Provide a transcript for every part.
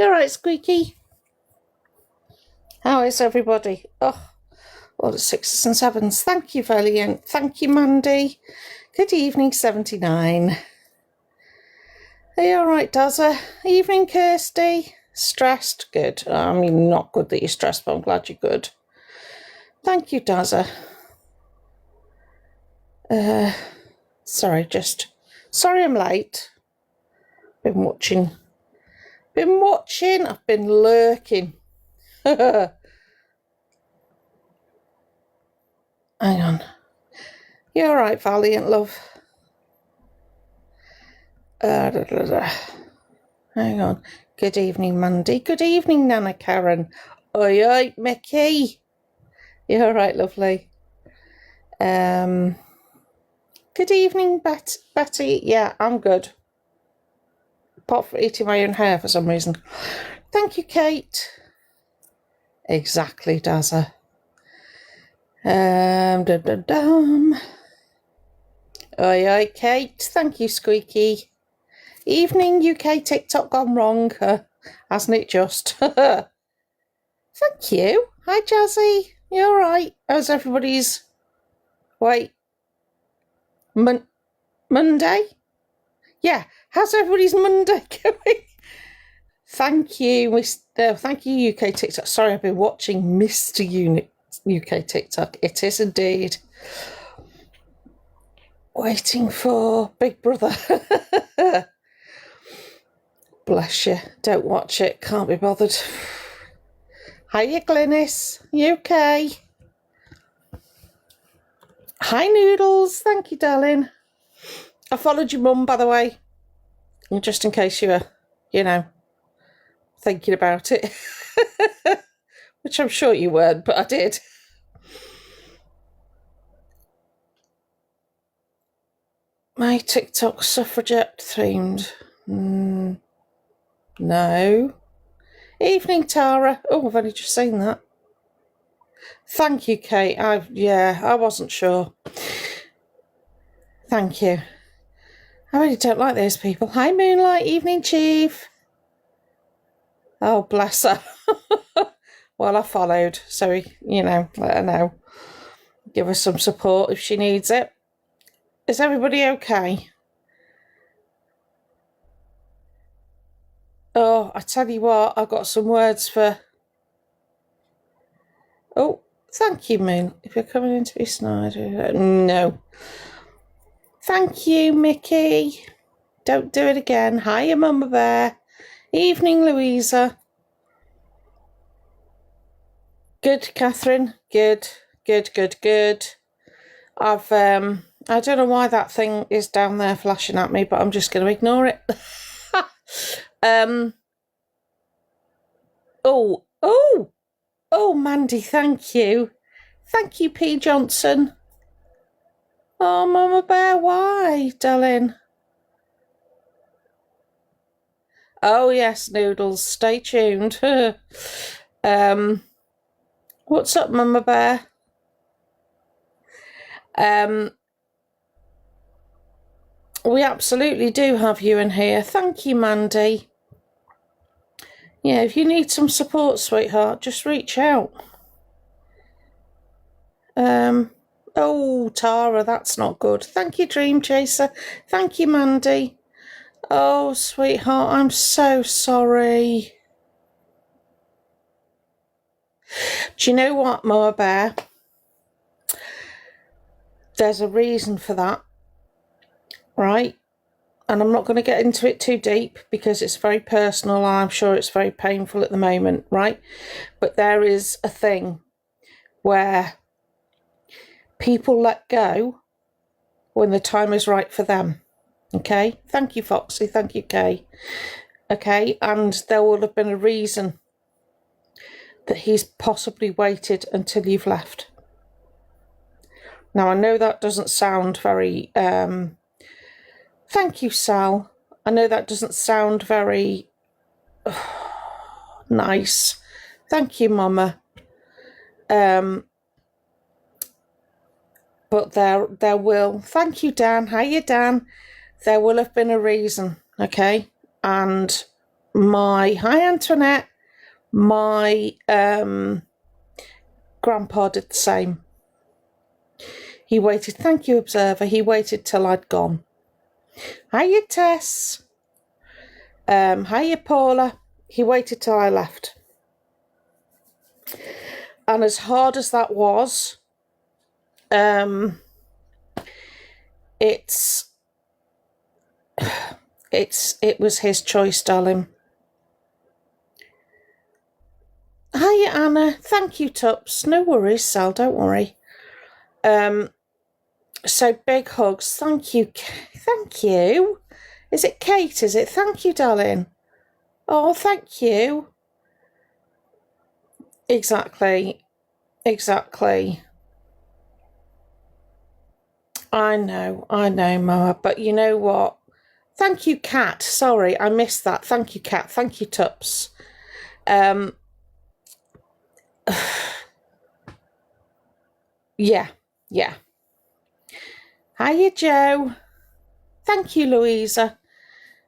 You're right, Squeaky. How is everybody? Oh, all the sixes and sevens. Thank you, Valiant. Thank you, Mandy. Good evening, 79. Are you all right, Dazza? Evening, Kirsty. Stressed? Good. I mean, not good that you're stressed, but I'm glad you're good. Thank you, Dazza. Sorry I'm late. Been watching. I've been lurking. Hang on. You all right, Valiant, love? Hang on. Good evening, Mandy. Good evening, Nana Karen. Oi, oi, Mickey. You all right, lovely? Good evening, Betty. Yeah, I'm good. Apart from eating my own hair for some reason. Thank you, Kate. Exactly, Dazza. Oi, oi, Kate. Thank you, Squeaky. Evening, UK TikTok gone wrong. Hasn't it just? Thank you. Hi, Jazzy. You all right? How's everybody's... Wait. Monday? Yeah. How's everybody's Monday going? Thank you. Thank you, UK TikTok. Sorry, I've been watching Mr. UK TikTok. It is indeed. Waiting for Big Brother. Bless you. Don't watch it. Can't be bothered. Hiya, Glynis. You okay? Hi, Noodles. Thank you, darling. I followed your mum, by the way. Just in case you were, thinking about it. Which I'm sure you weren't, but I did. My TikTok suffragette themed. No. Evening, Tara. Oh, I've only just seen that. Thank you, Kate. I wasn't sure. Thank you. I really don't like those people. Hi, Moonlight. Evening, Chief. Oh, bless her. Well, I followed, so, let her know. Give her some support if she needs it. Is everybody okay? Oh, I tell you what, I've got some words for... Oh, thank you, Moon. If you're coming in to be snide... No. Thank you, Mickey. Don't do it again. Hiya, Mama Bear. Evening, Louisa. Good, Catherine. Good. I don't know why that thing is down there flashing at me, but I'm just going to ignore it. Oh, Mandy, thank you. Thank you, P. Johnson. Oh, Mama Bear, why, darling? Oh, yes, Noodles, stay tuned. What's up, Mama Bear? We absolutely do have you in here. Thank you, Mandy. Yeah, if you need some support, sweetheart, just reach out. Oh, Tara, that's not good. Thank you, Dream Chaser. Thank you, Mandy. Oh, sweetheart, I'm so sorry. Do you know what, Mama Bear? There's a reason for that, right? And I'm not going to get into it too deep because it's very personal and I'm sure it's very painful at the moment, right? But there is a thing where people let go when the time is right for them, okay? Thank you, Foxy. Thank you, Kay. Okay, and there will have been a reason that he's possibly waited until you've left. Now, I know that doesn't sound very... Thank you, Sal. I know that doesn't sound very nice. Thank you, Mama. But there will... Thank you, Dan. Hiya, Dan. There will have been a reason, okay? And Hi Antoinette, my grandpa did the same. He waited, thank you, Observer, he waited till I'd gone. Hiya, Tess. Hiya, Paula. He waited till I left. And as hard as that was, it was his choice, darling. Hiya, Anna. Thank you, Tups. No worries, Sal, don't worry. So big hugs. Thank you. Thank you. Is it Kate, is it? Thank you, darling. Oh, thank you. Exactly. I know, Mama. But you know what? Thank you, Kat. Sorry, I missed that. Thank you, Kat. Thank you, Tups. Yeah. Hiya, Joe. Thank you, Louisa.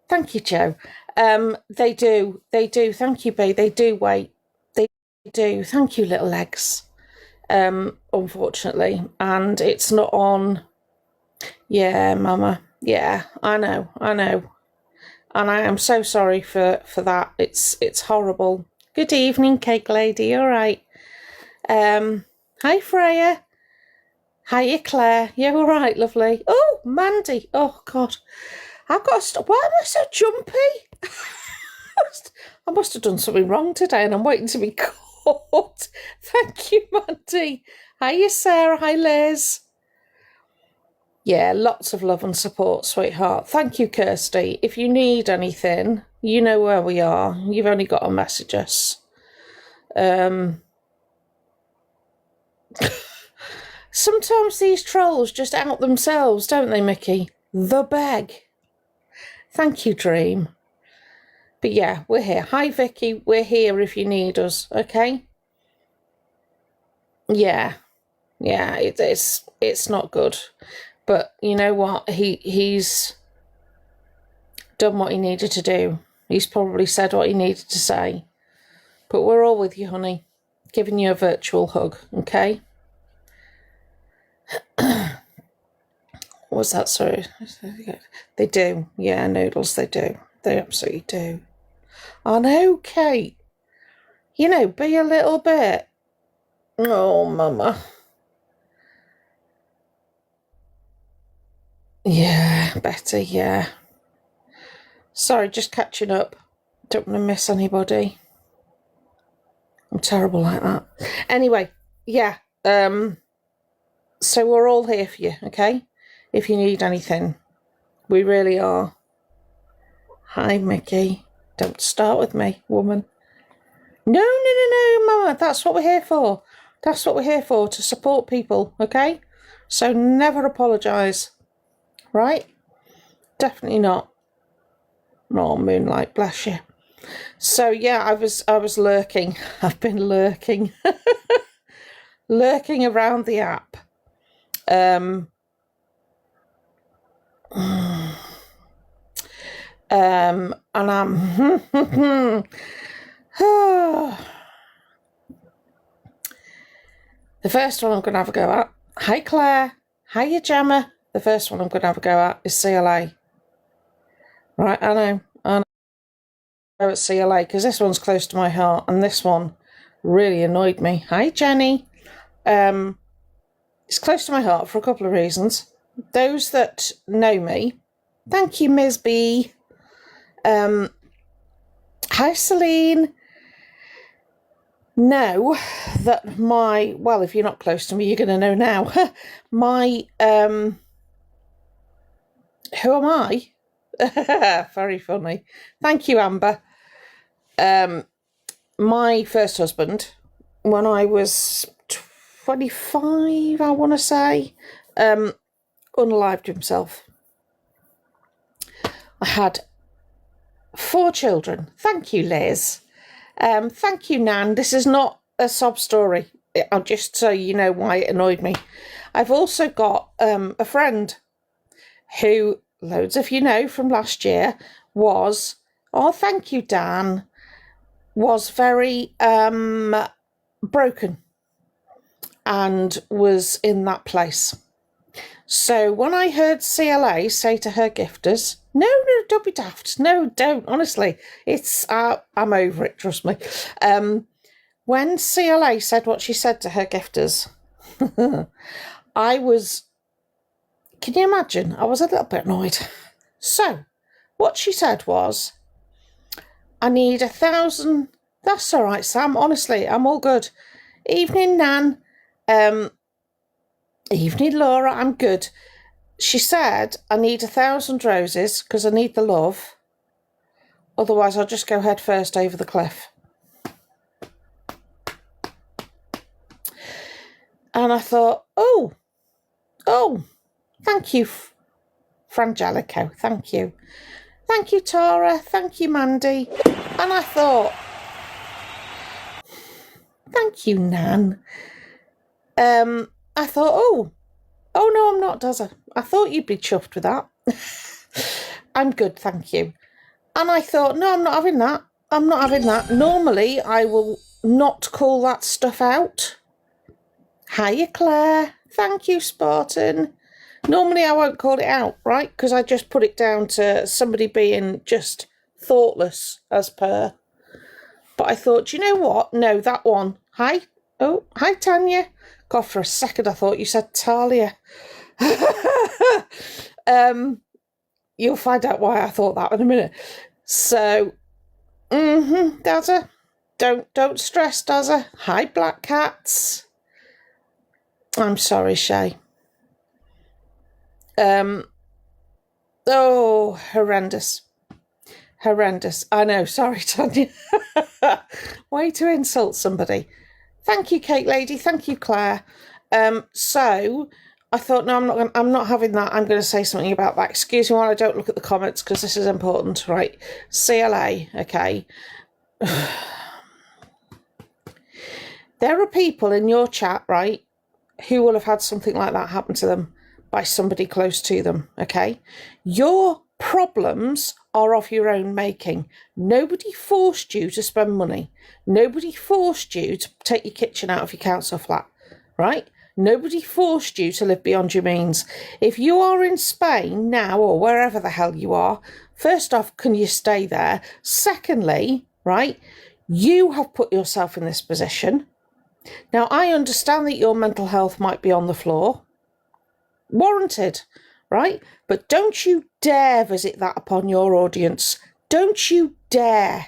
Thank you, Joe. They do. Thank you, babe. They do wait. They do. Thank you, little legs. Unfortunately. And it's not on. Yeah, Mama. Yeah, I know. And I am so sorry for that. It's horrible. Good evening, Cake Lady. All right. Hi, Freya. Hiya, Claire. Yeah, all right, lovely. Oh, Mandy. Oh, God. I've got to stop. Why am I so jumpy? I must have done something wrong today and I'm waiting to be caught. Thank you, Mandy. Hiya, Sarah. Hi, Liz. Yeah, lots of love and support, sweetheart. Thank you, Kirsty. If you need anything, you know where we are. You've only got to message us. Sometimes these trolls just out themselves, don't they, Mickey? The beg. Thank you, Dream. But yeah, we're here. Hi, Vicky. We're here if you need us, okay? Yeah, it's not good. But you know what? He's done what he needed to do. He's probably said what he needed to say. But we're all with you, honey. Giving you a virtual hug, okay? What's that, sorry? They do. Yeah, Noodles, they do. They absolutely do. I know, Kate. You know, be a little bit. Oh, Mama. Yeah, Betty, yeah. Sorry, just catching up. Don't want to miss anybody. I'm terrible like that. Anyway, yeah. So we're all here for you, okay? If you need anything. We really are. Hi, Mickey. Don't start with me, woman. No, Mama. That's what we're here for. That's what we're here for, to support people, okay? So never apologise, right? Definitely not. Oh, Moonlight, bless you. So yeah, I was lurking. I've been lurking. Lurking around the app. And I'm the first one I'm going to have a go at. Hi, Claire. Hiya, Gemma. The first one I'm going to have a go at is CLA. Right, I know at CLA because this one's close to my heart and this one really annoyed me. Hi, Jenny. It's close to my heart for a couple of reasons. Those that know me, thank you, Ms. B. Hi, Celine. Know that well, if you're not close to me, you're going to know now. Who am I? Very funny. Thank you, Amber. My first husband, when I was 25, I want to say, unalived himself. I had 4 children. Thank you, Liz. Thank you, Nan. This is not a sob story. I'll just so you know why it annoyed me. I've also got a friend who, loads of you know from last year, was oh, thank you, Dan, was very broken and was in that place. So when I heard CLA say to her gifters, no, don't be daft. No, don't. Honestly, it's I'm over it. Trust me. When CLA said what she said to her gifters, I was. Can you imagine? I was a little bit annoyed. So, what she said was, I need 1,000. That's all right, Sam. Honestly, I'm all good. Evening, Nan. Evening, Laura. I'm good. She said, I need 1,000 roses because I need the love. Otherwise, I'll just go head first over the cliff. And I thought, oh, thank you, Frangelico. Thank you. Thank you, Tara. Thank you, Mandy. And I thought, thank you, Nan. I thought, oh no, I'm not, does I thought you'd be chuffed with that. I'm good, thank you. And I thought, no, I'm not having that. I'm not having that. Normally, I will not call that stuff out. Hiya, Claire. Thank you, Spartan. Normally, I won't call it out, right? Because I just put it down to somebody being just thoughtless, as per. But I thought, you know what? No, that one. Hi. Oh, hi, Tanya. God, for a second, I thought you said Talia. You'll find out why I thought that in a minute. So, Dazza. Don't stress, Dazza. Hi, Black Cats. I'm sorry, Shay. Oh, horrendous. Horrendous. I know, sorry, Tanya. Way to insult somebody. Thank you, Cake Lady. Thank you, Claire. So I thought, no, I'm not having that. I'm going to say something about that. Excuse me while I don't look at the comments because this is important, right? CLA, okay. There are people in your chat, right, who will have had something like that happen to them by somebody close to them, okay? Your problems are of your own making. Nobody forced you to spend money. Nobody forced you to take your kitchen out of your council flat, right? Nobody forced you to live beyond your means. If you are in Spain now or wherever the hell you are, first off, can you stay there? Secondly, right, you have put yourself in this position. Now, I understand that your mental health might be on the floor. Warranted, right? But don't you dare visit that upon your audience. Don't you dare.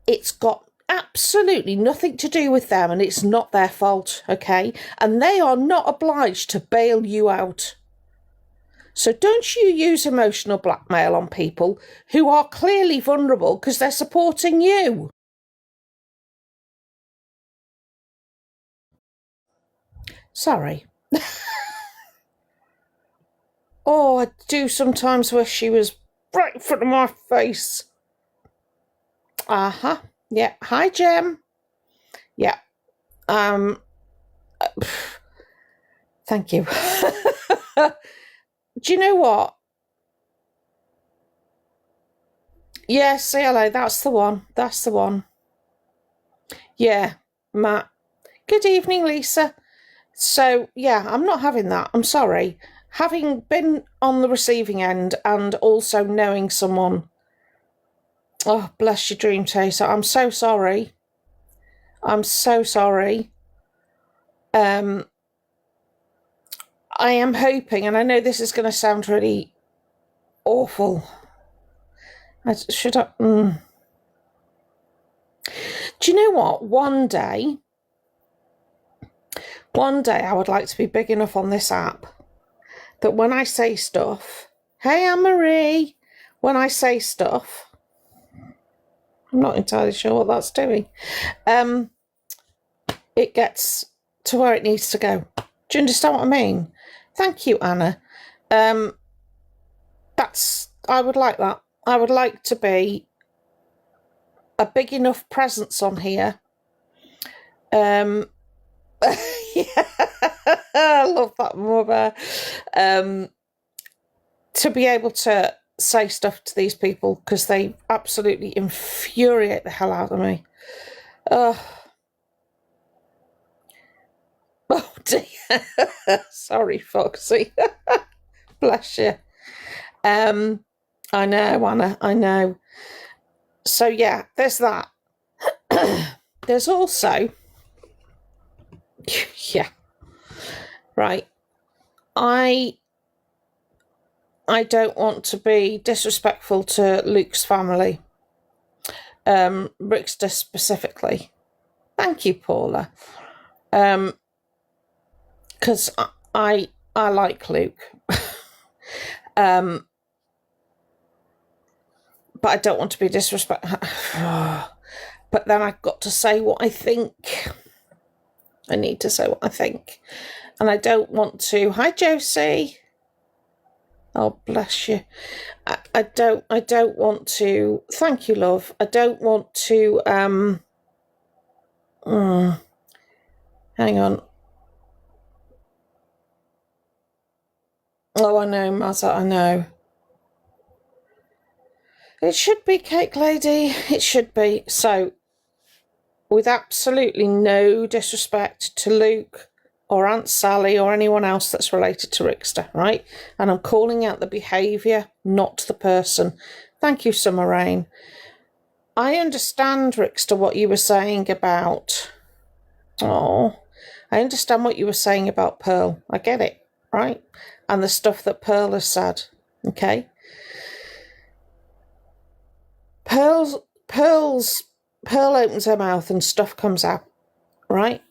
It's got absolutely nothing to do with them and it's not their fault, okay? And they are not obliged to bail you out. So don't you use emotional blackmail on people who are clearly vulnerable because they're supporting you. Sorry. Oh, I do sometimes wish she was right in front of my face. Uh-huh. Yeah. Hi, Jem. Yeah. Thank you. Do you know what? Yes, CLA, that's the one. That's the one. Yeah, Matt. Good evening, Lisa. So, yeah, I'm not having that. I'm sorry. Having been on the receiving end and also knowing someone, oh, bless your dream chaser. I'm so sorry. I'm so sorry. I am hoping, and I know this is going to sound really awful. Do you know what? One day I would like to be big enough on this app that when I say stuff, hey, Anne-Marie, when I say stuff, I'm not entirely sure what that's doing, it gets to where it needs to go. Do you understand what I mean? Thank you, Anna. I would like that. I would like to be a big enough presence on here. Yeah, I love that, Mother. To be able to say stuff to these people because they absolutely infuriate the hell out of me. Oh dear. Sorry, Foxy. Bless you. I know, Anna, I know. So yeah, there's that. There's also, yeah, right. I don't want to be disrespectful to Luke's family, Rickster specifically. Thank you, Paula. Because I like Luke. But I don't want to be disrespectful. But then I've got to say what I think. I need to say what I think. And I don't want to... Hi, Josie. Oh, bless you. I don't want to... Thank you, love. I don't want to... hang on. Oh, I know, Mazza, I know. It should be, Cake Lady. It should be. So, with absolutely no disrespect to Luke or Aunt Sally or anyone else that's related to Rickster, right? And I'm calling out the behaviour, not the person. Thank you, Summer Rain. I understand, Rickster, what you were saying about... Oh, I understand what you were saying about Pearl. I get it, right? And the stuff that Pearl has said, okay? Pearl opens her mouth and stuff comes out, right?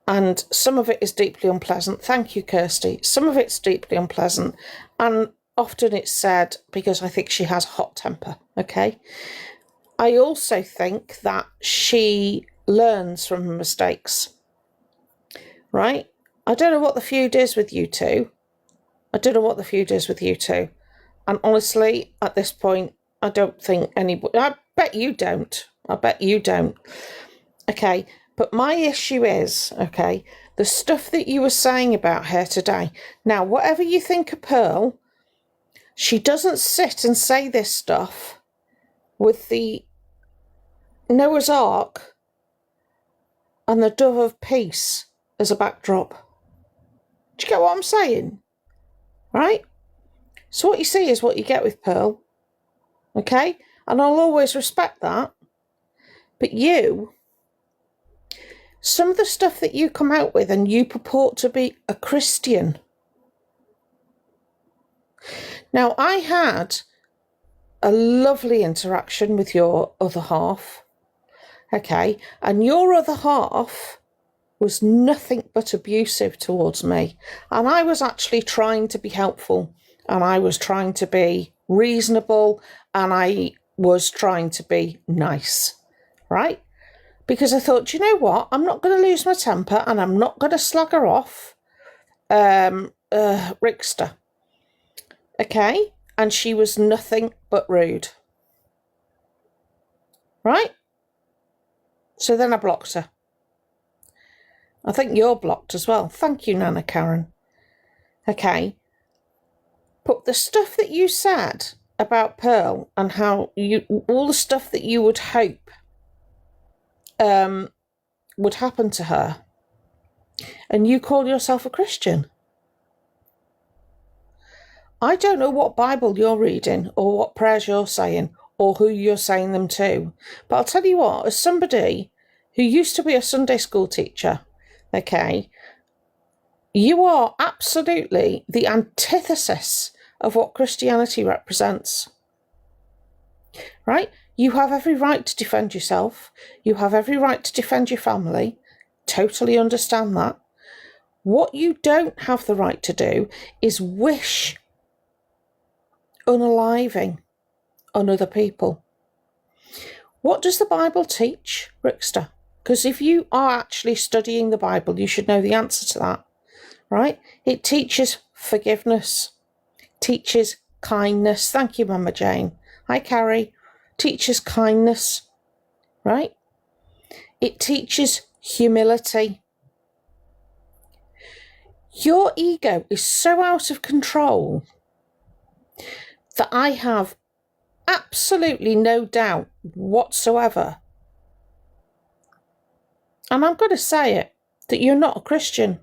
And some of it is deeply unpleasant. Thank you, Kirsty. Some of it's deeply unpleasant. And often it's said because I think she has a hot temper, okay? I also think that she learns from her mistakes, right? I don't know what the feud is with you two. And honestly, at this point, I don't think anybody... I bet you don't. Okay, but my issue is, okay, the stuff that you were saying about her today. Now, whatever you think of Pearl, she doesn't sit and say this stuff with the Noah's Ark and the Dove of Peace as a backdrop. Do you get what I'm saying? Right? So what you see is what you get with Pearl. Okay? And I'll always respect that. But you... Some of the stuff that you come out with, and you purport to be a Christian. Now, I had a lovely interaction with your other half, okay, and your other half was nothing but abusive towards me, and I was actually trying to be helpful, and I was trying to be reasonable, and I was trying to be nice, right? Because I thought, you know what? I'm not going to lose my temper and I'm not going to slag her off, Rickster. Okay? And she was nothing but rude. Right? So then I blocked her. I think you're blocked as well. Thank you, Nana Karen. Okay? But the stuff that you said about Pearl and how all the stuff that you would hope would happen to her, and you call yourself a Christian. I don't know what Bible you're reading or what prayers you're saying or who you're saying them to, but I'll tell you what, as somebody who used to be a Sunday school teacher, okay, you are absolutely the antithesis of what Christianity represents, right? You have every right to defend yourself. You have every right to defend your family. Totally understand that. What you don't have the right to do is wish unaliving on other people. What does the Bible teach, Rickster? Because if you are actually studying the Bible, you should know the answer to that, right? It teaches forgiveness, teaches kindness. Thank you, Mama Jane. Hi, Carrie. Teaches kindness, right? It teaches humility. Your ego is so out of control that I have absolutely no doubt whatsoever, and I'm going to say it, that you're not a Christian,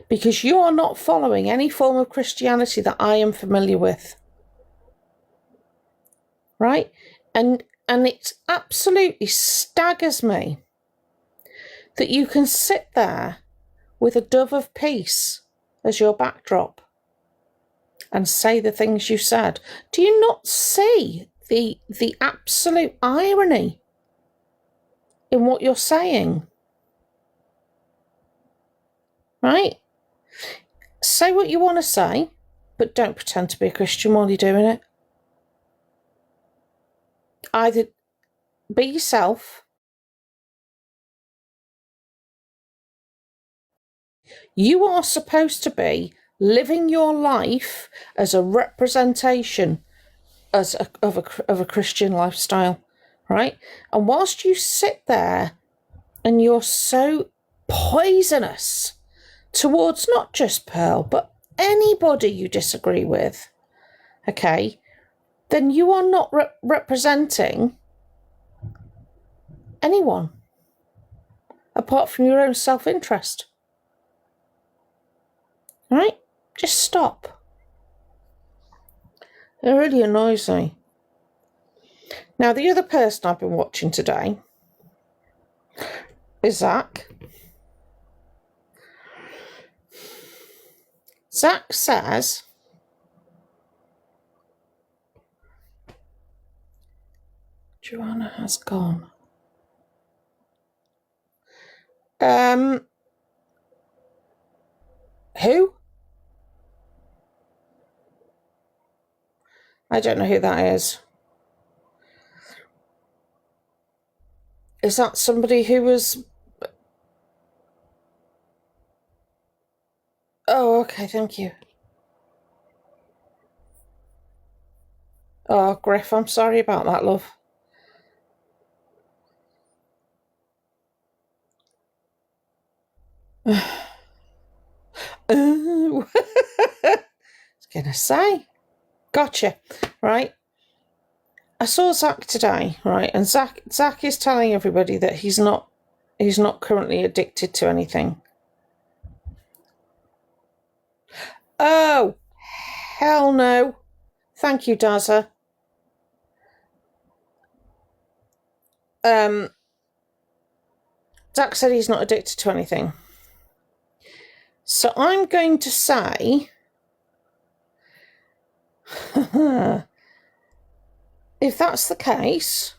because you are not following any form of Christianity that I am familiar with. Right? And it absolutely staggers me that you can sit there with a dove of peace as your backdrop and say the things you said. Do you not see the absolute irony in what you're saying? Right? Say what you want to say, but don't pretend to be a Christian while you're doing it. Either be yourself. You are supposed to be living your life as a representation of a Christian lifestyle, right? And whilst you sit there and you're so poisonous towards not just Pearl, but anybody you disagree with, okay, then you are not representing anyone apart from your own self-interest. Right? Just stop. It really annoys me. Now, the other person I've been watching today is Zach. Zach says Joanna has gone. Who? I don't know who that is. Is that somebody who was... Oh, okay, thank you. Oh, Griff, I'm sorry about that, love. Oh, I was going to say. Gotcha. Right. I saw Zach today, right? And Zach is telling everybody that he's not currently addicted to anything. Oh, hell no. Thank you, Dazza. Zach said he's not addicted to anything. So I'm going to say, if that's the case,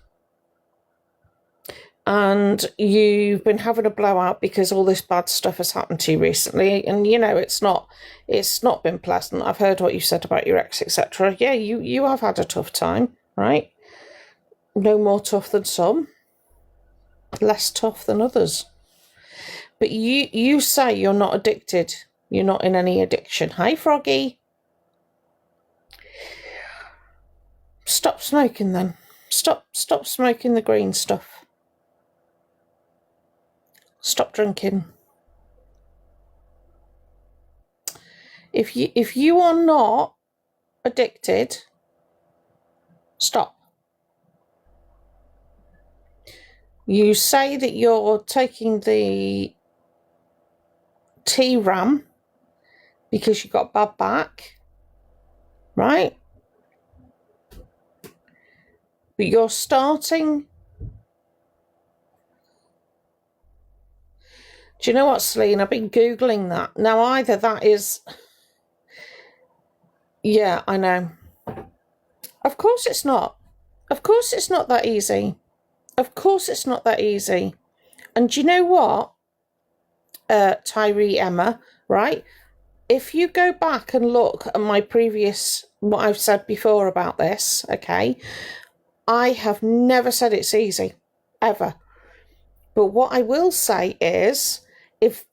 and you've been having a blowout because all this bad stuff has happened to you recently, and you know it's not been pleasant. I've heard what you said about your ex, etc. Yeah, you have had a tough time, right? No more tough than some, less tough than others. But you say you're not addicted. You're not in any addiction. Hi, Froggy. Stop smoking then. Stop smoking the green stuff. Stop drinking. If you are not addicted, stop. You say that you're taking the T-Ram because you got bad back, right? But you're starting... Do you know what, Celine? I've been Googling that. Now, either that is... Yeah, I know. Of course it's not. Of course it's not that easy. Of course it's not that easy. And do you know what, Tyree Emma, right? If you go back and look at my previous, what I've said before about this, okay, I have never said it's easy, ever. But what I will say is, if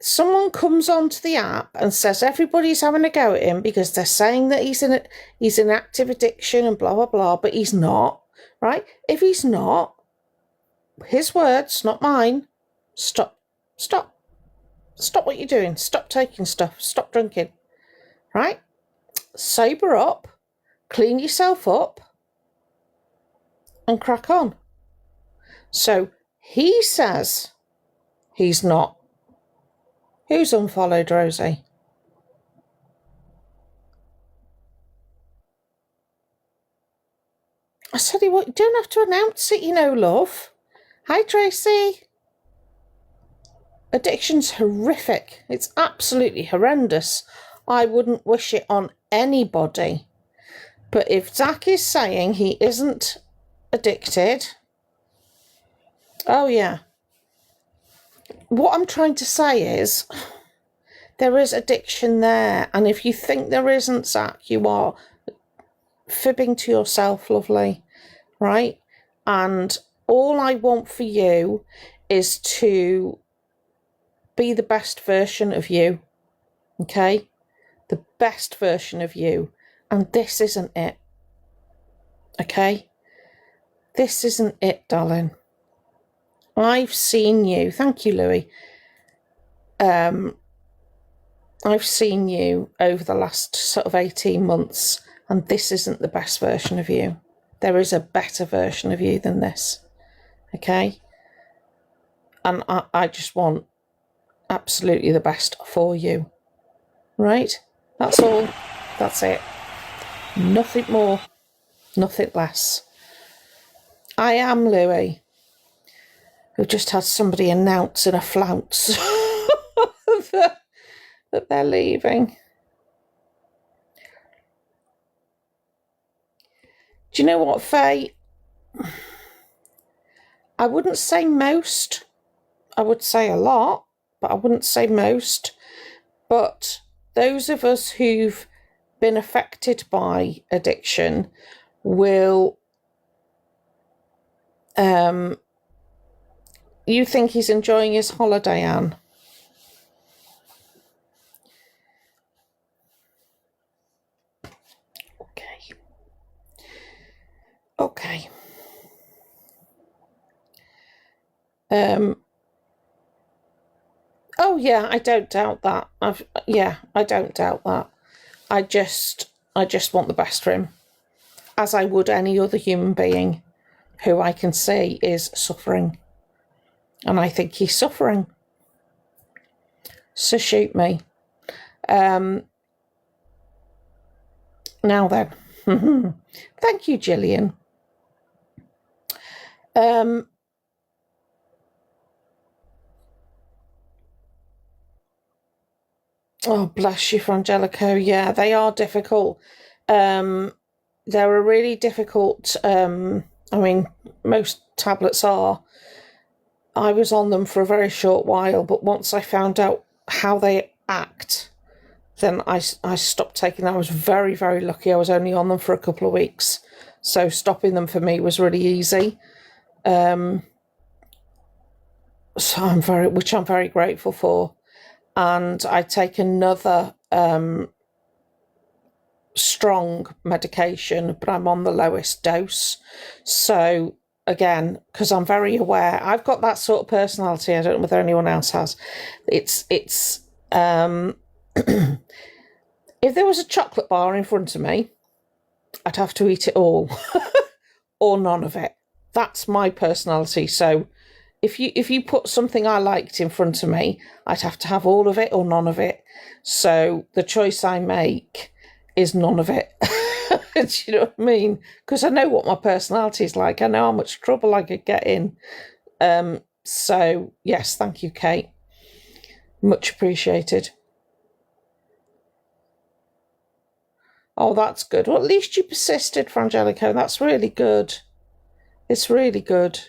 someone comes onto the app and says everybody's having a go at him because they're saying that he's in active addiction and blah, blah, blah, but he's not, right? If he's not, his words, not mine, stop what you're doing. Stop taking stuff. Stop drinking, right? Sober up, clean yourself up and crack on. So he says he's not. Who's unfollowed Rosie? I said, you don't have to announce it, love. Hi, Tracy. Addiction's horrific. It's absolutely horrendous. I wouldn't wish it on anybody. But if Zach is saying he isn't addicted, oh yeah. What I'm trying to say is there is addiction there. And if you think there isn't, Zach, you are fibbing to yourself, lovely, right? And all I want for you is to be the best version of you, okay? The best version of you. And this isn't it, okay? This isn't it, darling. I've seen you. Thank you, Louis. I've seen you over the last sort of 18 months, and this isn't the best version of you. There is a better version of you than this, okay? And I just want absolutely the best for you, right? That's all. That's it. Nothing more, nothing less. I am Louis, who just had somebody announce in a flounce that they're leaving. Do you know what, Faye? I wouldn't say most. I would say a lot, but I wouldn't say most. But those of us who've been affected by addiction will... you think he's enjoying his holiday, Anne? Okay. Oh yeah, I don't doubt that. I don't doubt that. I just want the best for him, as I would any other human being who I can see is suffering. And I think he's suffering. So shoot me. Now then. Thank you, Gillian. Oh, bless you, Frangelico. Yeah, they are difficult. They're a really difficult... most tablets are. I was on them for a very short while, but once I found out how they act, then I stopped taking them. I was very, very lucky. I was only on them for a couple of weeks. So stopping them for me was really easy. So I'm very grateful for. And I take another strong medication, but I'm on the lowest dose. So again, because I'm very aware, I've got that sort of personality. I don't know whether anyone else has. It's if there was a chocolate bar in front of me, I'd have to eat it all or none of it. That's my personality. So if you put something I liked in front of me, I'd have to have all of it or none of it. So the choice I make is none of it. Do you know what I mean? Because I know what my personality is like. I know how much trouble I could get in. So yes, thank you, Kate. Much appreciated. Oh, that's good. Well, at least you persisted, Frangelico. That's really good. It's really good.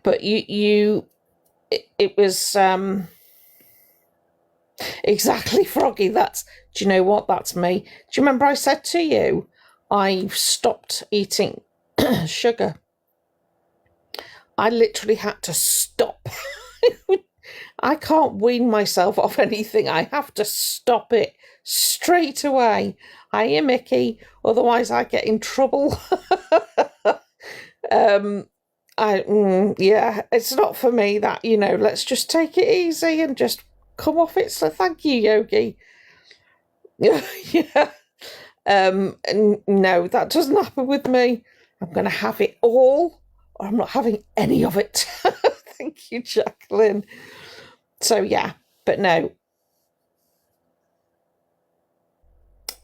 But it was exactly, Froggy. Do you know what? That's me. Do you remember I said to you, I've stopped eating sugar? I literally had to stop. I can't wean myself off anything. I have to stop it straight away. I hear Mickey, otherwise I get in trouble. Yeah, it's not for me that, let's just take it easy and just come off it. So thank you, Yogi. Yeah. No, that doesn't happen with me. I'm going to have it all, or I'm not having any of it. Thank you, Jacqueline. So, yeah, but no.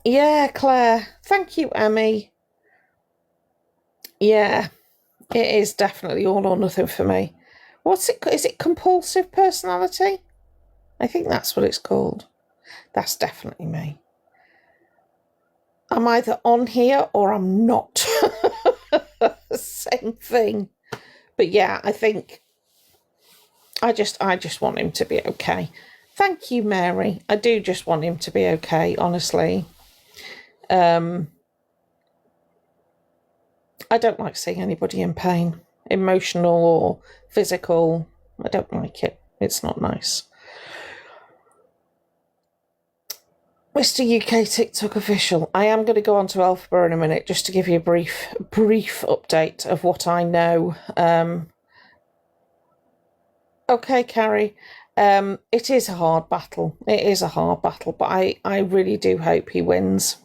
Yeah, Claire. Thank you, Emmy. Yeah, it is definitely all or nothing for me. What's it? Is it compulsive personality? I think that's what it's called. That's definitely me. I'm either on here or I'm not. Same thing. But yeah, I think I just want him to be okay. Thank you, Mary. I do just want him to be okay, honestly. I don't like seeing anybody in pain, emotional or physical. I don't like it. It's not nice. Mr. UK TikTok official, I am going to go on to Elphaba in a minute just to give you a brief update of what I know. Okay, Carrie. It is a hard battle. It is a hard battle, but I really do hope he wins.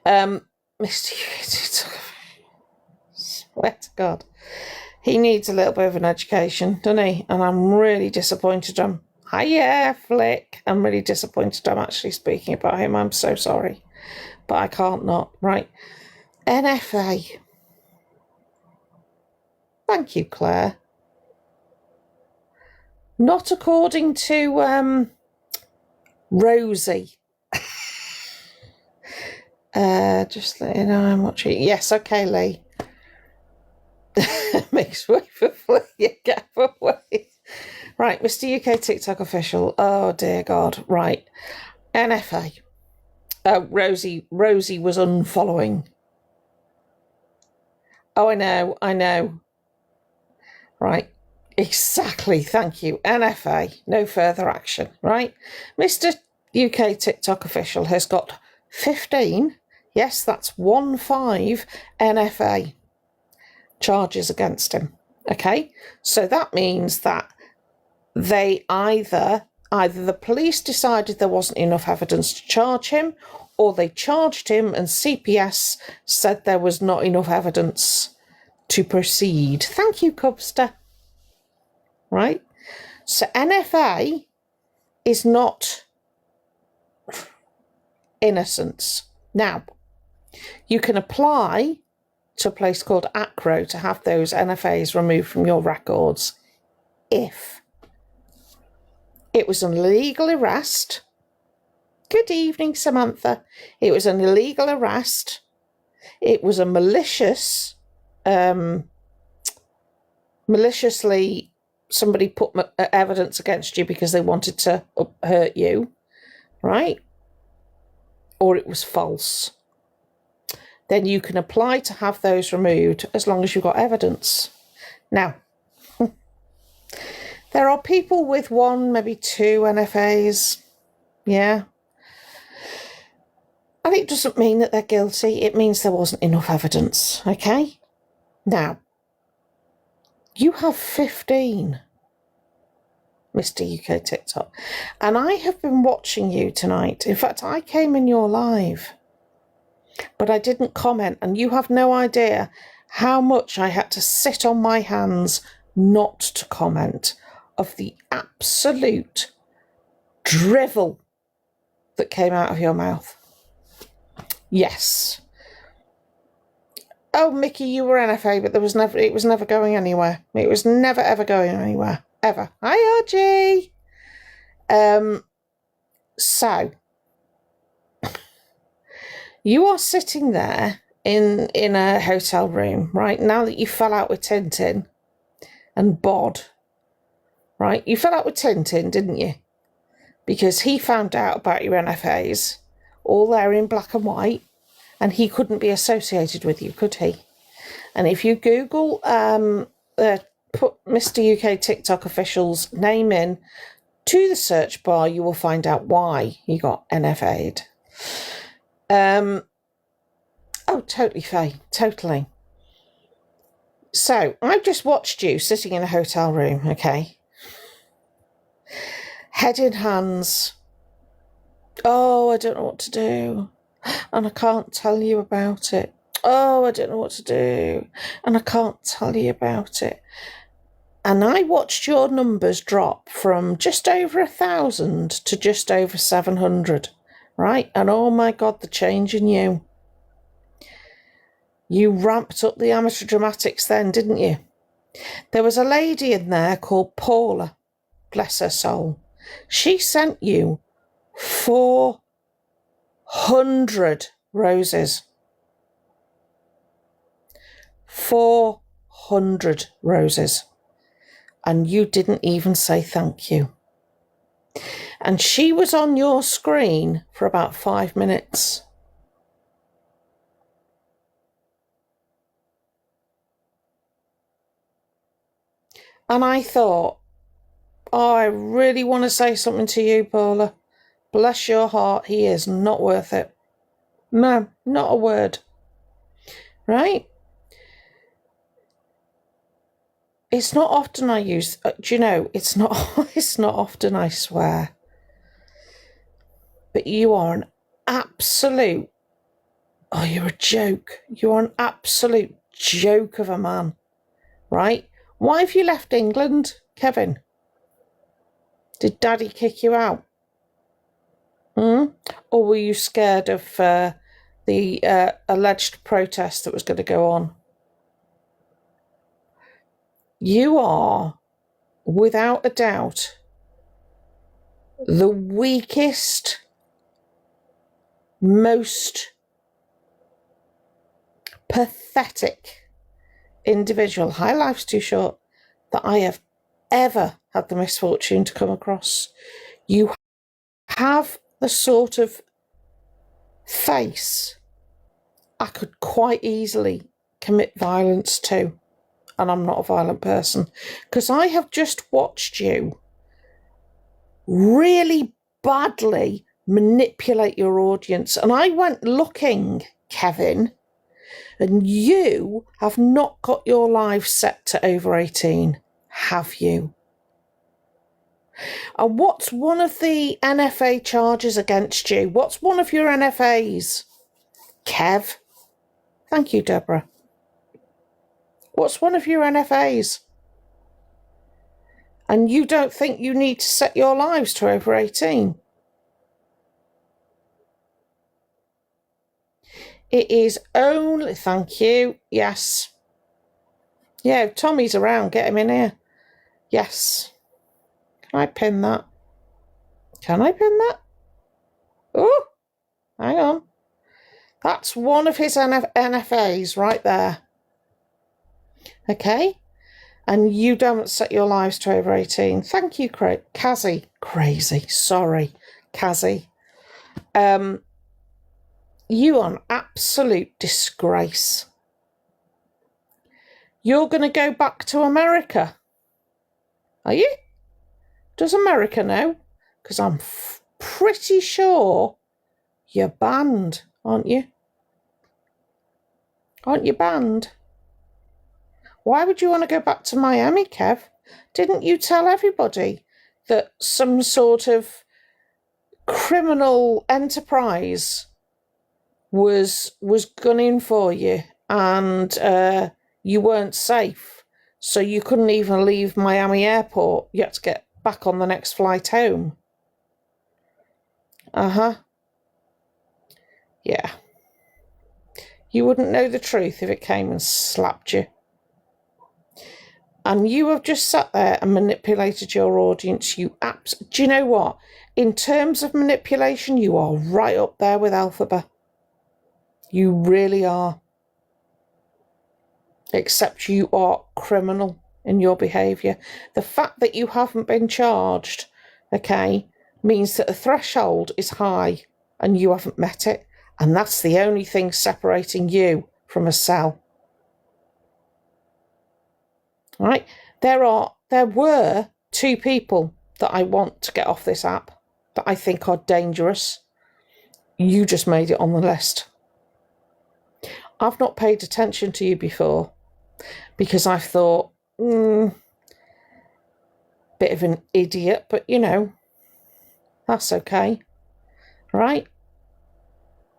Mr. UK TikTok official, swear to God. He needs a little bit of an education, doesn't he? And I'm really disappointed. Hiya, Flick. I'm really disappointed I'm actually speaking about him. I'm so sorry. But I can't not. Right. NFA. Thank you, Claire. Not according to Rosie. Just let you know I'm watching. Yes, okay, Lee. Makes way for Flick. Get away. Right, Mr. UK TikTok official. Oh dear God. Right. NFA. Rosie was unfollowing. Oh, I know. Right. Exactly. Thank you. NFA. No further action. Right. Mr. UK TikTok official has got 15. Yes, that's 15 NFA charges against him. Okay. So that means that they either the police decided there wasn't enough evidence to charge him, or they charged him and CPS said there was not enough evidence to proceed. Thank you, Cubster. Right? So NFA is not innocence. Now, you can apply to a place called ACRO to have those NFAs removed from your records if it was an illegal arrest. Good evening, Samantha. It was an illegal arrest. It was a maliciously somebody put evidence against you because they wanted to hurt you, right? Or it was false. Then you can apply to have those removed as long as you've got evidence. Now, there are people with 1, maybe 2 NFAs. Yeah. And it doesn't mean that they're guilty. It means there wasn't enough evidence. Okay? Now, you have 15, Mr. UK TikTok. And I have been watching you tonight. In fact, I came in your live, but I didn't comment. And you have no idea how much I had to sit on my hands not to comment of the absolute drivel that came out of your mouth. Yes. Oh, Mickey, you were NFA, but it was never going anywhere. It was never, ever going anywhere. Ever. Hi, RG. So, you are sitting there in a hotel room, right? Now that you fell out with Tintin and Bod, right? You fell out with Tintin, didn't you? Because he found out about your NFAs, all there in black and white, and he couldn't be associated with you, could he? And if you Google, put Mr. UK TikTok official's name in to the search bar, you will find out why he got NFA'd. Oh, totally, Faye, totally. So, I've just watched you sitting in a hotel room, okay? Head in hands. Oh, I don't know what to do. and I can't tell you about it. Oh, I don't know what to do, and I can't tell you about it. And I watched your numbers drop from just over 1,000 to just over 700, right? And oh my God, the change in you. You ramped up the amateur dramatics then, didn't you? There was a lady in there called Paula, bless her soul. She sent you 400 roses. 400 roses. And you didn't even say thank you. And she was on your screen for about 5 minutes. And I thought, oh, I really want to say something to you, Paula. Bless your heart, he is not worth it. No, not a word. Right? It's not often I use, do you know, it's not often I swear. But you are an absolute, oh, you're a joke. You're an absolute joke of a man, right? Why have you left England, Kevin? Did Daddy kick you out? Or were you scared of the alleged protest that was going to go on? You are, without a doubt, the weakest, most pathetic individual, high life's too short, that I have ever had the misfortune to come across. You have the sort of face I could quite easily commit violence to, and I'm not a violent person, because I have just watched you really badly manipulate your audience, and I went looking, Kevin, and you have not got your live set to over 18, have you? And what's one of the NFA charges against you? What's one of your NFAs? Kev? Thank you, Deborah. What's one of your NFAs? And you don't think you need to set your lives to over 18? It is only, thank you, yes. Yeah, Tommy's around, get him in here. Yes. Can I pin that? Can I pin that? Oh, hang on. That's one of his NFAs right there. Okay? And you don't set your lives to over 18. Thank you, Kazzy. Crazy. Sorry, Kazzy. You are an absolute disgrace. You're going to go back to America. Are you? Does America know? Because I'm pretty sure you're banned, aren't you? Aren't you banned? Why would you want to go back to Miami, Kev? Didn't you tell everybody that some sort of criminal enterprise was gunning for you, and you weren't safe, so you couldn't even leave Miami airport? You had to get back on the next flight home. Yeah. You wouldn't know the truth if it came and slapped you. And you have just sat there and manipulated your audience. Do you know what? In terms of manipulation, you are right up there with Alphaba. You really are. Except you are criminal in your behaviour. The fact that you haven't been charged, okay, means that the threshold is high and you haven't met it. And that's the only thing separating you from a cell. Right? There were 2 people that I want to get off this app that I think are dangerous. You just made it on the list. I've not paid attention to you before because I thought, bit of an idiot, but you know, that's okay, right?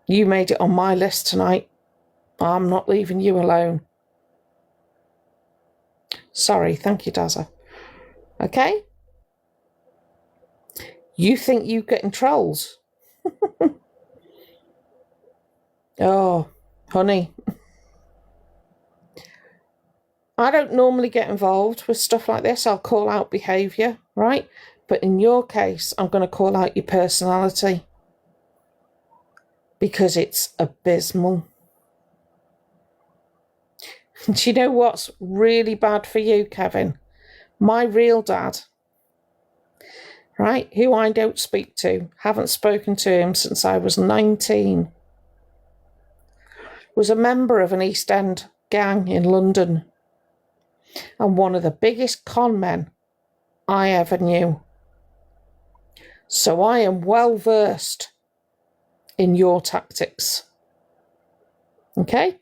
You made it on my list tonight. I'm not leaving you alone. Sorry, thank you, Dazza. Okay? You think you're getting trolls? Oh, honey. I don't normally get involved with stuff like this. I'll call out behaviour, right? But in your case, I'm going to call out your personality because it's abysmal. Do you know what's really bad for you, Kevin? My real dad, right, who I don't speak to, haven't spoken to him since I was 19, was a member of an East End gang in London and one of the biggest con men I ever knew. So I am well versed in your tactics. Okay?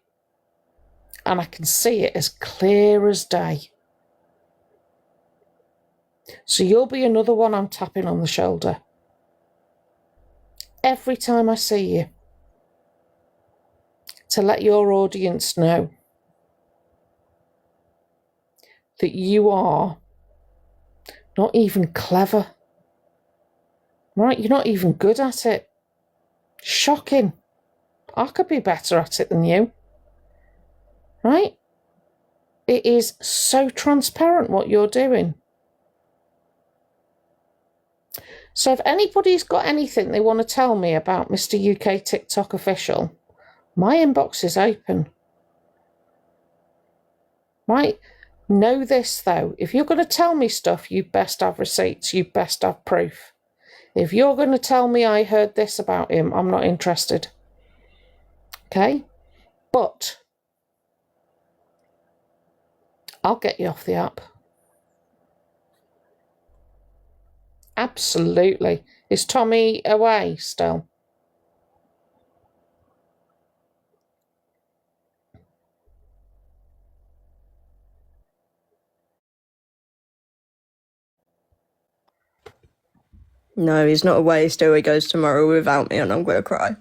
And I can see it as clear as day. So you'll be another one I'm tapping on the shoulder every time I see you, to let your audience know that you are not even clever, right? You're not even good at it. Shocking. I could be better at it than you, right? It is so transparent what you're doing. So if anybody's got anything they want to tell me about Mr. UK TikTok official, my inbox is open. Right? Know this, though. If you're going to tell me stuff, you best have receipts. You best have proof. If you're going to tell me I heard this about him, I'm not interested. Okay? But I'll get you off the app. Absolutely. Is Tommy away still? No, he's not away still. He goes tomorrow without me and I'm going to cry.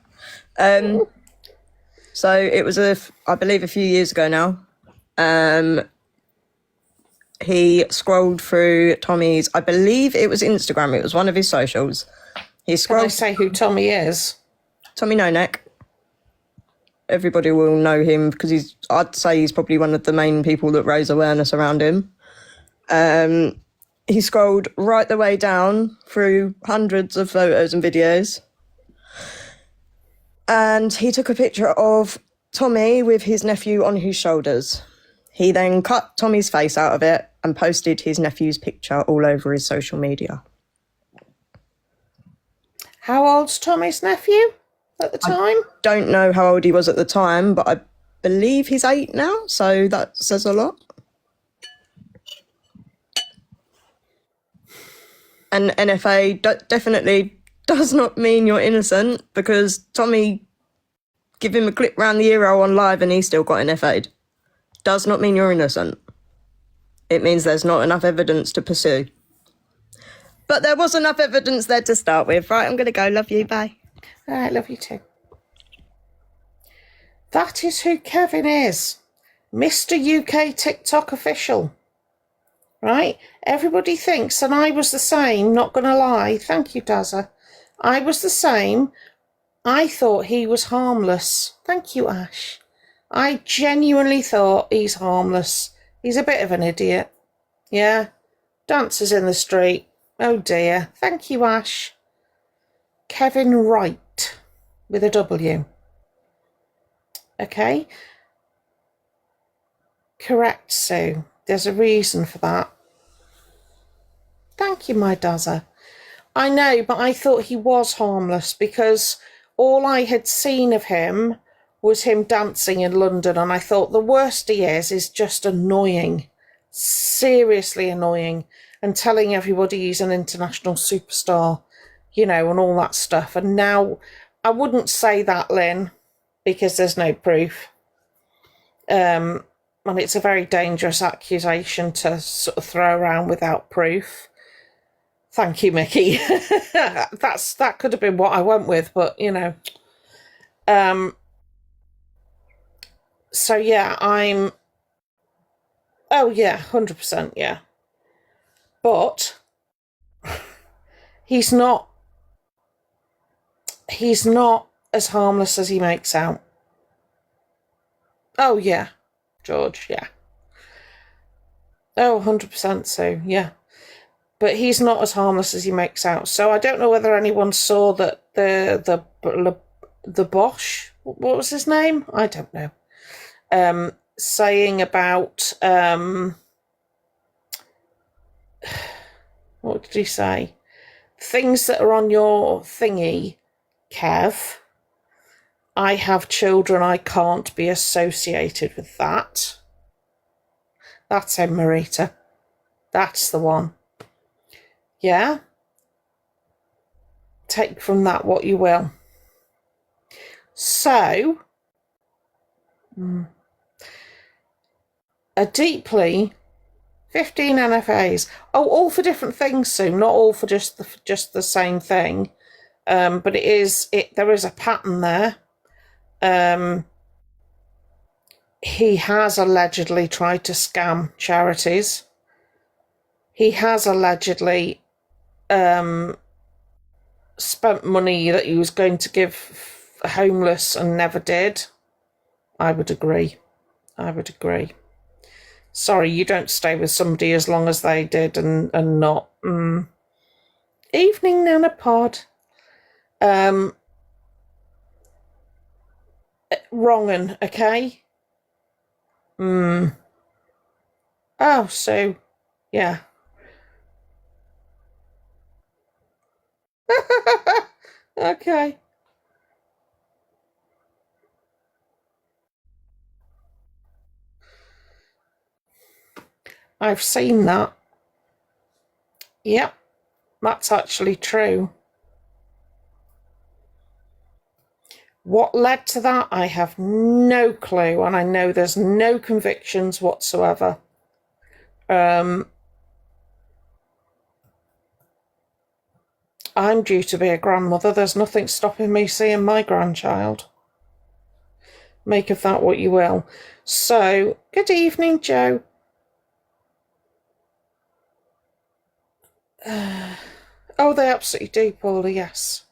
So it was, I believe, a few years ago now. He scrolled through Tommy's, I believe it was Instagram. It was one of his socials. He scrolled. Can I say who Tommy is? Tommy No Neck. Everybody will know him because I'd say he's probably one of the main people that raise awareness around him. He scrolled right the way down through hundreds of photos and videos. And he took a picture of Tommy with his nephew on his shoulders. He then cut Tommy's face out of it and posted his nephew's picture all over his social media. How old's Tommy's nephew at the time? I don't know how old he was at the time, but I believe he's 8 now, so that says a lot. And NFA definitely does not mean you're innocent, because Tommy, give him a clip round the ear on live and he still got NFA'd. Does not mean you're innocent. It means there's not enough evidence to pursue. But there was enough evidence there to start with. Right, I'm going to go. Love you. Bye. All right, love you too. That is who Kevin is. Mr. UK TikTok official. Right? Everybody thinks, and I was the same, not going to lie. Thank you, Dazza. I was the same. I thought he was harmless. Thank you, Ash. I genuinely thought he's harmless. He's a bit of an idiot. Yeah. Dances in the street. Oh dear. Thank you, Ash. Kevin Wright with a W. Okay. Correct, Sue. There's a reason for that. Thank you, my Dazza. I know, but I thought he was harmless because all I had seen of him was him dancing in London, and I thought the worst he is just annoying. Seriously annoying. And telling everybody he's an international superstar, you know, and all that stuff. And now, I wouldn't say that, Lynn, because there's no proof. And it's a very dangerous accusation to sort of throw around without proof. Thank you, Mickey. That could have been what I went with, but, you know. So yeah, oh yeah, 100%, yeah. But he's not as harmless as he makes out. Oh yeah, George, yeah. Oh, 100% so, yeah. But he's not as harmless as he makes out. So I don't know whether anyone saw that the Bosch, what was his name? I don't know. Saying about what did he say? Things that are on your thingy, Kev. I have children, I can't be associated with that. That's him, Marita. That's the one. Yeah? Take from that what you will. So, a deeply 15 NFAs. Oh, all for different things, Sue. Not all for just the same thing. But there is a pattern there. He has allegedly tried to scam charities. He has allegedly spent money that he was going to give homeless and never did. I would agree. Sorry, you don't stay with somebody as long as they did and not. Evening, Nana Pod. Wrong'un, okay? Oh, so, yeah. Okay. I've seen that. Yep, that's actually true. What led to that, I have no clue, and I know there's no convictions whatsoever. I'm due to be a grandmother. There's nothing stopping me seeing my grandchild. Make of that what you will. So, good evening, Joe. Oh, they absolutely do, Paula, yes.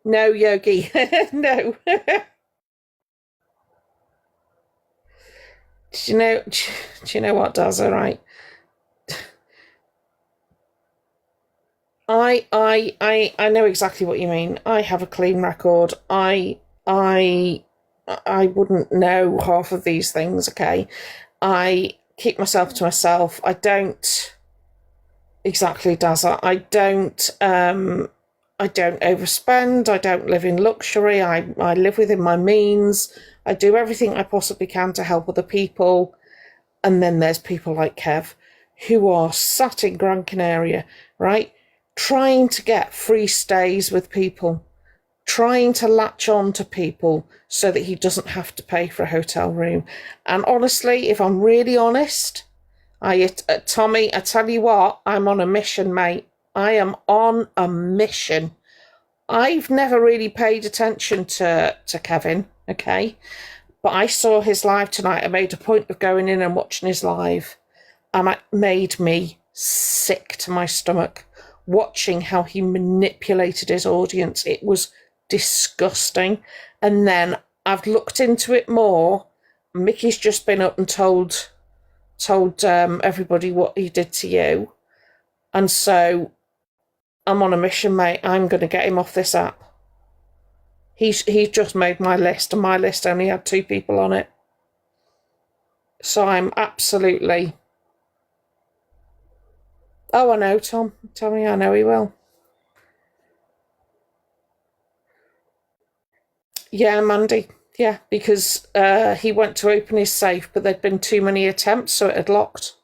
No, Yogi, no. Do you know what, Dazza, right? I know exactly what you mean. I have a clean record. I wouldn't know half of these things, okay? I keep myself to myself. I don't exactly, Dazza. I don't overspend. I don't live in luxury. I live within my means. I do everything I possibly can to help other people. And then there's people like Kev who are sat in Gran Canaria, right? Trying to get free stays with people, trying to latch on to people so that he doesn't have to pay for a hotel room. And honestly, if I'm really honest, Tommy, I tell you what, I'm on a mission, mate. I am on a mission. I've never really paid attention to Kevin, okay? But I saw his live tonight. I made a point of going in and watching his live. And it made me sick to my stomach watching how he manipulated his audience. It was disgusting. And then I've looked into it more. Mickey's just been up and told everybody what he did to you. And so I'm on a mission, mate. I'm going to get him off this app. He's just made my list, and my list only had 2 people on it. So I'm absolutely... Oh, I know, Tom. Tell me, I know he will. Yeah, Mandy. Yeah, because he went to open his safe, but there'd been too many attempts, so it had locked.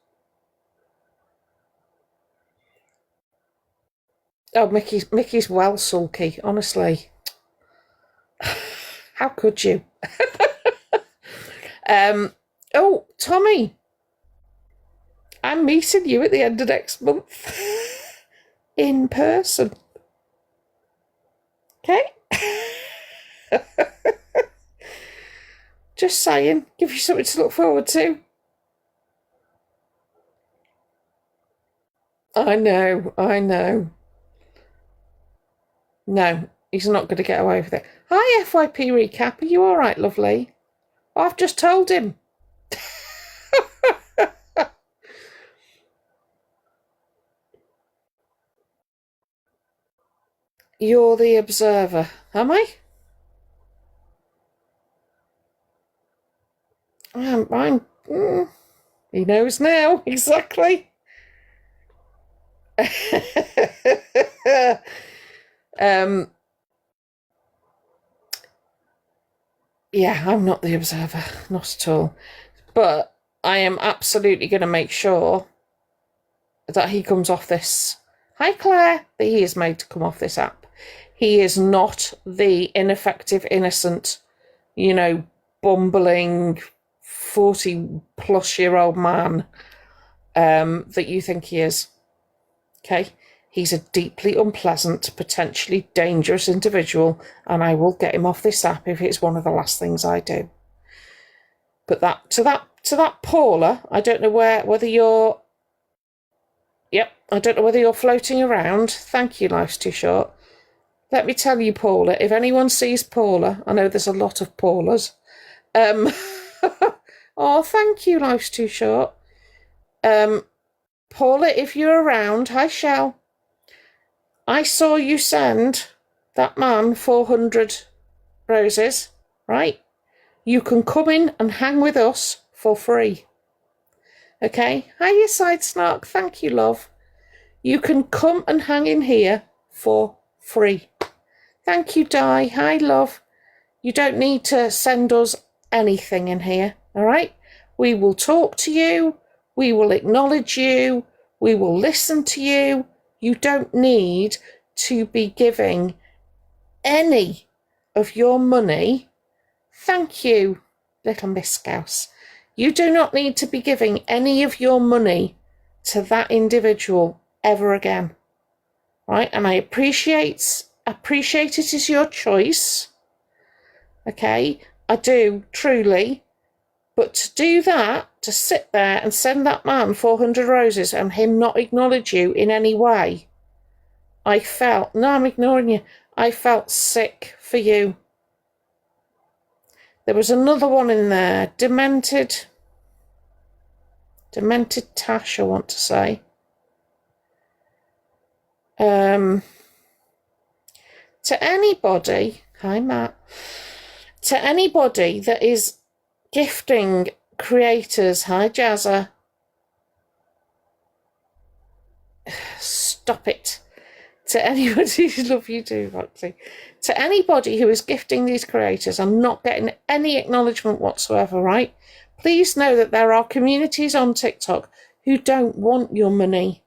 Oh, Mickey's well sulky, honestly. How could you? Oh, Tommy. I'm meeting you at the end of next month. In person. Okay? Just saying, give you something to look forward to. I know. No, he's not going to get away with it. Hi, FYP Recap. Are you all right, lovely? I've just told him. You're the observer, am I? He knows now, exactly. Yeah, I'm not the observer, not at all. But I am absolutely going to make sure that he comes off this. Hi, Claire. That he is made to come off this app. He is not the ineffective, innocent, bumbling 40-plus-year-old man that you think he is. Okay? He's a deeply unpleasant, potentially dangerous individual, and I will get him off this app if it's one of the last things I do. But to that Paula, I don't know whether you're. Yep, I don't know whether you're floating around. Thank you, Life's Too Short. Let me tell you, Paula, if anyone sees Paula, I know there's a lot of Paulas. Oh, thank you, Life's Too Short. Paula, if you're around, hi, Shell. I saw you send that man 400 roses, right? You can come in and hang with us for free. Okay? Hiya, Side Snark. Thank you, love. You can come and hang in here for free. Thank you, Di. Hi, love. You don't need to send us anything in here, all right? We will talk to you. We will acknowledge you. We will listen to you. You don't need to be giving any of your money. Thank you, little Miss Scouse. You do not need to be giving any of your money to that individual ever again. Right? And I appreciate it is your choice. Okay? I do, truly. But to do that, to sit there and send that man 400 roses and him not acknowledge you in any way, I'm ignoring you. I felt sick for you. There was another one in there. Demented Tash, I want to say. To anybody, hi Matt, to anybody that is gifting creators, hi Jazza, stop it. To anybody, love you too, Roxy. To anybody who is gifting these creators and not getting any acknowledgement whatsoever, right? Please know that there are communities on TikTok who don't want your money,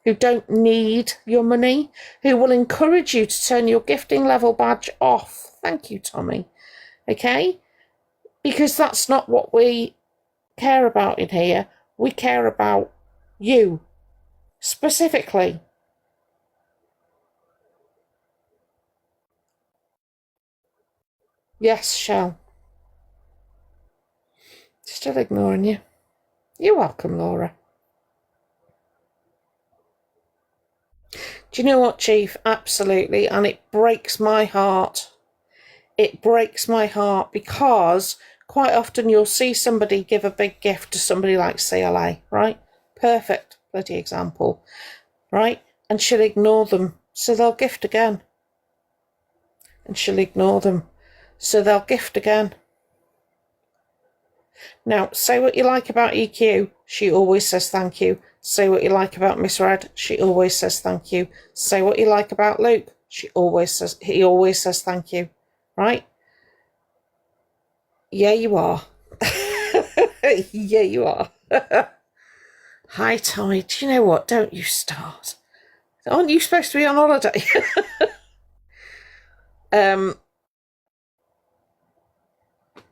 who don't need your money, who will encourage you to turn your gifting level badge off. Thank you, Tommy. Okay? Because that's not what we care about in here. We care about you, specifically. Yes, Shell. Still ignoring you. You're welcome, Laura. Do you know what, Chief? Absolutely. And it breaks my heart. It breaks my heart because quite often you'll see somebody give a big gift to somebody like CLA, right? Perfect bloody example, right? And she'll ignore them, so they'll gift again. And she'll ignore them, so they'll gift again. Now, say what you like about EQ, she always says thank you. Say what you like about Miss Red, she always says thank you. Say what you like about Luke, he always says thank you. Right? Yeah, you are. Yeah, you are. Hi, Tommy. Do you know what? Don't you start. Aren't you supposed to be on holiday?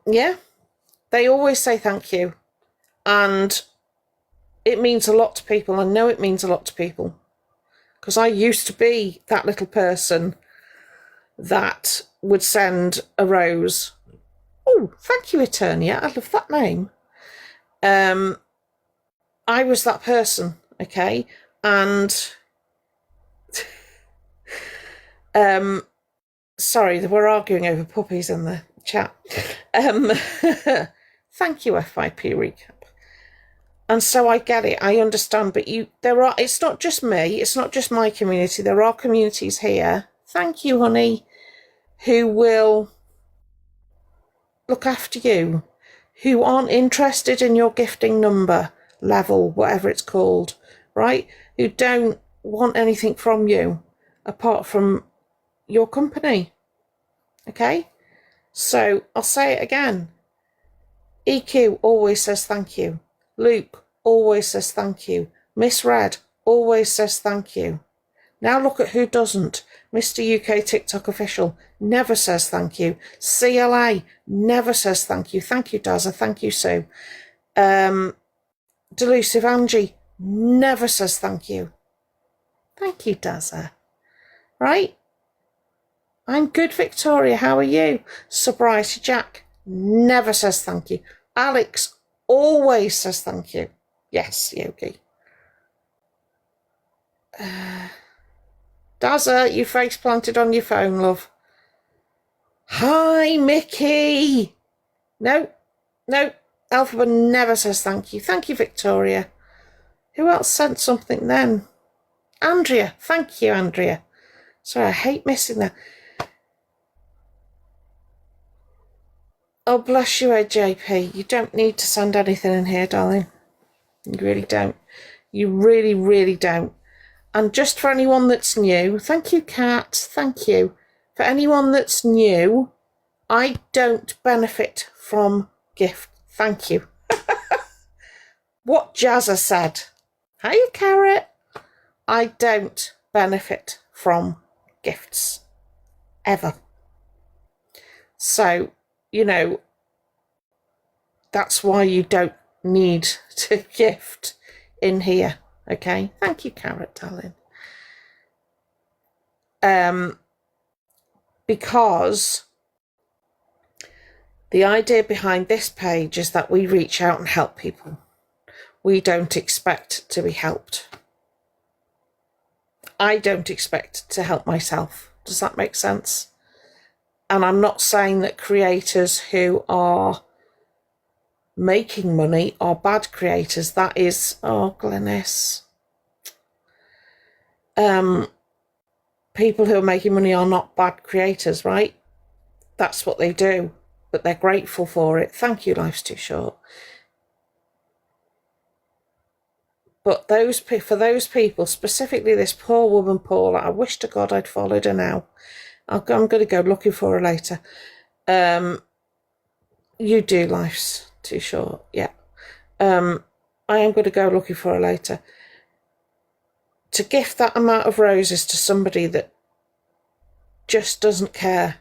Yeah, they always say thank you. And it means a lot to people. I know it means a lot to people. Because I used to be that little person that would send a rose. Oh, thank you, Eternia. I love that name. I was that person, okay? And sorry, we're arguing over puppies in the chat. Thank you, FYP Recap. And so I get it, I understand, but it's not just me, it's not just my community, there are communities here, thank you, honey, who will look after you, who aren't interested in your gifting number, level, whatever it's called, right? Who don't want anything from you apart from your company, okay? So I'll say it again. EQ always says thank you. Luke always says thank you. Miss Red always says thank you. Now look at who doesn't. Mr. UK TikTok official never says thank you. CLA never says thank you. Thank you, Dazza. Thank you, Sue. Delusive Angie never says thank you. Thank you, Dazza. Right? I'm good, Victoria. How are you? Sobriety Jack never says thank you. Alex always says thank you. Yes, Yogi. Dazza, you face planted on your phone, love. Hi, Mickey. No. Alphabet never says thank you. Thank you, Victoria. Who else sent something then? Andrea. Thank you, Andrea. Sorry, I hate missing that. Oh, bless you, JP. You don't need to send anything in here, darling. You really don't. You really, really don't. And just for anyone that's new, thank you, Kat. Thank you. For anyone that's new, I don't benefit from gift. Thank you. What Jazza said. Hey, Carrot. I don't benefit from gifts. Ever. So, that's why you don't need to gift in here. Okay? Thank you, Carrot, darling. Because the idea behind this page is that we reach out and help people. We don't expect to be helped. I don't expect to help myself. Does that make sense? And I'm not saying that creators who are making money are bad creators. That is, oh, Glenys. People who are making money are not bad creators, right? That's what they do, but they're grateful for it. Thank you, life's too short. But for those people, specifically this poor woman, Paula, I wish to God I'd followed her now. I'm going to go looking for her later. You do, life's too short. Yeah. I am going to go looking for her later. To gift that amount of roses to somebody that just doesn't care.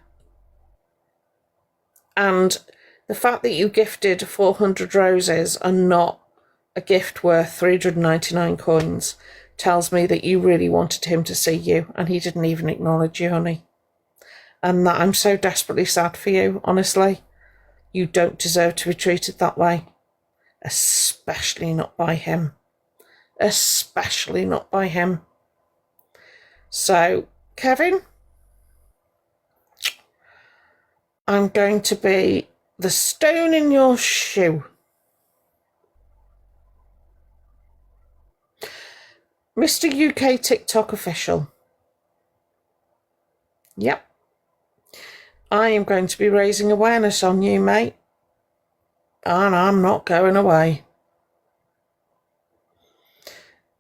And the fact that you gifted 400 roses and not a gift worth 399 coins tells me that you really wanted him to see you and he didn't even acknowledge you, honey. And that I'm so desperately sad for you, honestly. You don't deserve to be treated that way. Especially not by him. Especially not by him. So, Kevin, I'm going to be the stone in your shoe. Mr. UK TikTok official. Yep. I am going to be raising awareness on you, mate. And I'm not going away.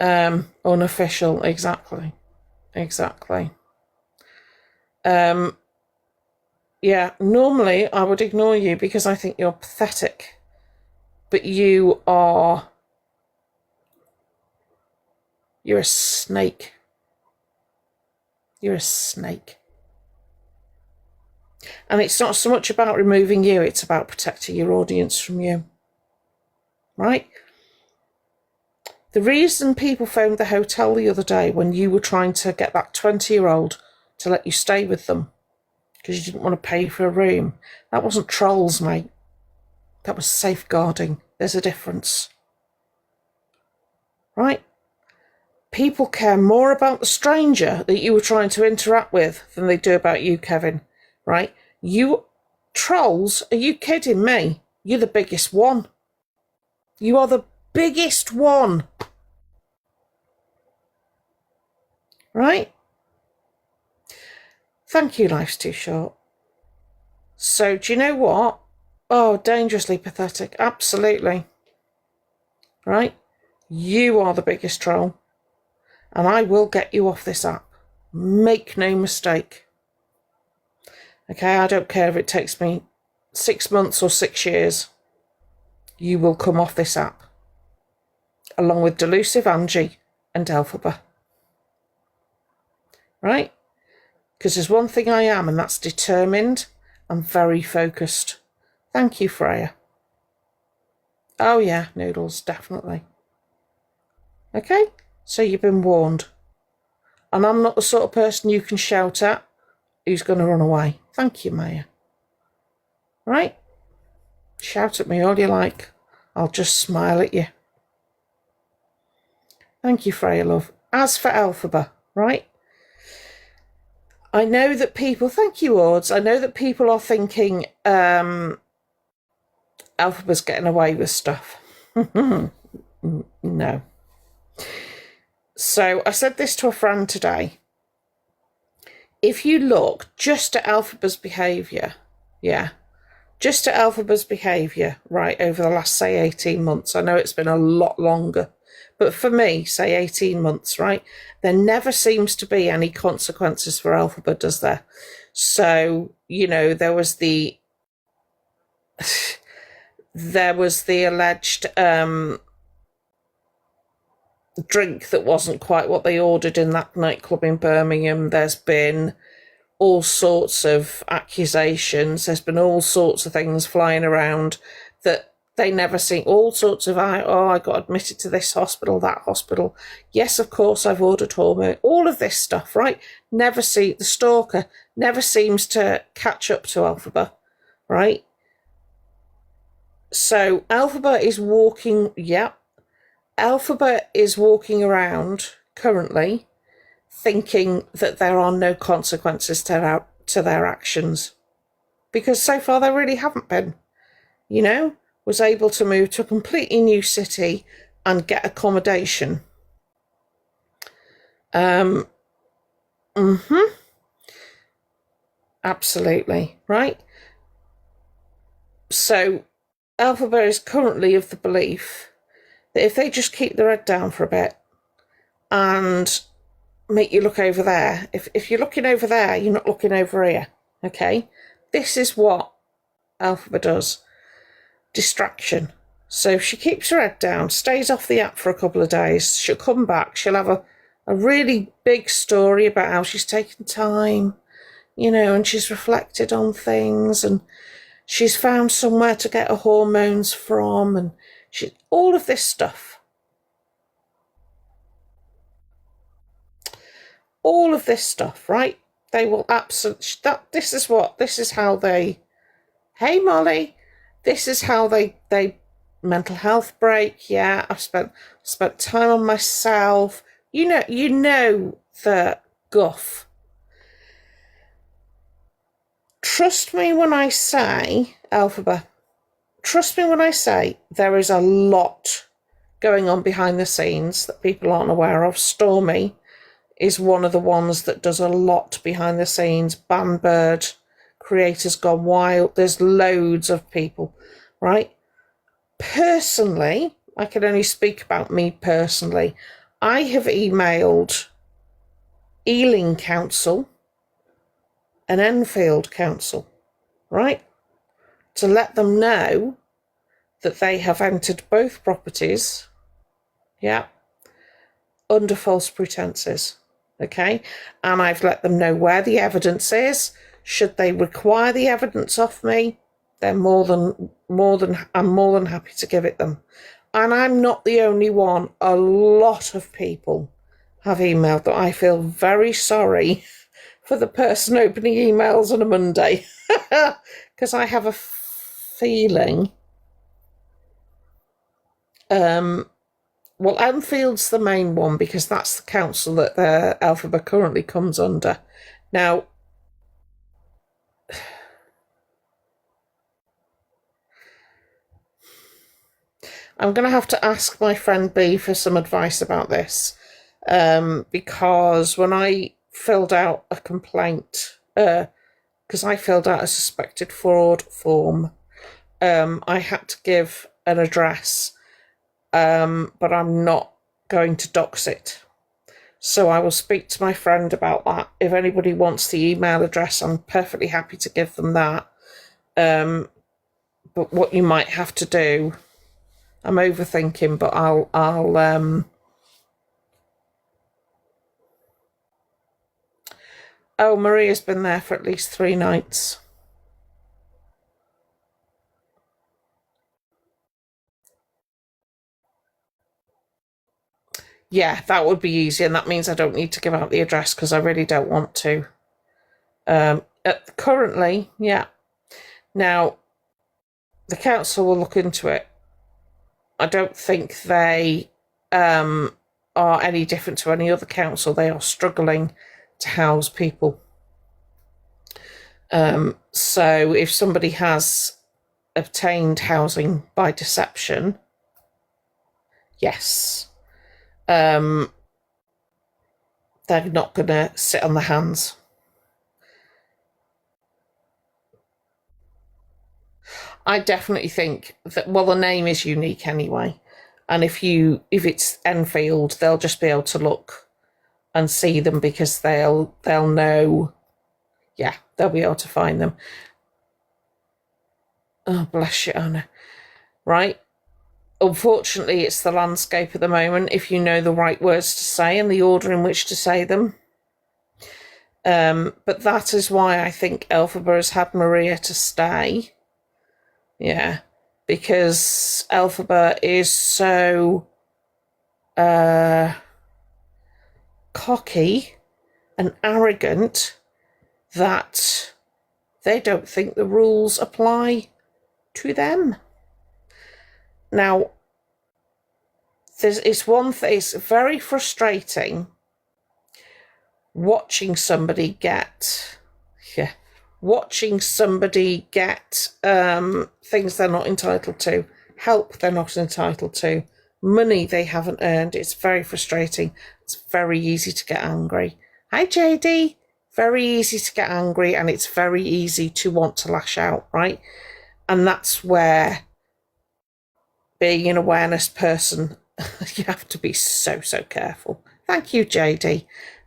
Unofficial, exactly. Yeah, normally I would ignore you because I think you're pathetic. But you're a snake. You're a snake. And it's not so much about removing you, it's about protecting your audience from you. Right? The reason people phoned the hotel the other day when you were trying to get that 20-year-old to let you stay with them because you didn't want to pay for a room. That wasn't trolls, mate. That was safeguarding. There's a difference. Right? People care more about the stranger that you were trying to interact with than they do about you, Kevin. Right? You trolls, are you kidding me? You're the biggest one. You are the biggest one. Right? Thank you, life's too short. So, do you know what? Oh, dangerously pathetic. Absolutely. Right? You are the biggest troll. And I will get you off this app. Make no mistake. Okay, I don't care if it takes me 6 months or 6 years. You will come off this app. Along with Delusive Angie and Elphaba. Right? Because there's one thing I am, and that's determined and very focused. Thank you, Freya. Oh yeah, Noodles, definitely. Okay, so you've been warned. And I'm not the sort of person you can shout at who's going to run away. Thank you, Maya. Right? Shout at me all you like. I'll just smile at you. Thank you, Freya, love. As for Elphaba, right? I know that people... Thank you, Ords. I know that people are thinking Elphaba's getting away with stuff. No. So I said this to a friend today. If you look just at Elphaba's behaviour, just at Elphaba's behaviour, right, over the last, say, 18 months, I know it's been a lot longer, but for me, say 18 months, right, there never seems to be any consequences for Elphaba, does there? So, you know, there was the alleged drink that wasn't quite what they ordered in that nightclub in Birmingham. There's been all sorts of accusations. There's been all sorts of things flying around that they never see. All sorts of, I got admitted to this hospital, that hospital. Yes, of course, I've ordered hormone. All of this stuff, right? The stalker never seems to catch up to Elphaba, right? So Elphaba is walking, Elphaba is walking around currently thinking that there are no consequences to their actions. Because so far there really haven't been. You know, was able to move to a completely new city and get accommodation. Absolutely, right? So Elphaba is currently of the belief that if they just keep their head down for a bit and make you look over there, if you're looking over there, you're not looking over here, okay? This is what Elphaba does. Distraction. So if she keeps her head down, stays off the app for a couple of days, she'll come back, she'll have a really big story about how she's taken time, you know, and she's reflected on things, and she's found somewhere to get her hormones from, and all of this stuff. All of this stuff, right? They will absolutely... This is how they... Hey, Molly. This is how they mental health break. Yeah, I've spent time on myself. You know the guff. Trust me when I say, Elphaba, trust me when I say there is a lot going on behind the scenes that people aren't aware of. Stormy is one of the ones that does a lot behind the scenes. Banbird, Creators Gone Wild. There's loads of people, right? Personally, I can only speak about me personally. I have emailed Ealing Council and Enfield Council, right, to let them know that they have entered both properties, under false pretenses, okay? And I've let them know where the evidence is. Should they require the evidence off me, they're I'm more than happy to give it them. And I'm not the only one. A lot of people have emailed that I feel very sorry for the person opening emails on a Monday. Because I have a feeling, well, Enfield's the main one because that's the council that the Alphabet currently comes under. Now, I'm going to have to ask my friend B for some advice about this, because when I filled out a complaint, because I filled out a suspected fraud form, I had to give an address, but I'm not going to dox it. So I will speak to my friend about that. If anybody wants the email address, I'm perfectly happy to give them that. But what you might have to do, I'm overthinking, but I'll oh, Maria's been there for at least 3 nights. Yeah, that would be easy, and that means I don't need to give out the address because I really don't want to. Currently, yeah. Now, the council will look into it. I don't think they are any different to any other council. They are struggling to house people. So if somebody has obtained housing by deception, yes, they're not going to sit on their hands. I definitely think that, well, the name is unique anyway, and if it's Enfield, they'll just be able to look and see them because they'll know. Yeah, they'll be able to find them. Oh, bless you, Anna. Right. Unfortunately, it's the landscape at the moment, if you know the right words to say and the order in which to say them. But that is why I think Elphaba has had Maria to stay. Yeah, because Elphaba is so cocky and arrogant that they don't think the rules apply to them. Now, it's one thing, it's very frustrating watching somebody get things they're not entitled to, help they're not entitled to, money they haven't earned. It's very frustrating. It's very easy to get angry. Hi, JD. Very easy to get angry, and it's very easy to want to lash out, right? And that's where being an awareness person, you have to be so careful. Thank you, JD.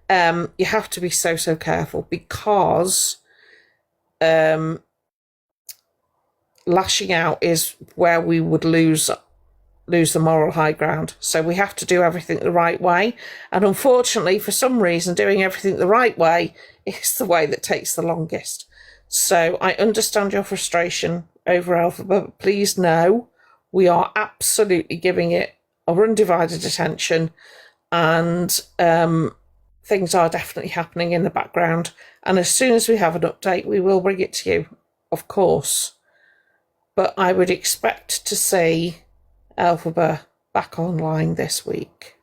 You have to be so careful because lashing out is where we would lose the moral high ground. So we have to do everything the right way. And unfortunately, for some reason, doing everything the right way is the way that takes the longest. So I understand your frustration over Alphabet, but please know we are absolutely giving it our undivided attention, and things are definitely happening in the background. And as soon as we have an update, we will bring it to you, of course. But I would expect to see Elphaba back online this week.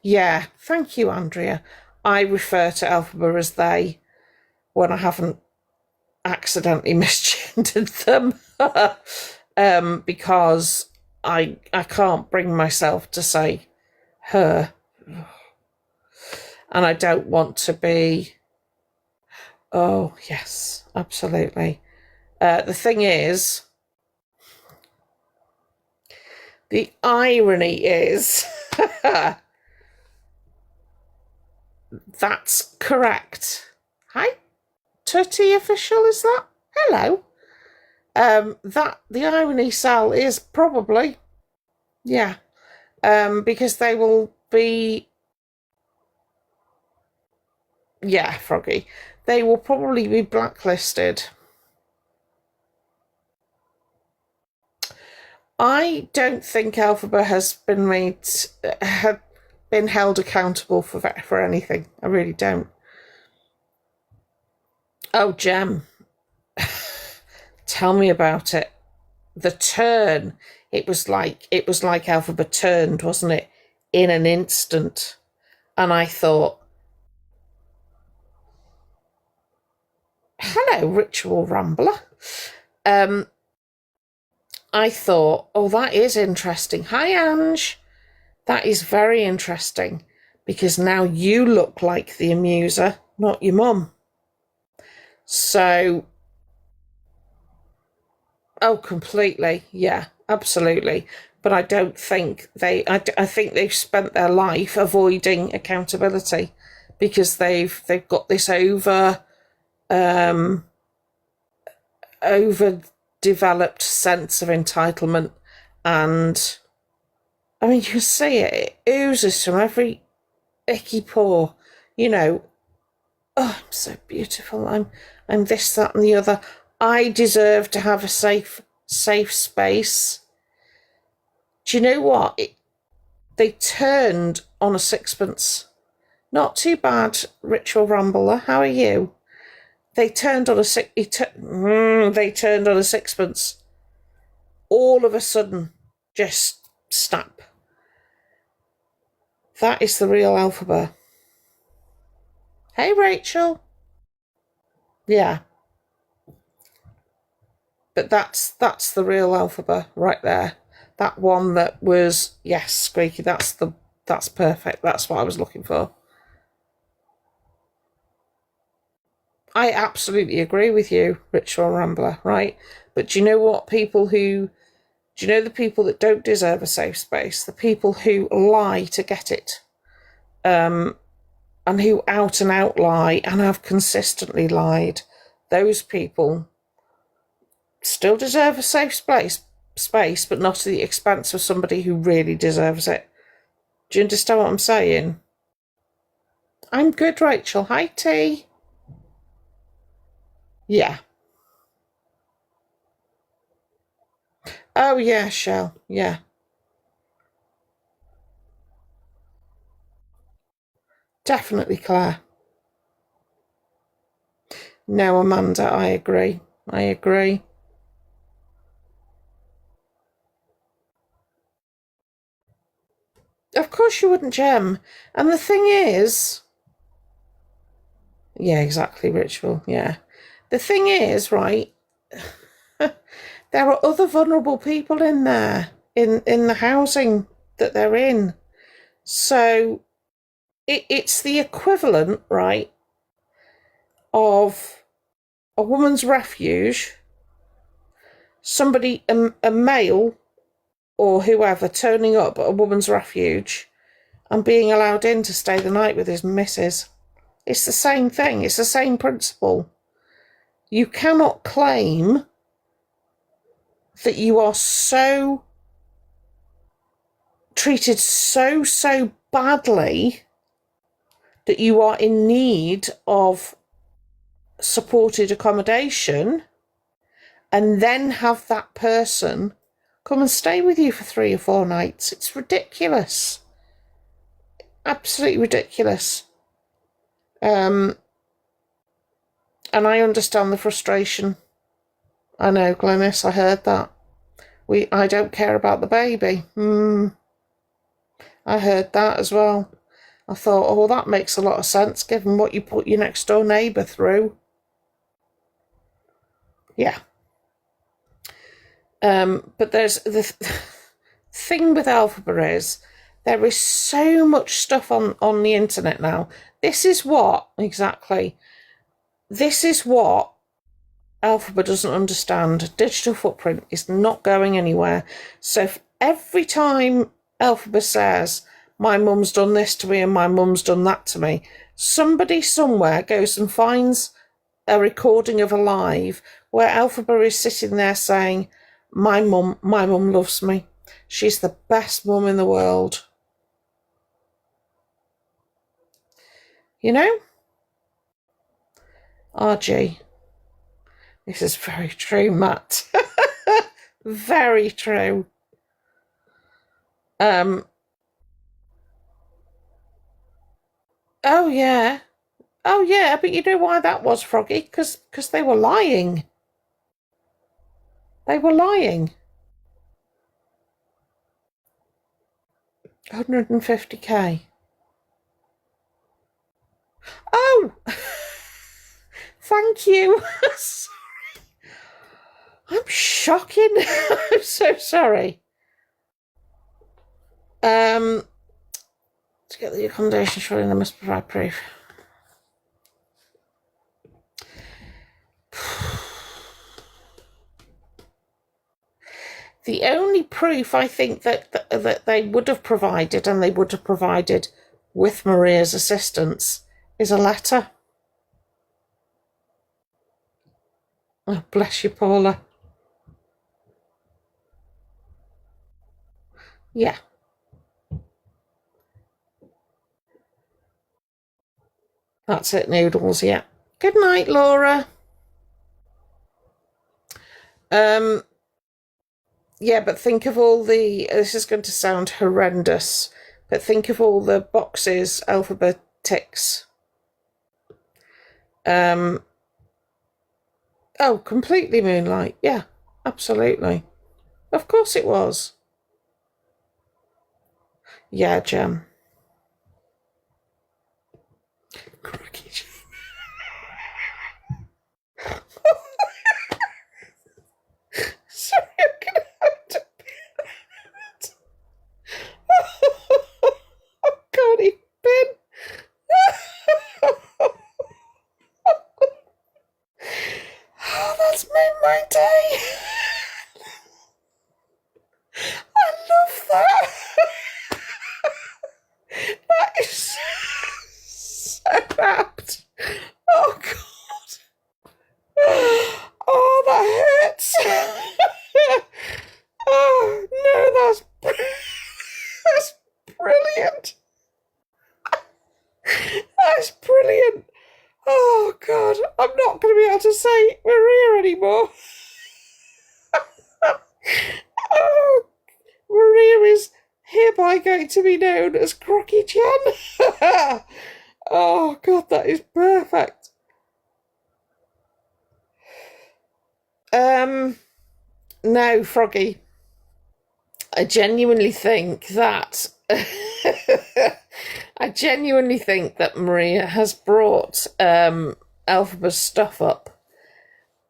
Yeah, thank you, Andrea. I refer to Elphaba as they when I haven't accidentally misgendered them, because I can't bring myself to say her, and I don't want to be. Oh yes, absolutely. The thing is, the irony is, that's correct. Hi, Tutty official, is that? Hello. That the irony, Sal, is probably, yeah, because they will be, yeah, Froggy, they will probably be blacklisted. I don't think Elphaba has been been held accountable for anything. I really don't. Oh, Jem, tell me about it. The turn. It was like Alphabet turned, wasn't it? In an instant. And I thought, hello, Ritual Rambler. I thought, oh, that is interesting. Hi, Ange. That is very interesting because now you look like the amuser, not your mum. So, oh, completely. Yeah, absolutely. But I don't think I think they've spent their life avoiding accountability because they've got this overdeveloped sense of entitlement. And I mean, you see it oozes from every icky pore, you know. Oh, I'm so beautiful. I'm this, that, and the other. I deserve to have a safe space. Do you know what? They turned on a sixpence. Not too bad, Ritual Rambler. How are you? They turned on they turned on a sixpence. All of a sudden, just snap. That is the real Alphabet. Hey, Rachel. Yeah. But that's the real Alphabet right there. That one that was, yes, squeaky. That's perfect. That's what I was looking for. I absolutely agree with you, Ritual Rambler, right? But do you know what? Do you know the people that don't deserve a safe space? The people who lie to get it. And who out and out lie and have consistently lied. Those people still deserve a safe space, but not at the expense of somebody who really deserves it. Do you understand what I'm saying? I'm good, Rachel. Hi, T. Yeah. Oh, yeah, Shell. Yeah. Definitely, Claire. No, Amanda, I agree. I agree. Of course you wouldn't, Jem. And the thing is... Yeah, exactly, Ritual. Yeah. The thing is, right... there are other vulnerable people in there, in the housing that they're in. So it's the equivalent, right, of a woman's refuge, somebody, a male or whoever, turning up at a woman's refuge and being allowed in to stay the night with his missus. It's the same thing. It's the same principle. You cannot claim that you are so treated so badly that you are in need of supported accommodation and then have that person come and stay with you for 3 or 4 nights. It's ridiculous. Absolutely ridiculous. And I understand the frustration. I know, Glennis, I heard that. I don't care about the baby. I heard that as well. I thought, oh, that makes a lot of sense given what you put your next door neighbour through. Yeah. But there's the thing with Alphabet is there is so much stuff on the internet now. This is what Alphabet doesn't understand. Digital footprint is not going anywhere. So every time Alphabet says, my mum's done this to me and my mum's done that to me, somebody somewhere goes and finds a recording of a live where Alphabet is sitting there saying, my mum loves me. She's the best mum in the world. You know? RG. This is very true, Matt. Very true. Oh, yeah. Oh, yeah, but you know why that was, Froggy? Because they were lying. They were lying. 150k. Oh! Thank you. I'm shocking. I'm so sorry. To get the accommodation, surely they must provide proof. The only proof I think that they would have provided, and they would have provided with Maria's assistance, is a letter. Oh, bless you, Paula. Yeah. That's it, Noodles, yeah. Good night, Laura. Yeah, but think of all the, this is going to sound horrendous, but think of all the boxes Alphabet ticks. Oh, completely Moonlight. Yeah, absolutely. Of course it was. Yeah, Jem. Crikey, Jem. Sorry, I'm gonna have to. Oh, God, he's been. Oh, that's made my day. I love that. That is so apt. Oh, God. Oh, that hurts. Oh, no, that's brilliant. That's brilliant. Oh, God. I'm not going to be able to say Maria anymore. Oh, Maria is hereby going to be known as Crocky Jen. Oh, God, that is perfect. No, Froggy. I genuinely think that Maria has brought Elphaba's stuff up.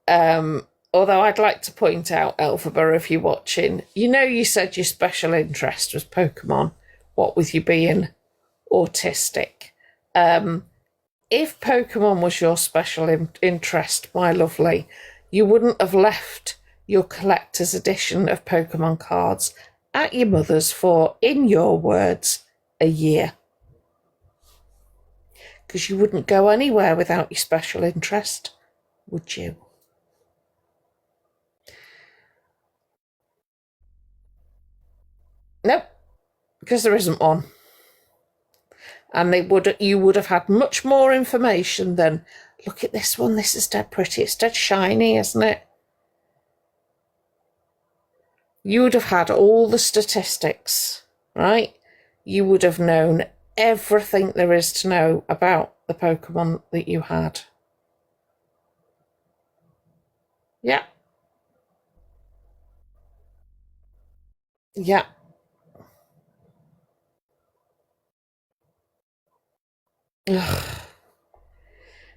Although I'd like to point out, Elphaba, if you're watching, you said your special interest was Pokemon, what with you being autistic. If Pokemon was your special interest, my lovely, you wouldn't have left your collector's edition of Pokemon cards at your mother's for, in your words, a year. Because you wouldn't go anywhere without your special interest, would you? Nope, because there isn't one. And you would have had much more information than, look at this one, this is dead pretty, it's dead shiny, isn't it? You would have had all the statistics, right? You would have known everything there is to know about the Pokemon that you had. Yeah. Yeah. Ugh.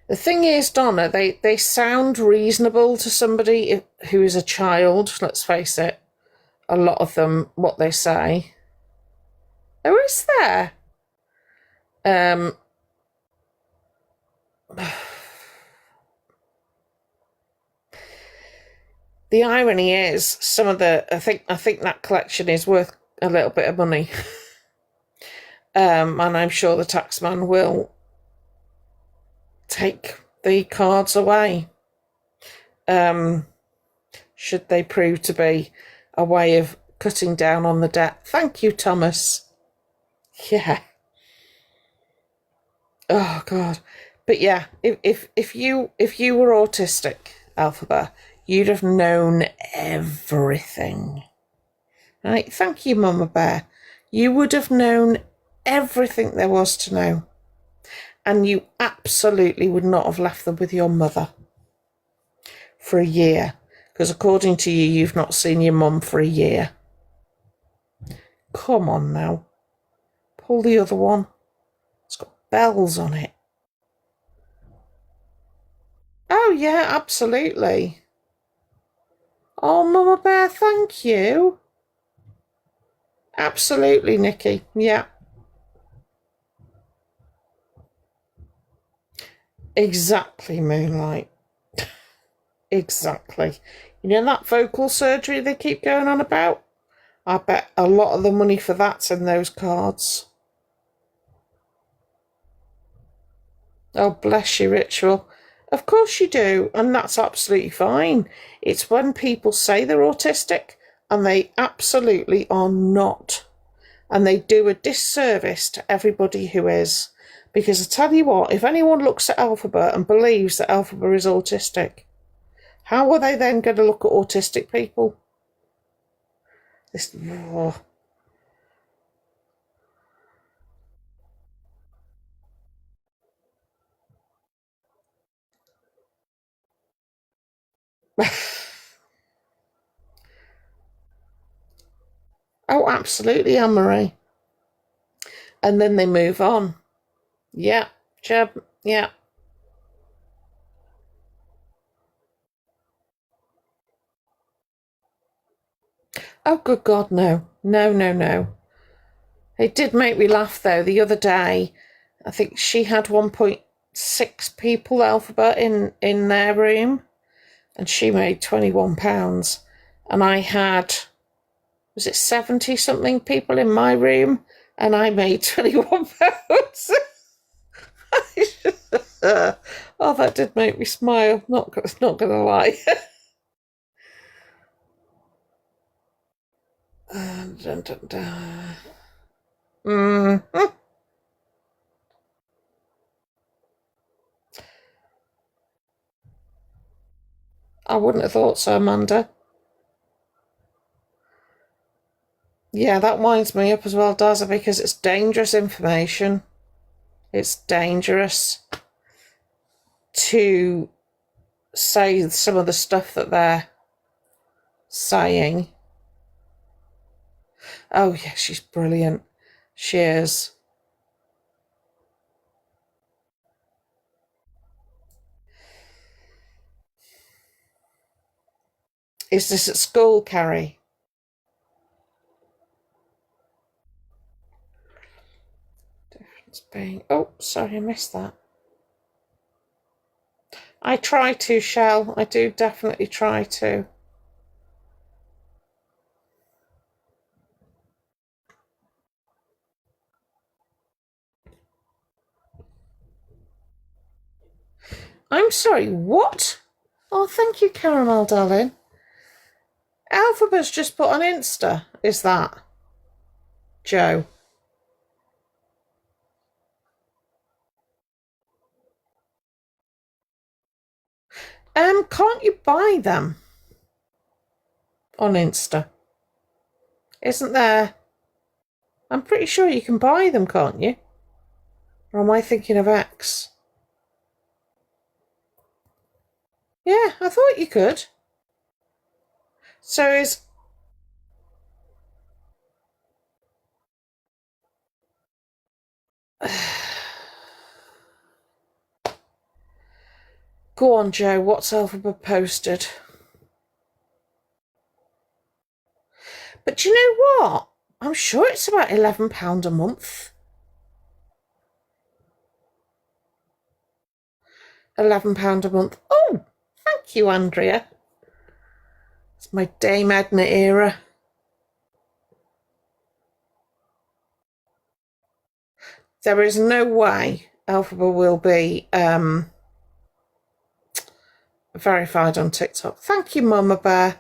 The thing is, Donna, they sound reasonable to somebody who is a child, let's face it. A lot of them, what they say. Oh, is there? The irony is, I think that collection is worth a little bit of money. And I'm sure the taxman will take the cards away. Should they prove to be a way of cutting down on the debt. Thank you, Thomas. Yeah. Oh, God. But yeah, if you were autistic, Alphaba, you'd have known everything. Right? Thank you, Mama Bear. You would have known everything there was to know. And you absolutely would not have left them with your mother for a year, because according to you, you've not seen your mum for a year. Come on now. Pull the other one. It's got bells on it. Oh, yeah, absolutely. Oh, Mama Bear, thank you. Absolutely, Nikki. Yeah. Exactly, Moonlight. Exactly. You know that vocal surgery they keep going on about? I bet a lot of the money for that's in those cards. Oh, bless you, Ritual. Of course you do, and that's absolutely fine. It's when people say they're autistic and they absolutely are not. And they do a disservice to everybody who is. Because I tell you what, if anyone looks at Alphabet and believes that Alphabet is autistic, how are they then going to look at autistic people? This. Oh. Oh, absolutely, Anne-Marie. And then they move on. Yeah, Jeb, yeah. Oh, good God, no. No, no, no. It did make me laugh, though, the other day. I think she had 1.6 people Alphabet in their room, and she made £21. And I had, was it 70-something people in my room, and I made £21. Oh, that did make me smile. Not going to lie. Dun, dun, dun. I wouldn't have thought so, Amanda. Yeah, that winds me up as well, does it? Because it's dangerous information. It's dangerous to say some of the stuff that they're saying. Oh, yeah, she's brilliant. She is. Is this at school, Carrie? Difference being... Oh, sorry, I missed that. I try to, Shell. I do definitely try to. I'm sorry, what? Oh, thank you, Caramel, darling. Alphabet's just put on Insta, is that? Joe. Can't you buy them on Insta? Isn't there? I'm pretty sure you can buy them, can't you? Or am I thinking of X? Yeah, I thought you could. So is... Go on, Joe, what's Alphabet posted? But do you know what? I'm sure it's about £11 a month. £11 a month. Oh, thank you, Andrea. It's my Dame Edna era. There is no way Alphabet will be verified on TikTok. Thank you, Mama Bear.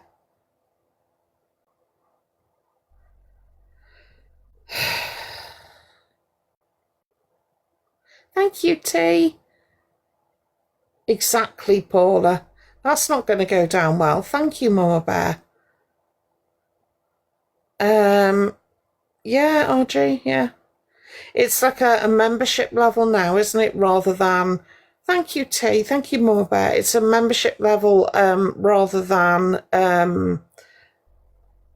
Thank you, T. Exactly, Paula. That's not going to go down well. Thank you, Mama Bear. Yeah, RG, yeah. It's like a membership level now, isn't it? Rather than, thank you, T, thank you, Mama Bear. It's a membership level rather than,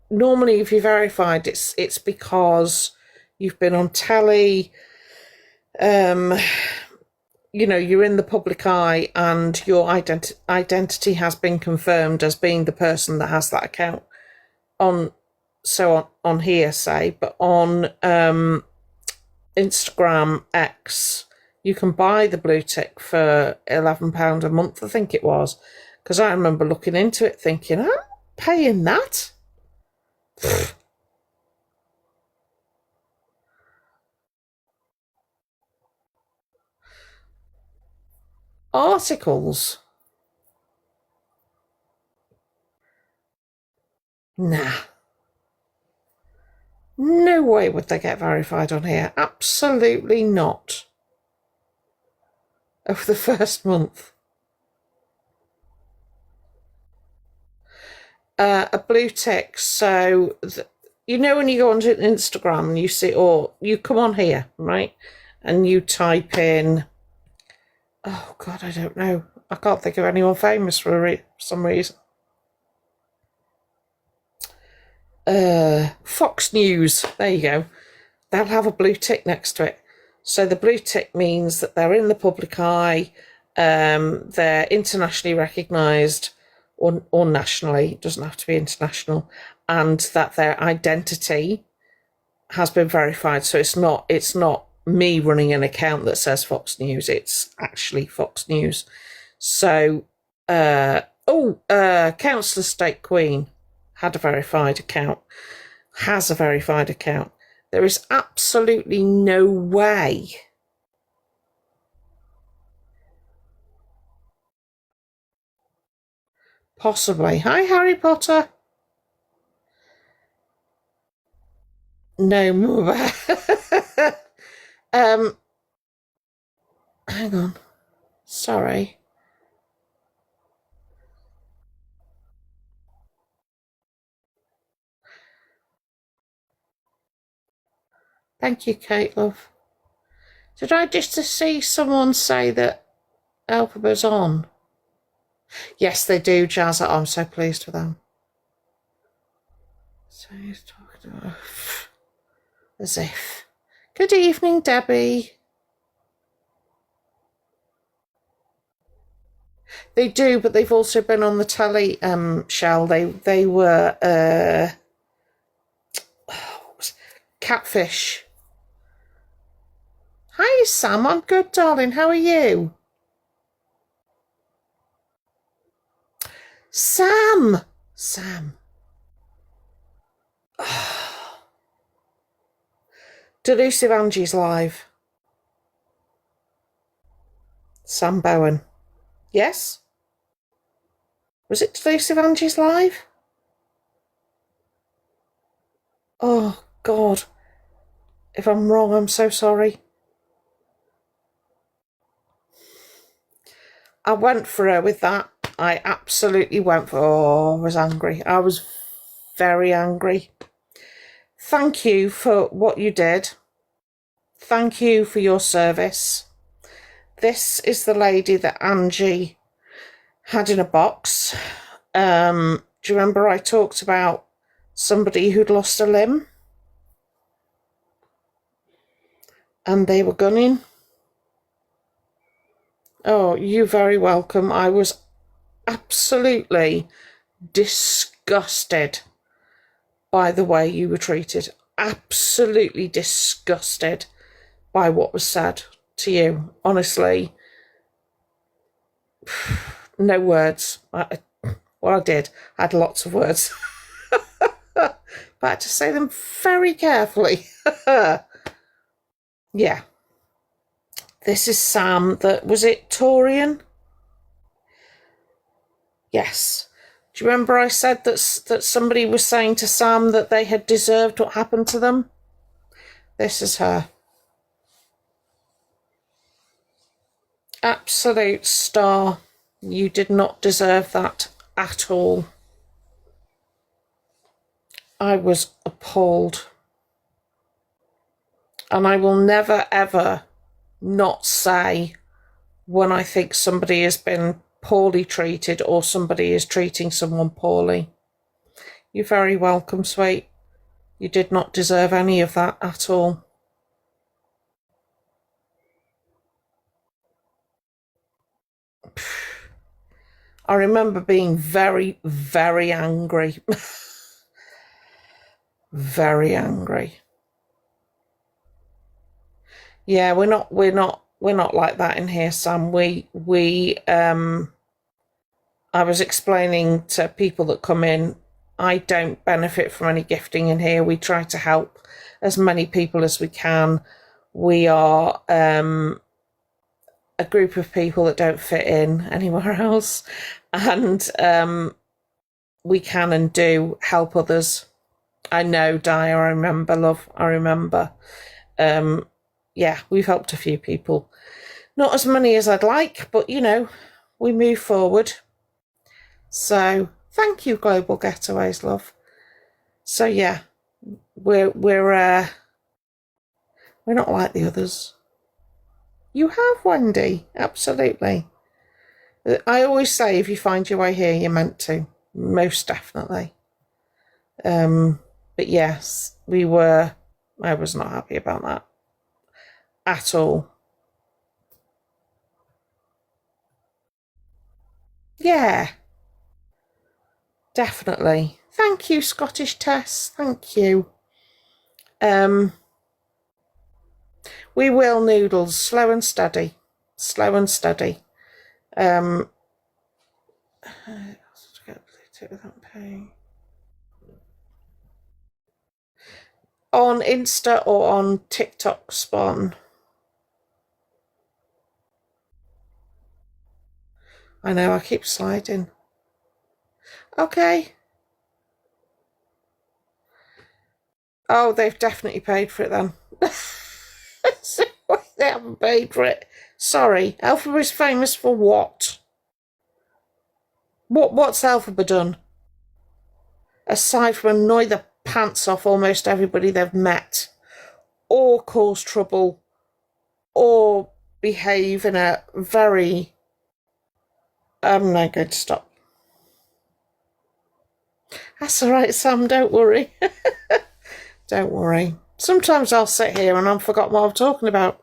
normally if you're verified, it's because you've been on telly, you're in the public eye and your identity has been confirmed as being the person that has that account on here, say, but on Instagram X, you can buy the blue tick for £11 a month, I think it was, because I remember looking into it thinking, I'm paying that. Articles. Nah. No way would they get verified on here. Absolutely not. Over the first month. A blue tick. So, when you go onto Instagram and you see, or you come on here, right? And you type in, oh God, I don't know. I can't think of anyone famous for some reason. Fox News. There you go. They'll have a blue tick next to it. So the blue tick means that they're in the public eye, they're internationally recognised, or nationally, it doesn't have to be international, and that their identity has been verified. So it's not me running an account that says Fox News, it's actually Fox News. So, Councillor State Queen had a verified account, has a verified account. There is absolutely no way possibly. Hi, Harry Potter. No more. Hang on. Sorry. Thank you, Kate, love. Did I just see someone say that Elphaba's on? Yes, they do, Jazz. I'm so pleased with them. So he's talking about as if. Good evening, Debbie. They do, but they've also been on the telly, Shell. They were Catfish. Hi, Sam. I'm good, darling. How are you? Sam. Delusive Angie's live. Sam Bowen. Yes? Was it Delusive Angie's live? Oh, God. If I'm wrong, I'm so sorry. I went for her with that. I absolutely went for her. Oh, I was angry. I was very angry. Thank you for what you did. Thank you for your service. This is the lady that Angie had in a box. Do you remember I talked about somebody who'd lost a limb? And they were gunning. Oh, you're very welcome. I was absolutely disgusted by the way you were treated. Absolutely disgusted by what was said to you. Honestly, no words. I did. I had lots of words. But I had to say them very carefully. Yeah. This is Sam. Was it Torian? Yes. Do you remember I said that somebody was saying to Sam that they had deserved what happened to them? This is her. Absolute star. You did not deserve that at all. I was appalled. And I will never, ever not say when I think somebody has been poorly treated or somebody is treating someone poorly. You're very welcome, sweet. You did not deserve any of that at all. I remember being very, very angry. Very angry. Yeah, we're not like that in here, Sam. I was explaining to people that come in, I don't benefit from any gifting in here. We try to help as many people as we can. We are a group of people that don't fit in anywhere else, and we can and do help others. I know, Di, I remember, love, I remember. Yeah, we've helped a few people. Not as many as I'd like, but, you know, we move forward. So, thank you, Global Getaways, love. So, yeah, we're not like the others. You have, Wendy, absolutely. I always say if you find your way here, you're meant to. Most definitely. But yes, I was not happy about that at all. Yeah, definitely. Thank you, Scottish Tess. Thank you. We will, Noodles, slow and steady. Slow and steady. On Insta or on TikTok Spawn? I know, I keep sliding. Okay. Oh, they've definitely paid for it then. They haven't paid for it. Sorry. Elphaba is famous for what? What's Elphaba done? Aside from annoy the pants off almost everybody they've met, or cause trouble, or behave in a very... I'm not going to stop. That's all right, Sam, don't worry. Don't worry. Sometimes I'll sit here and I've forgotten what I'm talking about.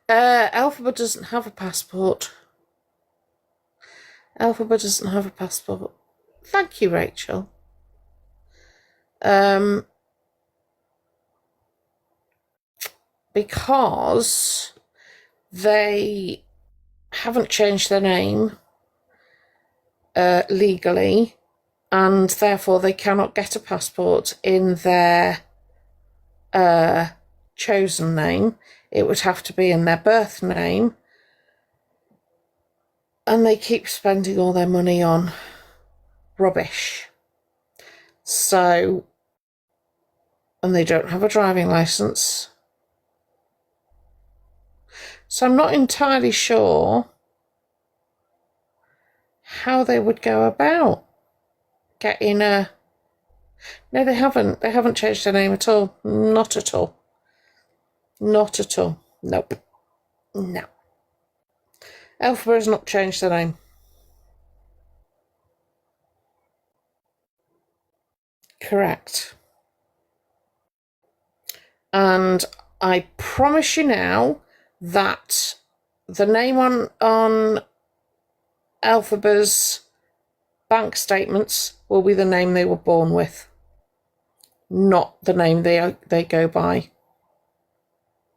Elphaba doesn't have a passport. Elphaba doesn't have a passport. Thank you, Rachel. Because they haven't changed their name legally, and therefore they cannot get a passport in their chosen name. It would have to be in their birth name, and they keep spending all their money on rubbish. So, and they don't have a driving license. So I'm not entirely sure how they would go about getting a... No, they haven't. They haven't changed their name at all. Not at all. Not at all. Nope. No. Elphaba has not changed their name. Correct. And I promise you now that the name on Elphaba's bank statements will be the name they were born with, not the name they go by.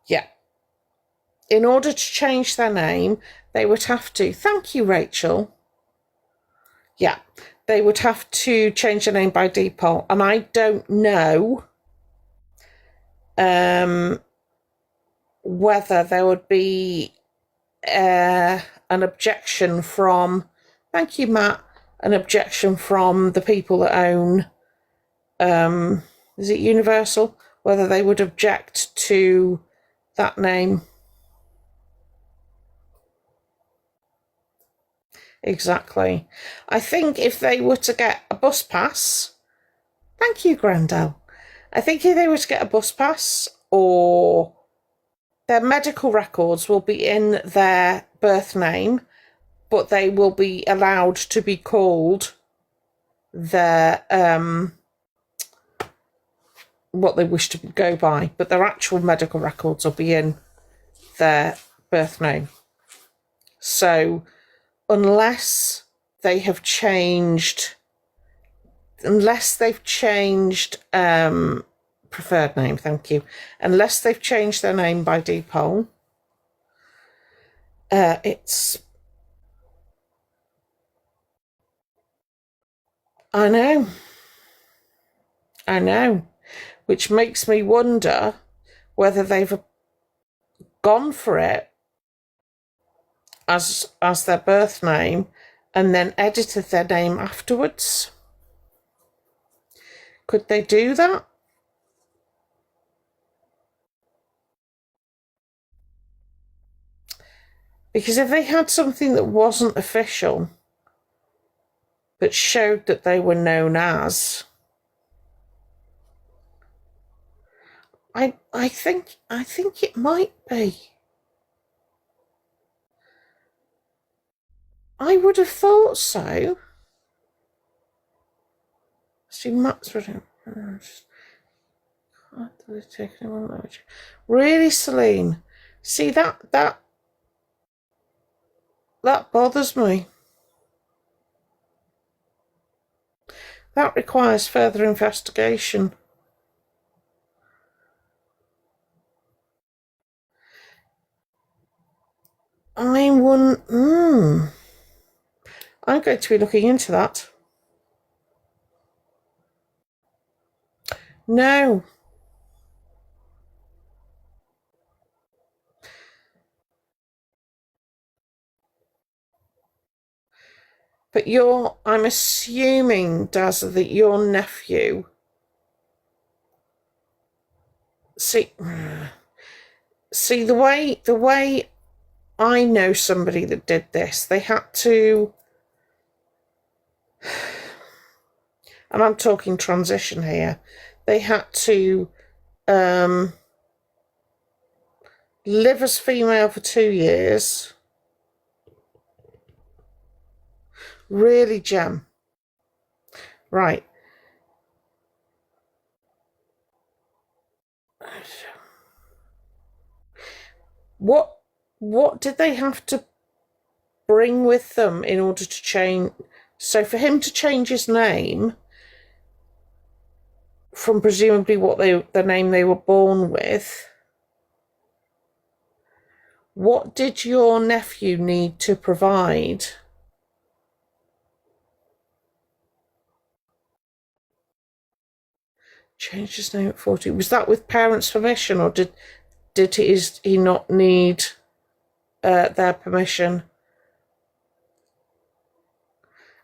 Yeah. In order to change their name, they would have to... Thank you, Rachel. Yeah. They would have to change their name by default. And I don't know whether there would be an objection from... Thank you, Matt. An objection from the people that own... is it Universal? Whether they would object to that name. Exactly. I think if they were to get a bus pass, thank you, Grandel. I think if they were to get a bus pass, or their medical records will be in their birth name, but they will be allowed to be called their what they wish to go by, but their actual medical records will be in their birth name. So unless they've changed preferred name, thank you, unless they've changed their name by deed-poll, it's, I know, which makes me wonder whether they've gone for it as their birth name and then edited their name afterwards. Could they do that? Because if they had something that wasn't official but showed that they were known as, I think it might be. I would have thought so. See, Matt's really, Celine. See, that bothers me. That requires further investigation. I'm going to be looking into that. No. But I'm assuming, Daz, that your nephew, see the way I know somebody that did this, they had to, and I'm talking transition here, they had to live as female for 2 years. Really, Gem. Right. What did they have to bring with them in order to change? So for him to change his name from presumably the name they were born with, what did your nephew need to provide? Changed his name at 40. Was that with parents' permission, or did he not need their permission?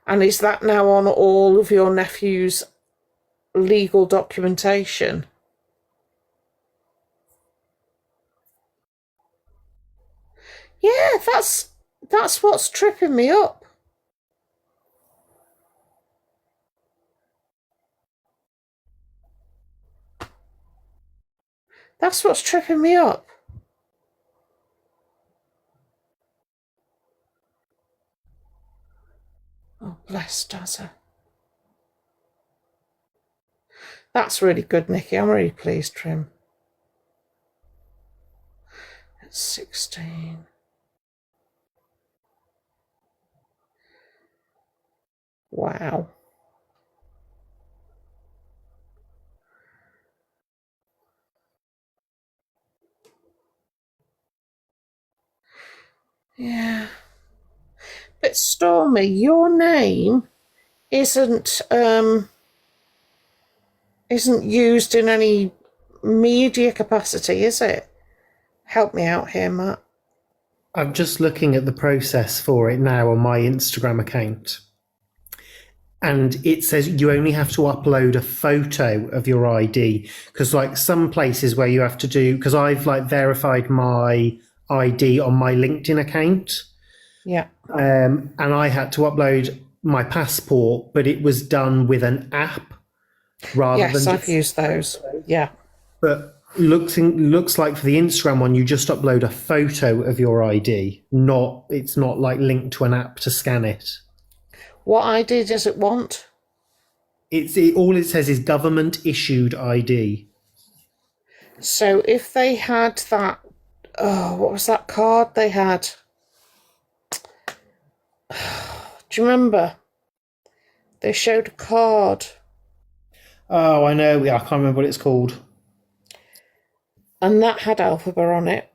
And is that now on all of your nephew's legal documentation? Yeah, that's what's tripping me up. That's what's tripping me up. Oh, bless Dazza. That's really good, Nikki. I'm really pleased for him. It's 16. Wow. Yeah. But Stormy, your name isn't used in any media capacity, is it? Help me out here, Matt. I'm just looking at the process for it now on my Instagram account. And it says you only have to upload a photo of your ID, because like some places where you have to do, because I've like verified my ID on my LinkedIn account, Yeah. And I had to upload my passport, but it was done with an app rather Yes, than I've used those. Yeah. But looks like for the Instagram one, you just upload a photo of your ID. It's not like linked to an app to scan it. What ID does it want? All it says is government issued ID. So if they had that, what was that card they had? Do you remember? They showed a card. Oh, I know. I can't remember what it's called. And that had Alphabet on it.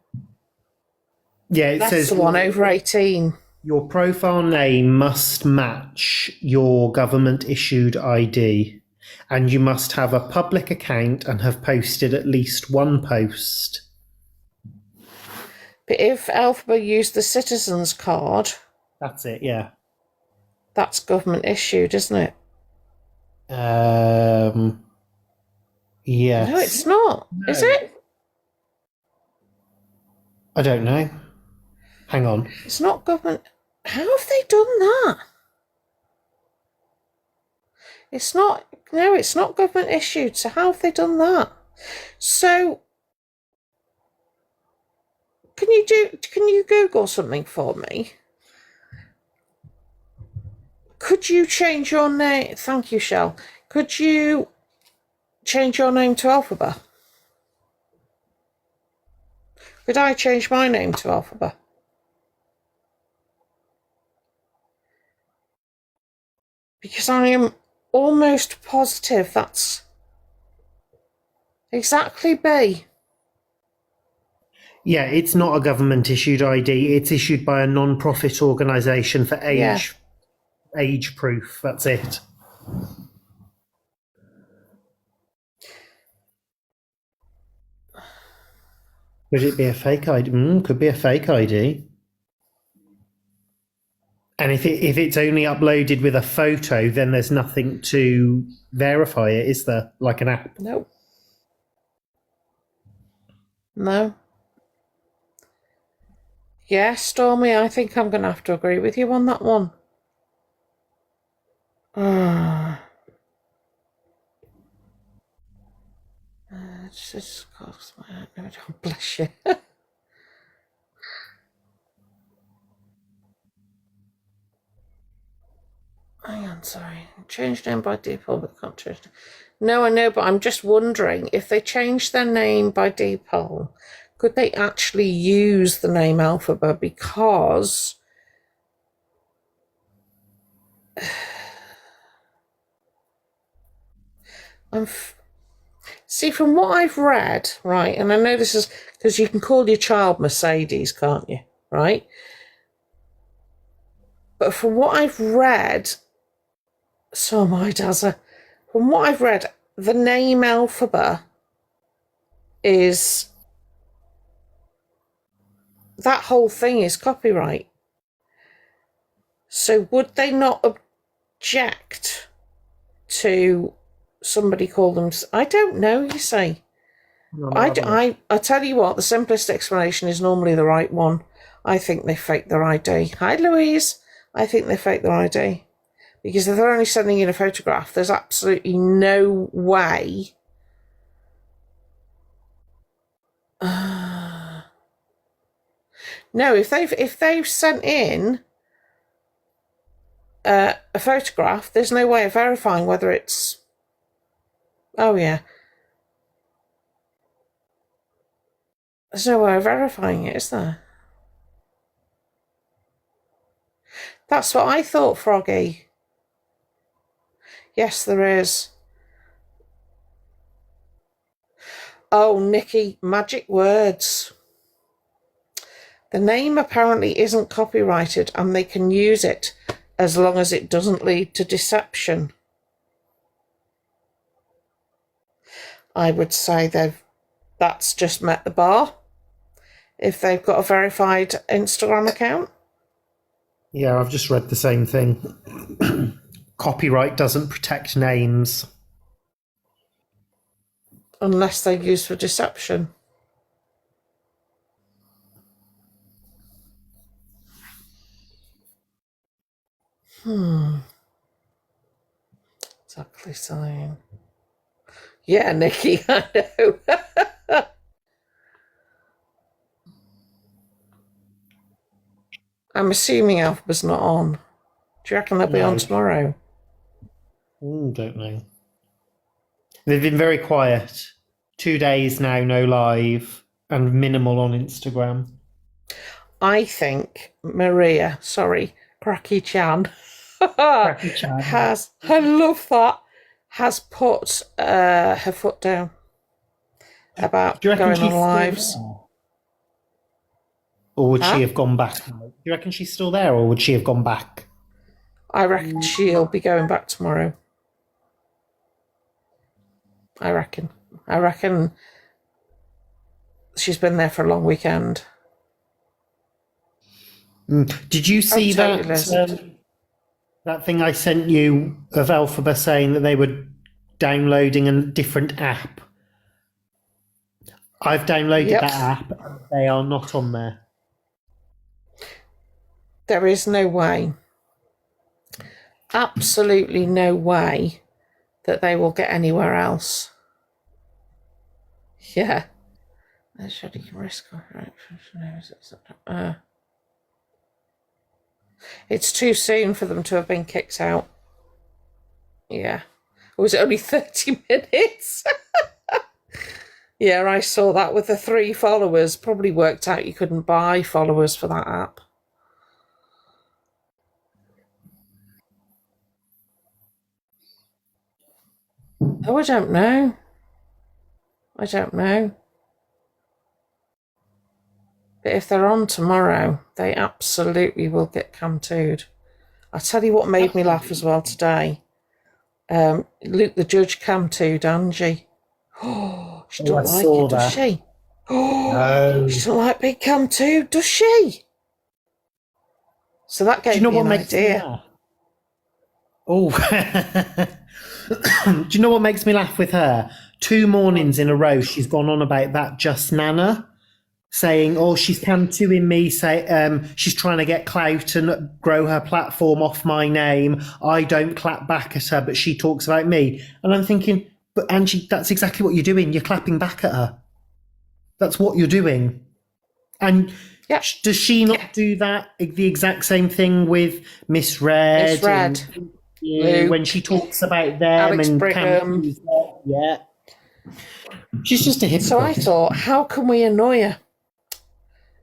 Yeah, it That's says the one over 18. your profile name must match your government issued ID, and you must have a public account and have posted at least one post. But if Alphabet used the citizen's card, That's it. Yeah. that's government issued, isn't it? Yes. No, it's not. No. Is it? I don't know. Hang on. It's not government. How have they done that? It's not. No, it's not government issued. So how have they done that? So can you Google something for me? Could you change your name? Thank you, Shell. Could you change your name to Alphabet? Could I change my name to Alphabet? Because I am almost positive that's exactly B. Yeah, it's not a government issued ID. It's issued by a non-profit organisation for age proof. That's it. Would it be a fake ID? Could be a fake ID. And if it's only uploaded with a photo, then there's nothing to verify it, is there? Like an app? No. No. Yeah, Stormy, I think I'm going to have to agree with you on that one. Just cost my no, bless you. Hang on, sorry. Change name by default, but can't change. No, I know, but I'm just wondering if they change their name by default, could they actually use the name Alphabet? Because see, from what I've read, right, and I know this is because you can call your child Mercedes, can't you? Right? But from what I've read, so my Dazza, from what I've read, the name Alphabet is, that whole thing is copyright. So would they not object to somebody call them? I don't know, you say. I tell you what, the simplest explanation is normally the right one. I think they faked their ID. Hi, Louise. I think they faked their ID. Because if they're only sending in a photograph, there's absolutely no way. No, if they've sent in a photograph, there's no way of verifying whether it's. Oh yeah. There's no way of verifying it, is there? That's what I thought, Froggy. Yes, there is. Oh, Nikki, magic words. The name apparently isn't copyrighted and they can use it as long as it doesn't lead to deception. I would say that's just met the bar if they've got a verified Instagram account. Yeah, I've just read the same thing. Copyright doesn't protect names. Unless they're used for deception. Exactly saying. Yeah, Nikki, I know. I'm assuming Alpha's not on. Do you reckon they'll be on No. tomorrow? Don't know. They've been very quiet. 2 days now, no live, and minimal on Instagram. I think Maria, Cracky Chan, Cracky Chan. I love that, has put her foot down about Do you reckon going on she's lives. still there? Or would she have gone back? Do you reckon she's still there, or would she have gone back? I reckon she'll be going back tomorrow. I reckon she's been there for a long weekend. Did you see that thing I sent you of Alphaba saying that they were downloading a different app? I've downloaded that app. They are not on there. There is no way, absolutely no way, that they will get anywhere else. Yeah. It's too soon for them to have been kicked out. Yeah. Or was it only 30 minutes? Yeah, I saw that with the 3 followers. Probably worked out you couldn't buy followers for that app. Oh, I don't know. But if they're on tomorrow, they absolutely will get cam-tooed. I'll tell you what made me laugh as well today. Luke the Judge cam-tooed Angie. Oh, she don't like it, does she? Oh, no. She don't like being cam-tooed, does she? So that gave me an idea. Oh, do you know what makes me laugh with her? 2 mornings in a row, she's gone on about that Just Nana, saying, "Oh, she's cam-tooing me. She's trying to get clout and grow her platform off my name. I don't clap back at her, but she talks about me." And I'm thinking, but Angie, that's exactly what you're doing. You're clapping back at her. That's what you're doing. And does she not do that? The exact same thing with Miss Red. Miss Red. And, when she talks about them Alex and Brigham. Yeah. She's just a hypocrite. So I thought, how can we annoy her?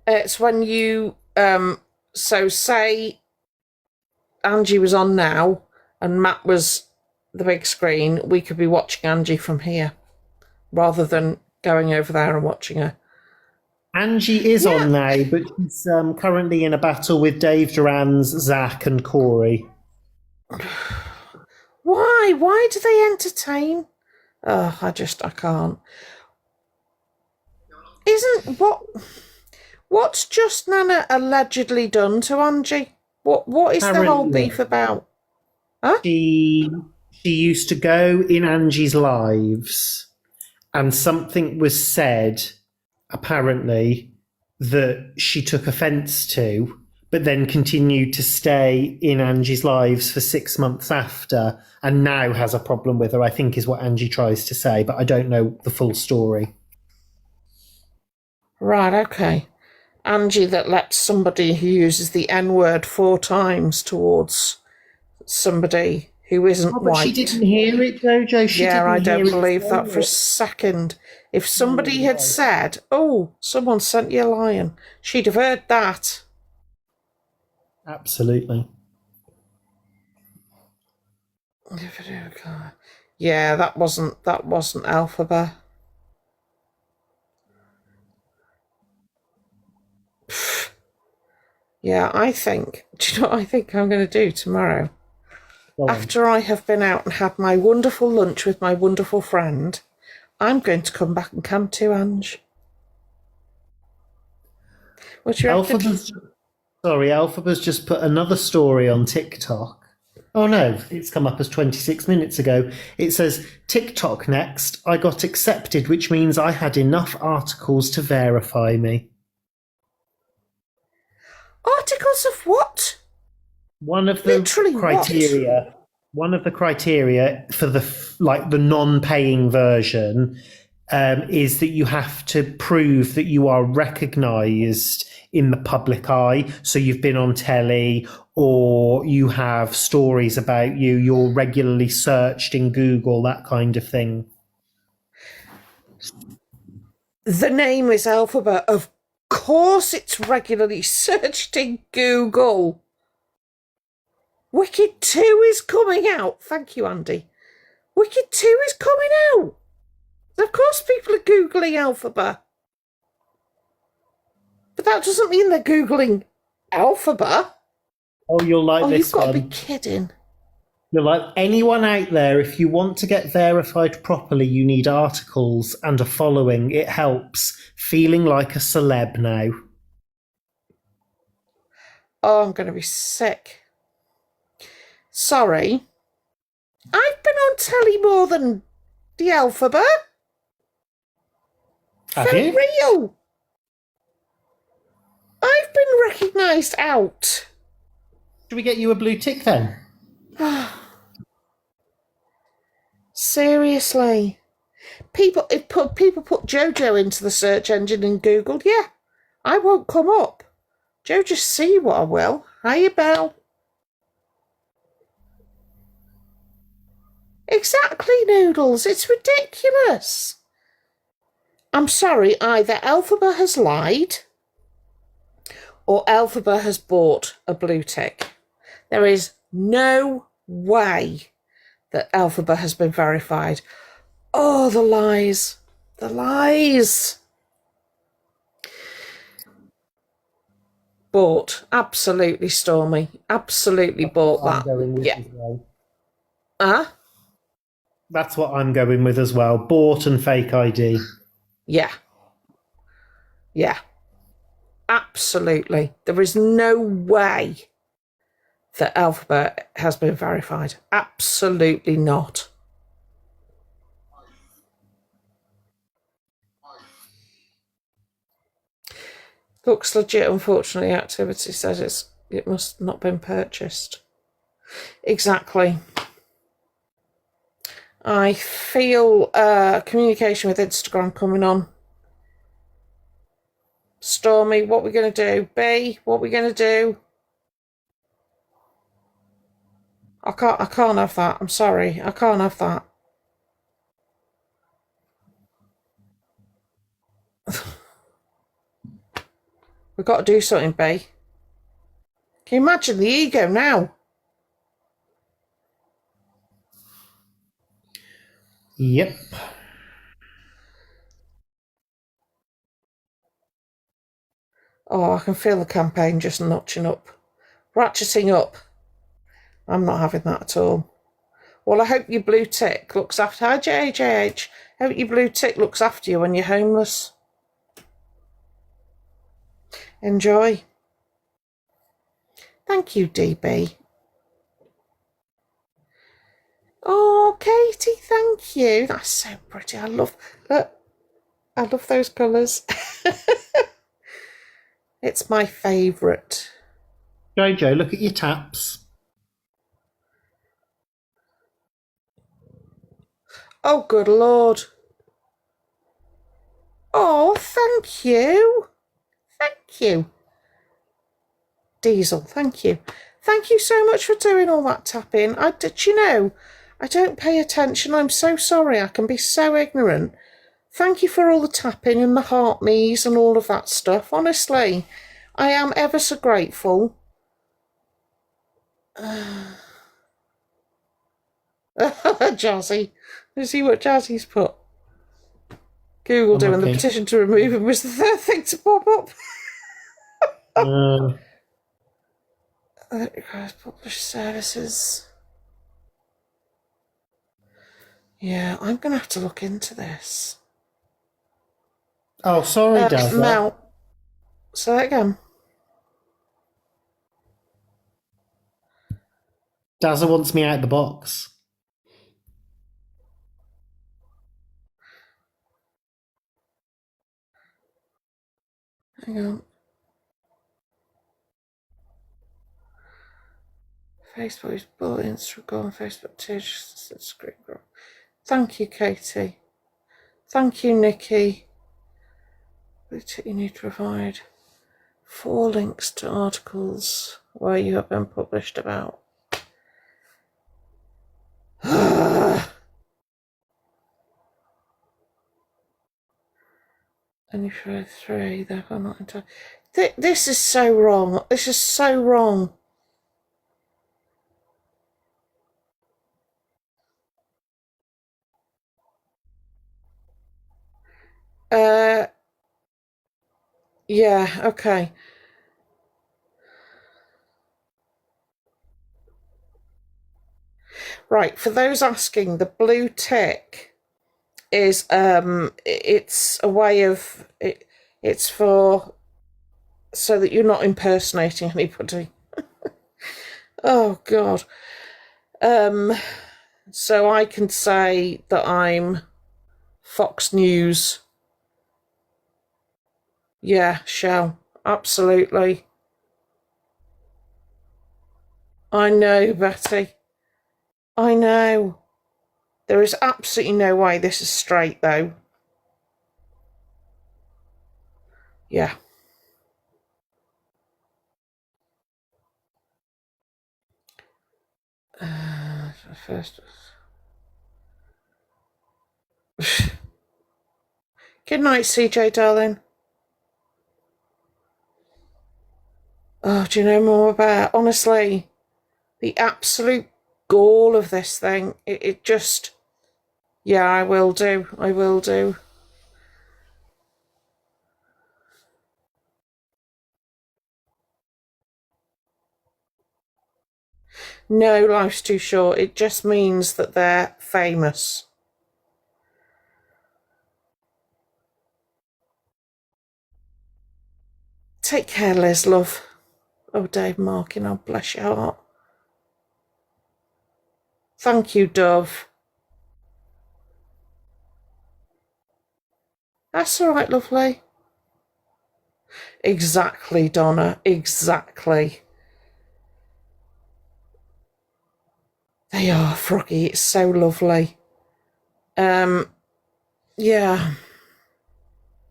It's when you, so say Angie was on now and Matt was the big screen, we could be watching Angie from here rather than going over there and watching her. Angie is on now, but she's currently in a battle with Dave Duran's Zach and Corey. Why? Why do they entertain? Oh, I can't. What's Just Nana allegedly done to Angie? What is the whole beef about? Huh? She used to go in Angie's lives, and something was said, apparently, that she took offence to, but then continued to stay in Angie's lives for 6 months after, and now has a problem with her, I think is what Angie tries to say, but I don't know the full story. Right, okay. Angie that lets somebody who uses the N-word 4 times towards somebody who isn't white. She didn't hear it, Jojo. I don't believe that for a second. If somebody had said, "Oh, someone sent you a lion," she'd have heard that. Absolutely. Yeah, that wasn't Alphaba. Yeah, do you know what I think I'm going to do tomorrow? After I have been out and had my wonderful lunch with my wonderful friend, I'm going to come back and cam to Ange. What do you reckon? Alphaba's just put another story on TikTok. Oh no, it's come up as 26 minutes ago. It says, TikTok next. I got accepted, which means I had enough articles to verify me. Articles of what? One of the Literally criteria, one of the criteria for the non-paying version is that you have to prove that you are recognised in the public eye. So you've been on telly, or you have stories about you. You're regularly searched in Google, that kind of thing. The name is Alphabet. Of course it's regularly searched in Google. Wicked 2 is coming out. Thank you, Andy. Wicked 2 is coming out. Of course people are Googling Alphabet. But that doesn't mean they're Googling Alphabet. Oh, you'll like this you've got one. to be kidding. You're like, anyone out there, if you want to get verified properly, you need articles and a following. It helps. Feeling like a celeb now. Oh, I'm going to be sick. Sorry. I've been on telly more than the Alphabet. Have For you? real. I've been recognised out. Should we get you a blue tick then? Seriously. People put Jojo into the search engine in Google. Yeah, I won't come up. Jojo see what I will. Hiya, Belle. Exactly, Noodles. It's ridiculous. I'm sorry, either Alphabet has lied or Alphabet has bought a blue tick. There is no way that Alphabet has been verified. Oh, the lies. The lies. Bought. Absolutely, Stormy. Absolutely bought that. Yeah. Huh? That's what I'm going with as well. Bought and fake ID. Yeah. Yeah. Absolutely. There is no way that Alphabet has been verified. Absolutely not. Looks legit, unfortunately. Activity says it must not been purchased. Exactly. I feel communication with Instagram coming on. Stormy, what we're going to do? B, what we're going to do? I can't have that. I'm sorry. I can't have that. We've got to do something, B. Can you imagine the ego now? Yep. Oh, I can feel the campaign just notching up. Ratcheting up. I'm not having that at all. Well, I hope your blue tick looks after... Hi, JJH. Hope your blue tick looks after you when you're homeless. Enjoy. Thank you, DB. Oh, Katie, thank you. That's so pretty. I love those colours. It's my favourite. Jojo, look at your taps. Oh, good Lord. Oh, thank you. Thank you. Diesel, thank you. Thank you so much for doing all that tapping. I don't pay attention. I'm so sorry. I can be so ignorant. Thank you for all the tapping and the heart me's and all of that stuff. Honestly, I am ever so grateful. Jazzy. You see what Jazzy's put? Google doing the petition to remove him was the third thing to pop up. That requires published services. Yeah, I'm going to have to look into this. Oh, sorry, Dazza. Mel, say that again. Dazza wants me out the box. Hang on. Facebook is bull, Instagram, Facebook too, just a screen grab. Thank you, Katie. Thank you, Nikki. You need to provide 4 links to articles where you have been published about. And you show 3, therefore not entirely. This is so wrong. This is so wrong. Yeah, okay. Right, for those asking, the blue tick is it's a way of it's for so that you're not impersonating anybody. Oh god. So I can say that I'm Fox News. Yeah, shall. Absolutely. I know, Betty. I know. There is absolutely no way this is straight, though. Yeah. First. Good night, CJ, darling. Oh, do you know more about, honestly, the absolute gall of this thing? It just, yeah, I will do. I will do. No, life's too short. It just means that they're famous. Take care, Liz, love. Oh, Dave Markin, oh, bless your heart. Thank you, Dove. That's all right, lovely. Exactly, Donna. Exactly. They are, Froggy. It's so lovely. Yeah.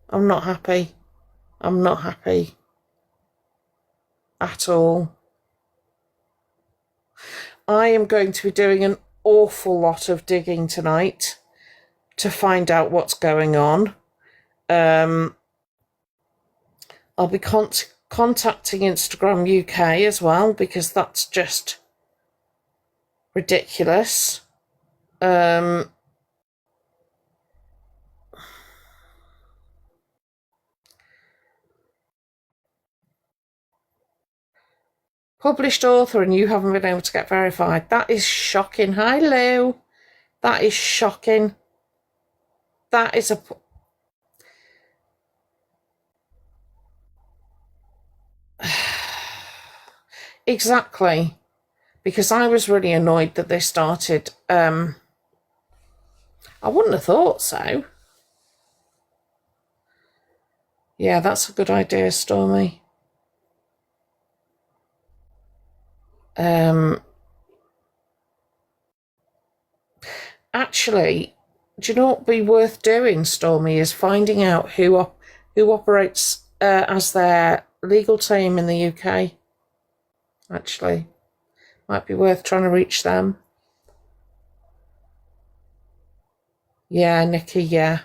I'm not happy. I'm not happy. At all. I am going to be doing an awful lot of digging tonight to find out what's going on. I'll be contacting Instagram UK as well, because that's just ridiculous. Published author and you haven't been able to get verified. That is shocking. Hi, Lou. That is shocking. That is a... Exactly. Because I was really annoyed that they started... I wouldn't have thought so. Yeah, that's a good idea, Stormy. Actually, do you know what would be worth doing, Stormy, is finding out who operates as their legal team in the UK. Actually, might be worth trying to reach them. Yeah, Nikki, yeah.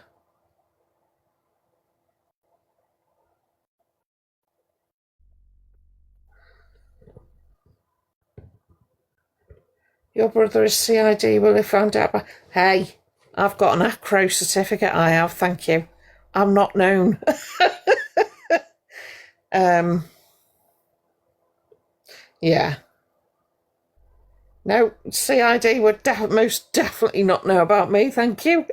Your brother is CID, will he found out by... Hey, I've got an acro certificate, I have, thank you. I'm not known. Yeah. No, CID would most definitely not know about me, thank you.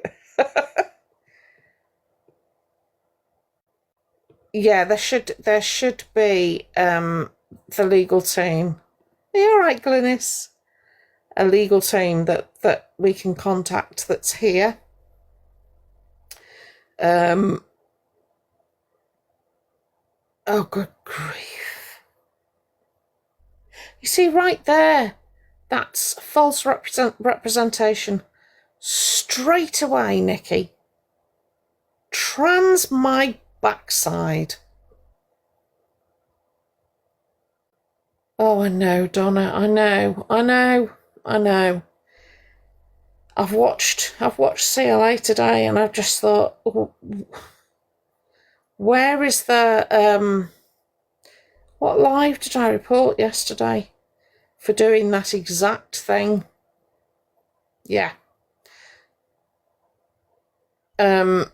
Yeah, there should be the legal team. Are you all right, Glynis? A legal team that we can contact that's here. Oh, good grief. You see right there, That's false representation. Straight away, Nikki. Trans my backside. Oh, I know, Donna. I know. I've watched CLA today, and I've just thought, where is the what live did I report yesterday for doing that exact thing? Yeah. I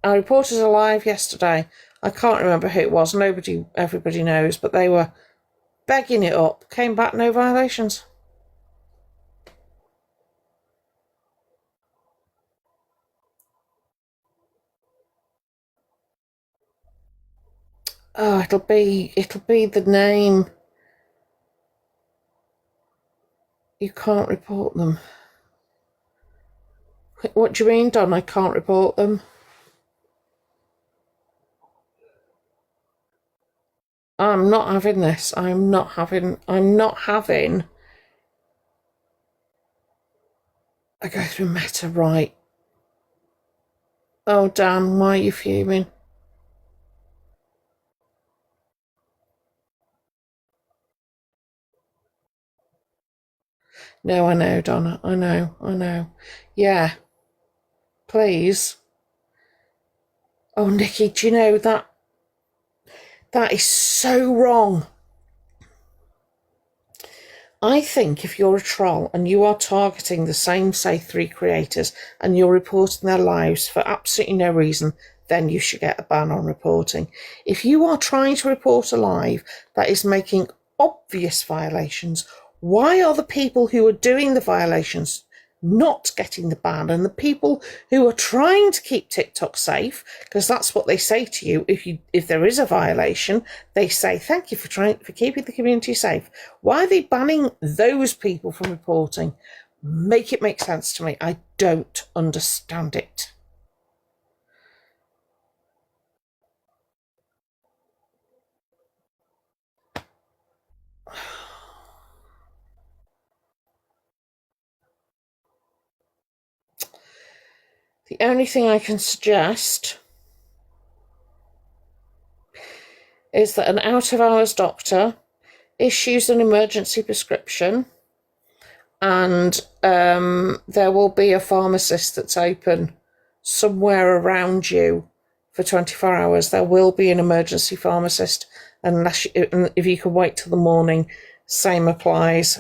reported a live yesterday. I can't remember who it was. Everybody knows, but they were begging it up. Came back, no violations. Oh, it'll be the name. You can't report them. What do you mean, Don? I can't report them. I'm not having this. I'm not having I go through Meta, right. Oh, Dan, why are you fuming? No, I know, Donna. I know. Yeah. Please. Oh, Nikki, do you know that is so wrong? I think if you're a troll and you are targeting the same, say, 3 creators and you're reporting their lives for absolutely no reason, then you should get a ban on reporting. If you are trying to report a live that is making obvious violations, why are the people who are doing the violations not getting the ban? And the people who are trying to keep TikTok safe, because that's what they say to you, if there is a violation, they say thank you for keeping the community safe. Why are they banning those people from reporting? Make it make sense to me. I don't understand it. The only thing I can suggest is that an out-of-hours doctor issues an emergency prescription, and there will be a pharmacist that's open somewhere around you for 24 hours. There will be an emergency pharmacist, if you can wait till the morning, same applies.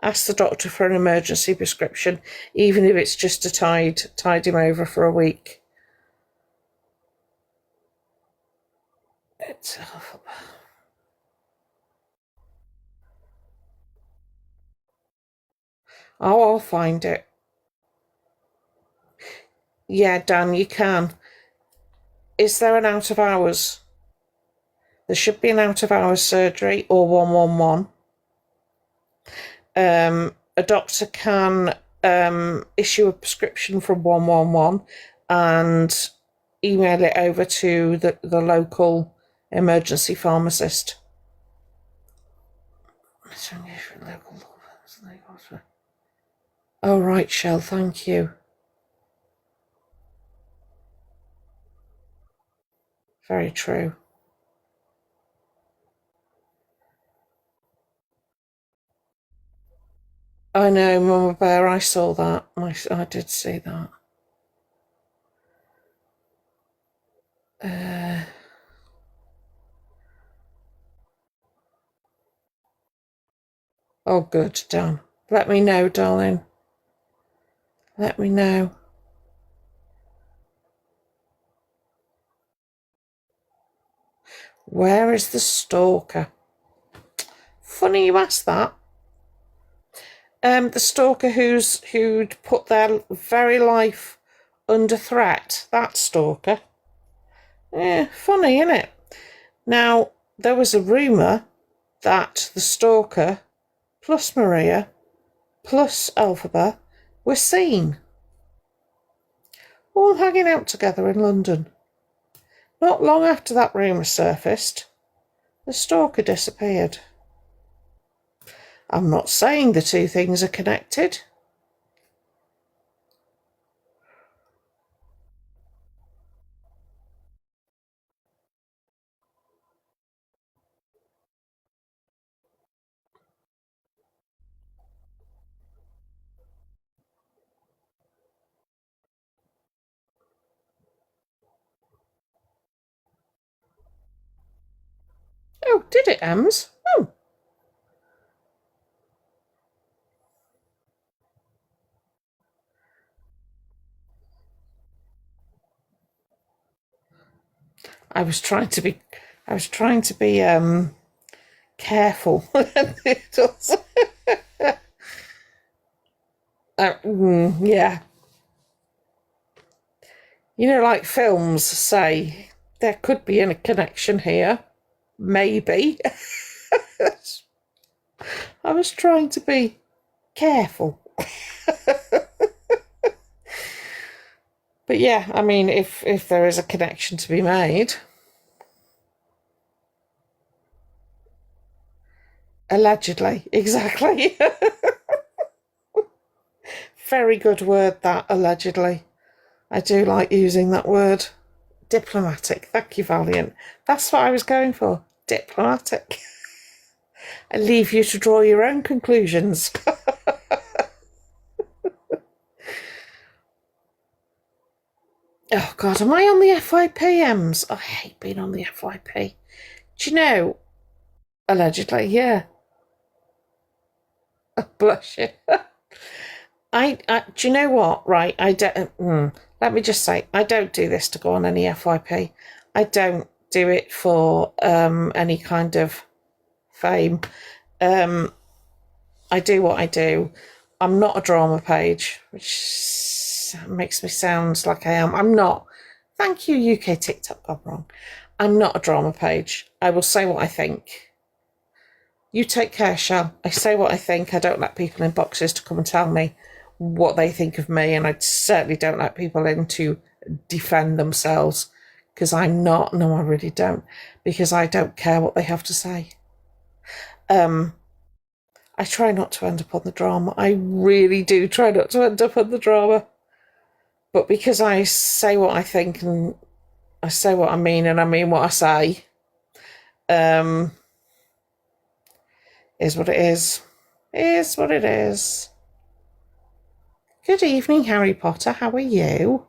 Ask the doctor for an emergency prescription, even if it's just to tide him over for a week. I'll find it. Yeah, Dan, you can. Is there an out of hours? There should be an out of hours surgery or 111. A doctor can issue a prescription from 111 and email it over to the local emergency pharmacist. Oh, right, Shell, thank you. Very true. I know, Mama Bear, I saw that. I did see that. Oh, good, Dan. Let me know, darling. Let me know. Where is the stalker? Funny you asked that. The stalker who'd put their very life under threat. That stalker. Yeah, funny, isn't it? Now, there was a rumour that the stalker plus Maria plus Elphaba were seen all hanging out together in London. Not long after that rumour surfaced, the stalker disappeared. I'm not saying the two things are connected. Oh, did it, Ems? Oh. I was trying to be careful. Yeah. You know, like films say, there could be a connection here. Maybe. I was trying to be careful. But yeah, I mean, if there is a connection to be made. Allegedly, exactly. Very good word, that, allegedly. I do like using that word. Diplomatic. Thank you, Valiant. That's what I was going for. Diplomatic. I leave you to draw your own conclusions. Oh, God, am I on the FYPMs? I hate being on the FYP. Do you know? Allegedly, yeah. Oh, bless you. Do you know what? Right, I don't. Let me just say, I don't do this to go on any FYP. I don't do it for any kind of fame. I do what I do. I'm not a drama page, which makes me sound like I am. I'm not. Thank you, UK TikTok gone wrong. I'm not a drama page. I will say what I think. You take care, Shell. I say what I think. I don't let people in boxes to come and tell me what they think of me, and I certainly don't let people in to defend themselves, because I'm not. No, I really don't, because I don't care what they have to say. I try not to end up on the drama. I really do try not to end up on the drama. But because I say what I think and I say what I mean and I mean what I say, is what it is. Is what it is. Good evening, Harry Potter. How are you?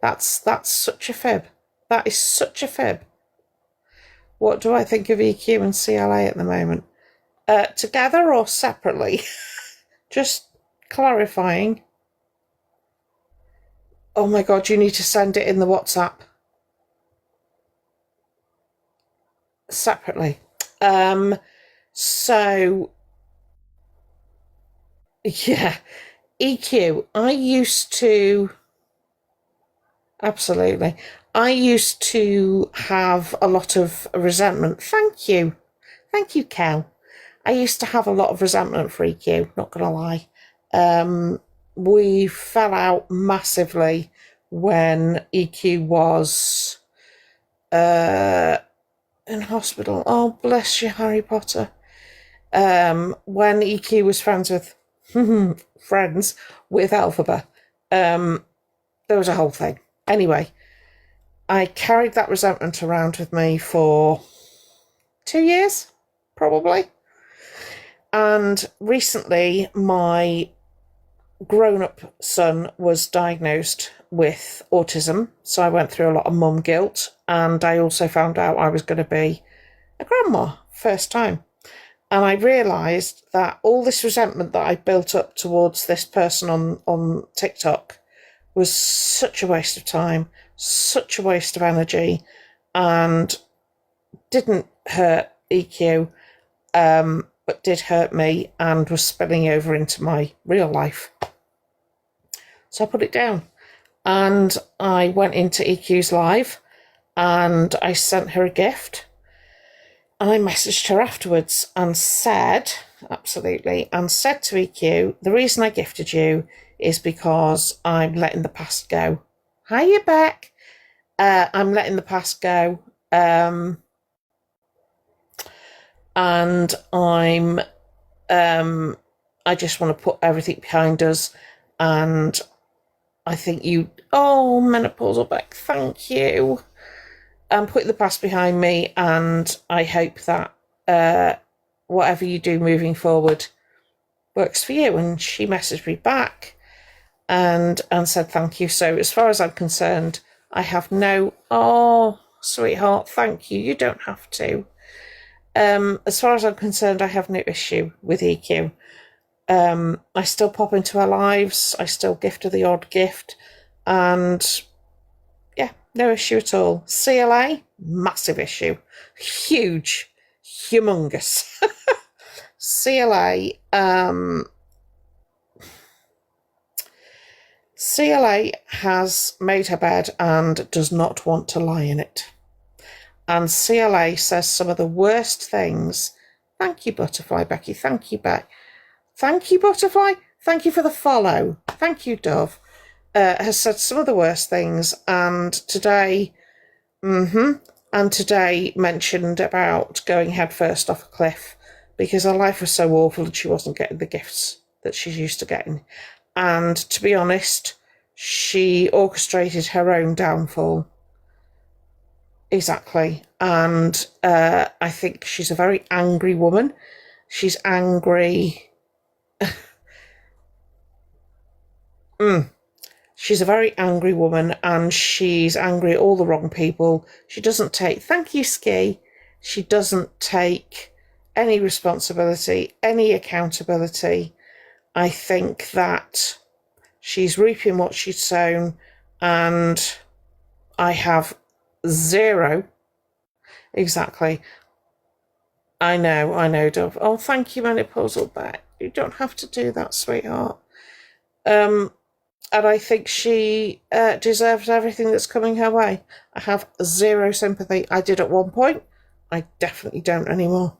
That's such a fib. That is such a fib. What do I think of EQ and CLA at the moment? Together or separately? Just clarifying. Oh my God, you need to send it in the WhatsApp. Separately. So, yeah. EQ, I used to... Absolutely. I used to have a lot of resentment. Thank you. Thank you, Cal. I used to have a lot of resentment for EQ, not going to lie. We fell out massively when EQ was in hospital. Oh, bless you, Harry Potter. When EQ was friends with Elphaba, there was a whole thing. Anyway, I carried that resentment around with me for 2 years, probably. And recently, my grown-up son was diagnosed with autism, so I went through a lot of mum guilt, and I also found out I was going to be a grandma first time. And I realised that all this resentment that I built up towards this person on TikTok was such a waste of time, such a waste of energy, and didn't hurt EQ, but did hurt me and was spilling over into my real life. So I put it down. And I went into EQ's live and I sent her a gift. And I messaged her afterwards and said, absolutely, and said to EQ, the reason I gifted you is because I'm letting the past go. Hiya, Beck. I'm letting the past go. And I'm I just want to put everything behind us, and I think menopausal Beck, thank you. I'm putting the past behind me, and I hope that whatever you do moving forward works for you. And she messaged me back and said thank you. So as far as I'm concerned, I have sweetheart, thank you. You don't have to. As far as I'm concerned, I have no issue with EQ. I still pop into her lives. I still gift her the odd gift. And yeah, no issue at all. CLA, massive issue. Huge. Humongous. CLA has made her bed and does not want to lie in it. And CLA says some of the worst things. Thank you, Butterfly Becky. Thank you, Beck. Thank you, Butterfly. Thank you for the follow. Thank you, Dove. Has said some of the worst things, and today mentioned about going headfirst off a cliff because her life was so awful and she wasn't getting the gifts that she's used to getting. And to be honest, she orchestrated her own downfall. Exactly. And I think she's a very angry woman. She's angry. She's a very angry woman, and she's angry at all the wrong people. She doesn't take, thank you, Ski. She doesn't take any responsibility, any accountability. I think that she's reaping what she's sown, and I have zero. Exactly. I know, Dove. Oh, thank you, Menopausal Beck. You don't have to do that, sweetheart. And I think she deserves everything that's coming her way. I have zero sympathy. I did at one point. I definitely don't anymore.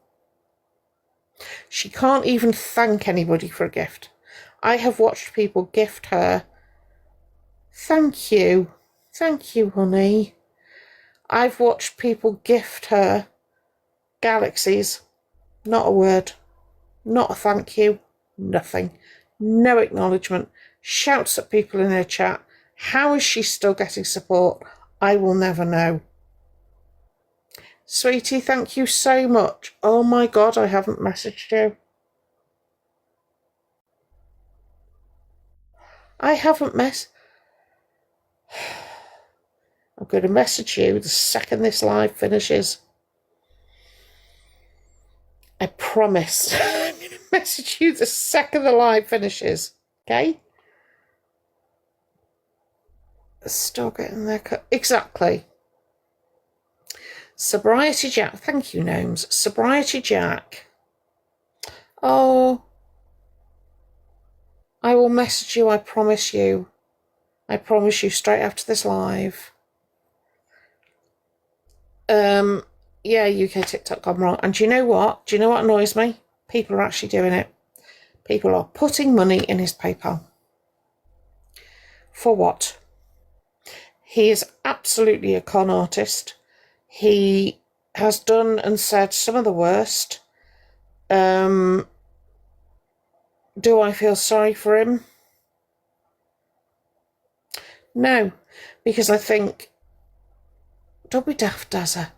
She can't even thank anybody for a gift. I have watched people gift her. Thank you. Thank you, honey. I've watched people gift her galaxies. Not a word. Not a thank you. Nothing. No acknowledgement. Shouts at people in her chat. How is she still getting support? I will never know. Sweetie, thank you so much. Oh my God, I haven't messaged you. I haven't I'm going to message you the second this live finishes. I promise. I'm going to message you the second the live finishes. Okay? Still getting there. Exactly. Sobriety Jack. Thank you, Gnomes. Sobriety Jack. Oh. I will message you, I promise you. I promise you straight after this live. Yeah, UK TikTok gone wrong. And do you know what? Do you know what annoys me? People are actually doing it. People are putting money in his PayPal. For what? He is absolutely a con artist. He has done and said some of the worst. Do I feel sorry for him? No, because I think... Don't be daft, Dazza.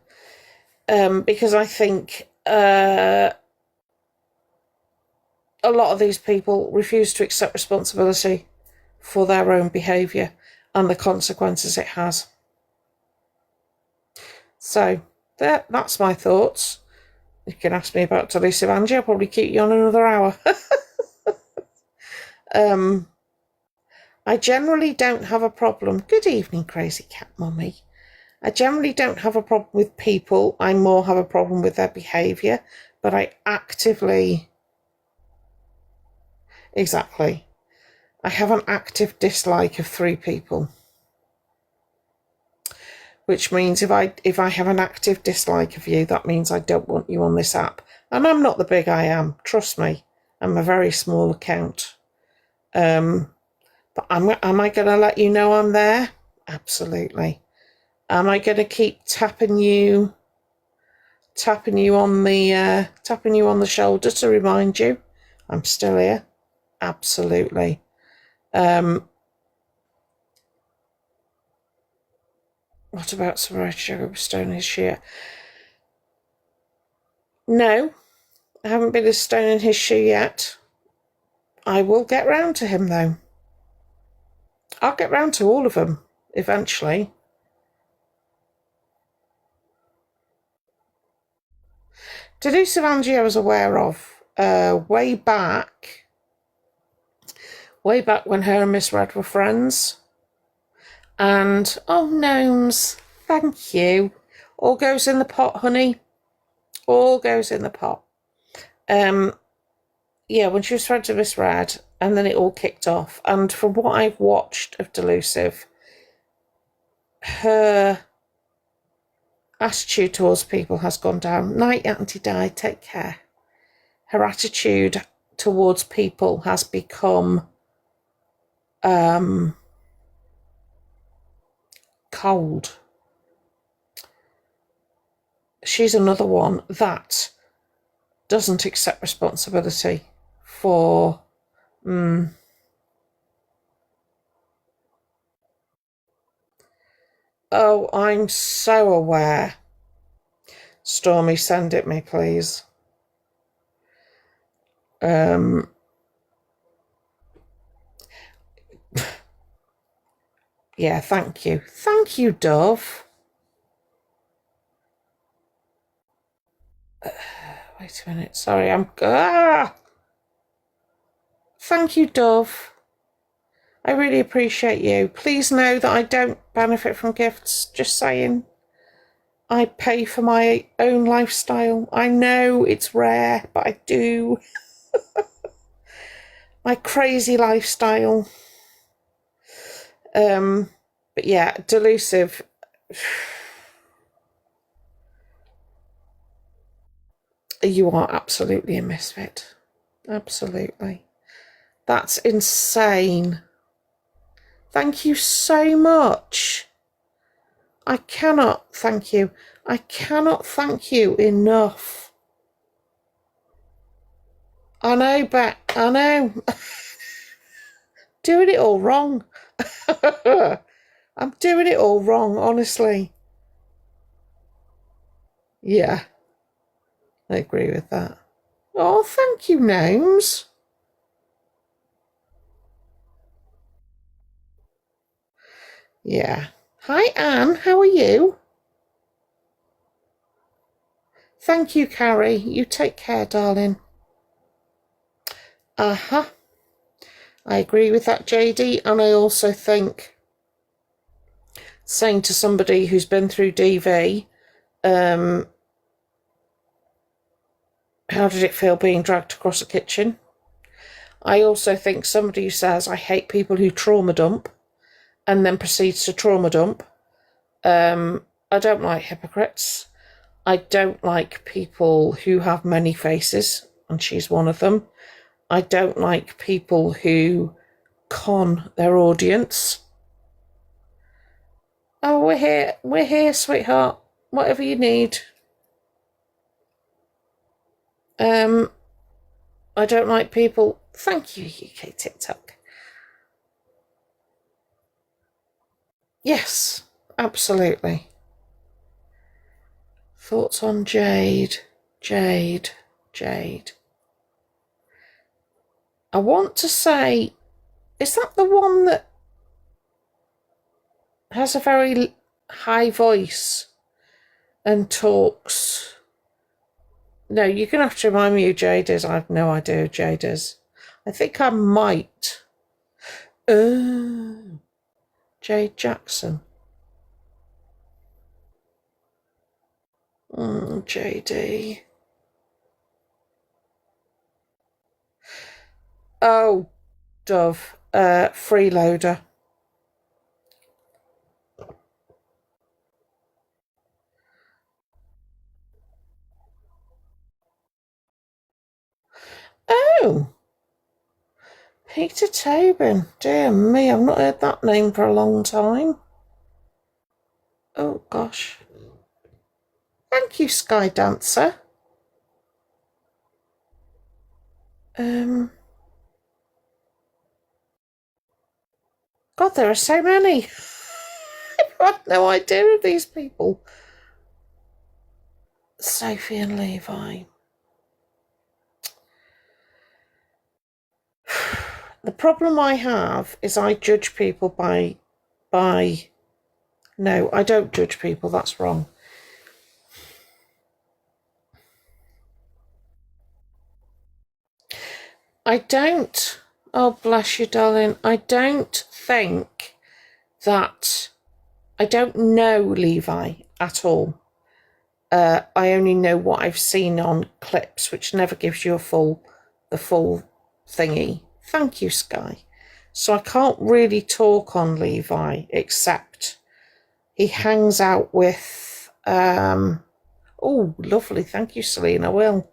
Because I think a lot of these people refuse to accept responsibility for their own behaviour and the consequences it has. So, that's my thoughts. You can ask me about Talisa Vanji. I'll probably keep you on another hour. I generally don't have a problem. Good evening, Crazy Cat Mummy. I generally don't have a problem with people. I more have a problem with their behaviour. But I actively... Exactly. I have an active dislike of 3 people. Which means if I have an active dislike of you, that means I don't want you on this app. And I'm not the big I am. Trust me. I'm a very small account. But am I going to let you know I'm there? Absolutely. Am I going to keep tapping you on the shoulder to remind you? I'm still here. Absolutely. What about sobriety check of stone his shoe? No, I haven't been a stone in his shoe yet. I will get round to him, though. I'll get round to all of them eventually. Delusive Angie I was aware of way back when her and Miss Red were friends. And, oh, gnomes, thank you. All goes in the pot, honey. All goes in the pot. Yeah, when she was friends with Miss Red, and then it all kicked off. And from what I've watched of Delusive, her attitude towards people has gone down. Night, Auntie Di, take care. Her attitude towards people has become cold. She's another one that doesn't accept responsibility for oh, I'm so aware. Stormy, send it me, please. Yeah, thank you. Thank you, Dove. Wait a minute. Sorry, I'm... Thank you, Dove. I really appreciate you. Please know that I don't benefit from gifts. Just saying. I pay for my own lifestyle. I know it's rare, but I do. My crazy lifestyle. But yeah, Delusive. You are absolutely a misfit. Absolutely. That's insane. Thank you so much. I cannot thank you. I cannot thank you enough. I know, but I know. Doing it all wrong. I'm doing it all wrong, honestly. Yeah, I agree with that. Oh, thank you, Gnomes. Yeah. Hi, Anne. How are you? Thank you, Carrie. You take care, darling. Uh-huh. I agree with that, JD. And I also think saying to somebody who's been through DV, how did it feel being dragged across a kitchen? I also think somebody who says, I hate people who trauma dump and then proceeds to trauma dump. I don't like hypocrites. I don't like people who have many faces, and she's one of them. I don't like people who con their audience. Oh, we're here, sweetheart. Whatever you need. I don't like people. Thank you, UK TikTok. Yes, absolutely. Thoughts on Jade? Jade. I want to say, is that the one that has a very high voice and talks? No, you're going to have to remind me who Jade is. I have no idea who Jade is. I think I might. Jade Jackson. JD. Oh, Dove. Freeloader. Oh. Peter Tobin. Dear me, I've not heard that name for a long time. Oh, gosh. Thank you, Sky Dancer. God, there are so many. I have no idea of these people. Sophie and Levi. The problem I have is I judge people by no, I don't judge people, that's wrong. I don't, oh bless you, darling, I don't think that, I don't know Levi at all. I only know what I've seen on clips, which never gives you the full thingy. Thank you, Sky. So I can't really talk on Levi, except he hangs out with, oh, lovely, thank you, Celine, I will.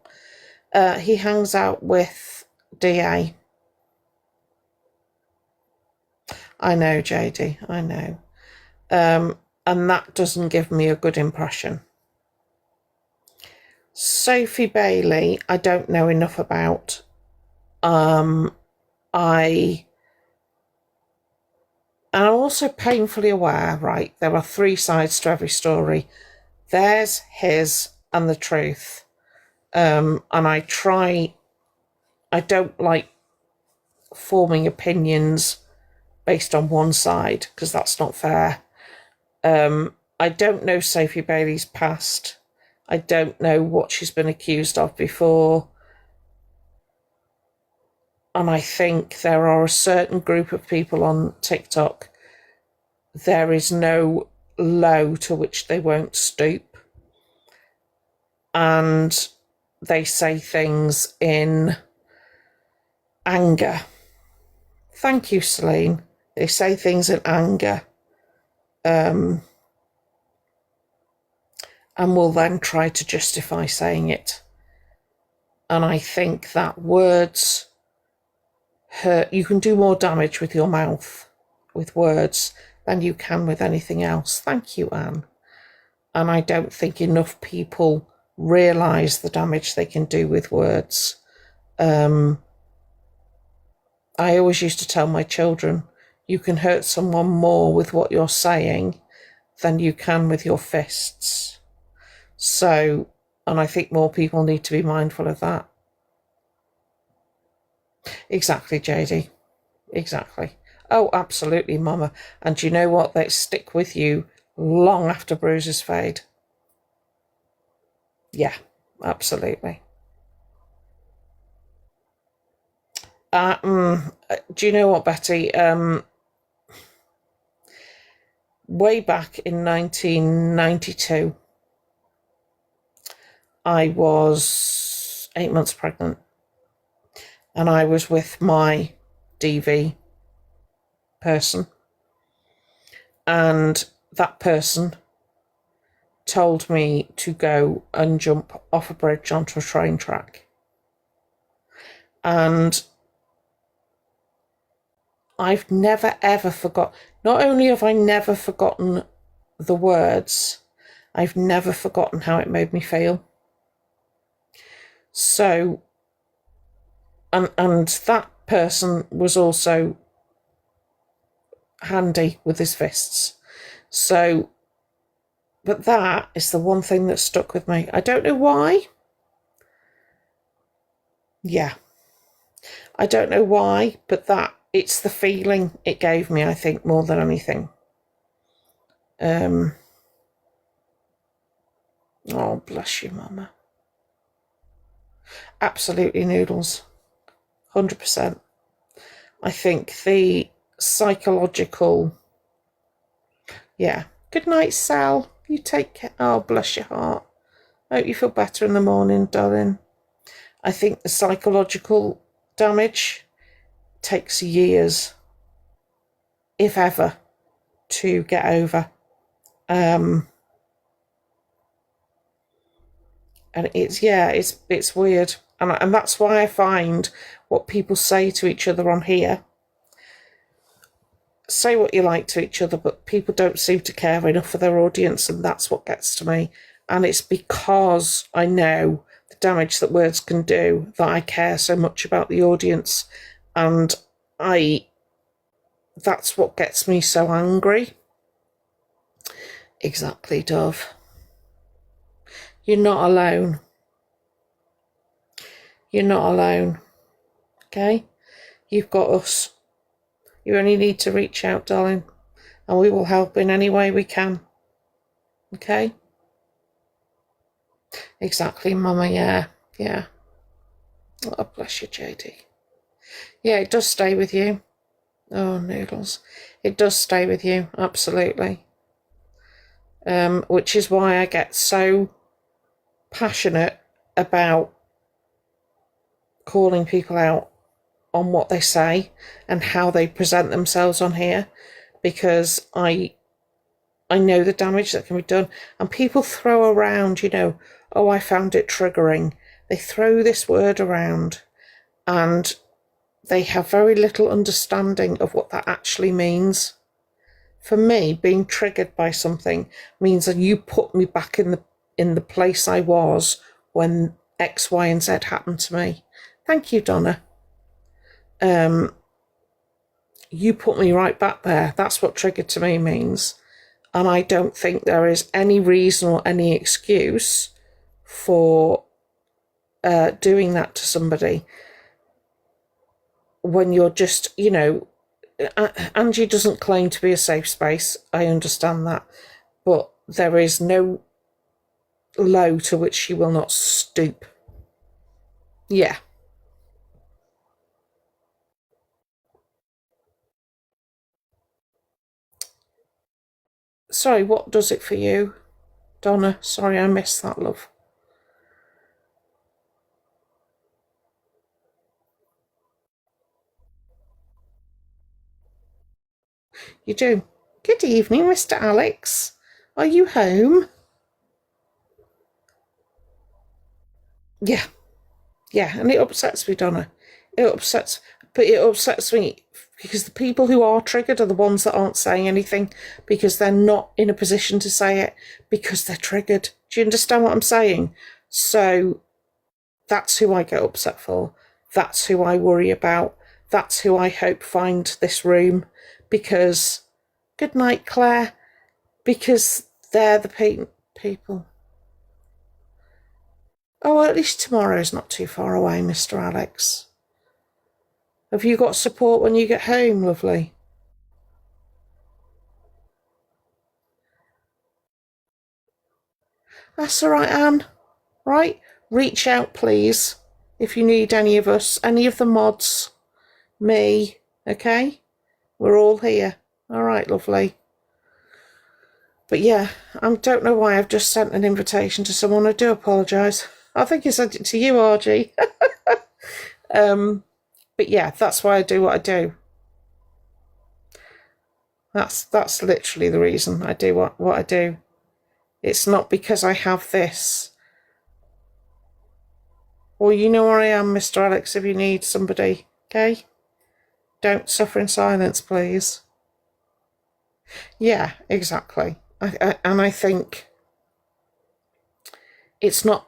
He hangs out with DA. I know, JD, I know. And that doesn't give me a good impression. Sophie Bailey, I don't know enough about. I'm also painfully aware, right, there are three sides to every story. Theirs, his, and the truth. And I don't like forming opinions based on one side, because that's not fair. I don't know Sophie Bailey's past. I don't know what she's been accused of before. And I think there are a certain group of people on TikTok, there is no low to which they won't stoop. And they say things in anger. Thank you, Celine. They say things in anger. And will then try to justify saying it. And I think that words hurt. You can do more damage with your mouth, with words, than you can with anything else. Thank you, Anne. And I don't think enough people realise the damage they can do with words. I always used to tell my children, you can hurt someone more with what you're saying than you can with your fists. So, and I think more people need to be mindful of that. Exactly, JD. Exactly. Oh, absolutely, Mama. And you know what? They stick with you long after bruises fade. Yeah, absolutely. Do you know what, Betty? Way back in 1992, I was 8 months pregnant, and I was with my DV person, and that person told me to go and jump off a bridge onto a train track. And I've never ever forgot. Not only have I never forgotten the words, I've never forgotten how it made me feel. So, and that person was also handy with his fists. So, but that is the one thing that stuck with me. I don't know why. Yeah. I don't know why, but it's the feeling it gave me, I think, more than anything. Oh, bless you, Mama. Absolutely, Noodles. 100%. I think the psychological... Yeah. Good night, Sal. You take care. Oh, bless your heart. I hope you feel better in the morning, darling. I think the psychological damage takes years, if ever, to get over. And it's weird. And that's why I find what people say to each other on here, say what you like to each other, but people don't seem to care enough for their audience, and that's what gets to me. And it's because I know the the damage that words can do, that I care so much about the audience. And that's what gets me so angry. Exactly, Dove. You're not alone. You're not alone. Okay? You've got us. You only need to reach out, darling, and we will help in any way we can. Okay? Exactly, Mama, yeah. Yeah. Oh, bless you, JD. Yeah, it does stay with you. Oh, noodles. It does stay with you, absolutely. Which is why I get so passionate about calling people out on what they say and how they present themselves on here, because I know the damage that can be done. And people throw around, oh, I found it triggering. They throw this word around and they have very little understanding of what that actually means. For me, being triggered by something means that you put me back in the place I was when X, Y, and Z happened to me. Thank you, Donna. You put me right back there. That's what triggered to me means. And I don't think there is any reason or any excuse for doing that to somebody when you're just, Angie doesn't claim to be a safe space. I understand that. But there is no low to which she will not stoop. Yeah. Sorry, what does it for you, Donna? Sorry, I missed that, love. You do. Good evening, Mr. Alex. Are you home? Yeah. Yeah, and it upsets me, Donna. But it upsets me because the people who are triggered are the ones that aren't saying anything because they're not in a position to say it because they're triggered. Do you understand what I'm saying? So that's who I get upset for. That's who I worry about. That's who I hope find this room because, good night, Claire, because they're the people. Oh, well, at least tomorrow's not too far away, Mr. Alex. Have you got support when you get home, lovely? That's all right, Anne. Right? Reach out, please, if you need any of us, any of the mods, me, okay? We're all here. All right, lovely. But yeah, I don't know why I've just sent an invitation to someone. I do apologise. I think I sent it to you, RG. But yeah, that's why I do what I do. That's literally the reason I do what I do. It's not because I have this. Well, you know where I am, Mr. Alex, if you need somebody, okay? Don't suffer in silence, please. Yeah, exactly. And I think it's not...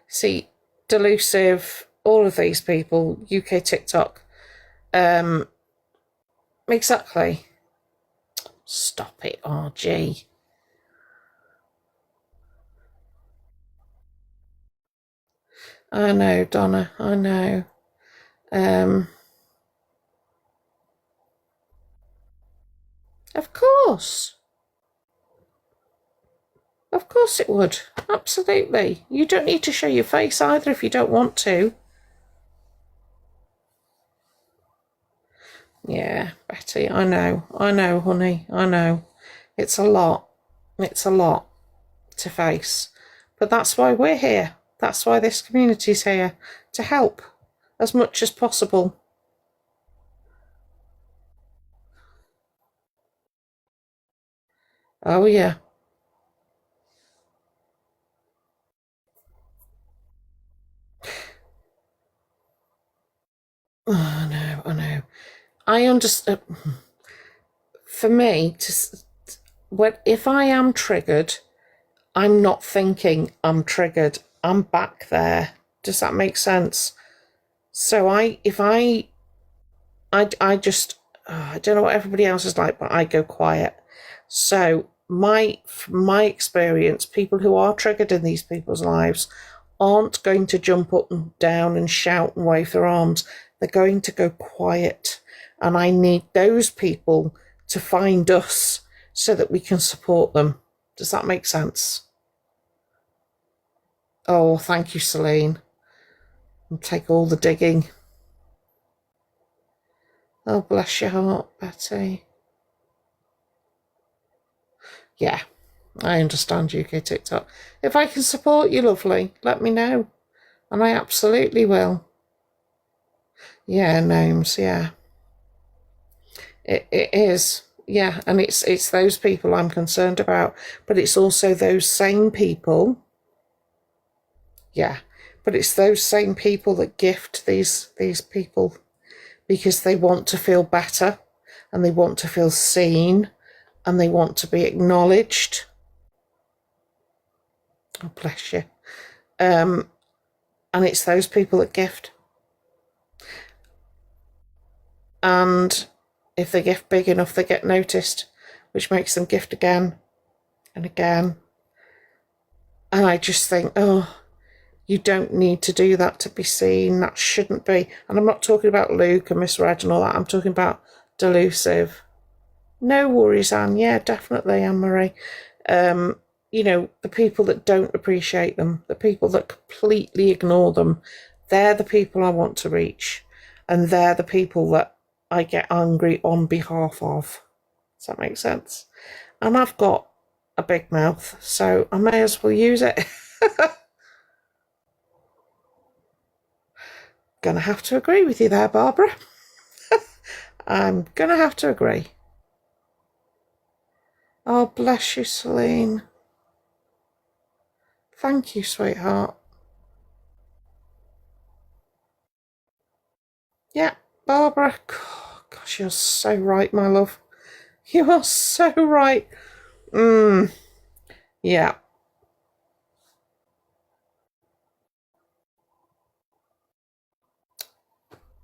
See, Delusive, all of these people, UK TikTok, exactly. Stop it, RG. I know, Donna, I know. Of course. Of course it would. Absolutely. You don't need to show your face either if you don't want to. Yeah, Betty, I know, honey, I know. It's a lot. It's a lot to face. But that's why we're here. That's why this community's here, to help as much as possible. Oh, yeah. Oh, I know. I understand. For me, if I am triggered, I'm not thinking I'm triggered. I'm back there. Does that make sense? So I just, I don't know what everybody else is like, but I go quiet. So from my experience, people who are triggered in these people's lives aren't going to jump up and down and shout and wave their arms. They're going to go quiet. And I need those people to find us so that we can support them. Does that make sense? Oh, thank you, Celine. I'll take all the digging. Oh, bless your heart, Betty. Yeah, I understand you, UK TikTok. If I can support you, lovely, let me know. And I absolutely will. Yeah, gnomes, yeah. It is. Yeah, and it's those people I'm concerned about. But it's also those same people. Yeah. But it's those same people that gift these people because they want to feel better and they want to feel seen and they want to be acknowledged. Oh, bless you. And it's those people that gift. And if they gift big enough, they get noticed, which makes them gift again and again. And I just think, oh, you don't need to do that to be seen. That shouldn't be. And I'm not talking about Luke and Miss Reg and all that. I'm talking about delusive. No worries, Anne. Yeah, definitely, Anne-Marie. You know, the people that don't appreciate them, the people that completely ignore them, they're the people I want to reach. And they're the people that I get angry on behalf of. Does that make sense? And I've got a big mouth, so I may as well use it. Gonna have to agree with you there, Barbara. I'm gonna have to agree. Oh, bless you, Celine. Thank you, sweetheart. Yeah, Barbara. Gosh, you're so right, my love. You are so right. Yeah.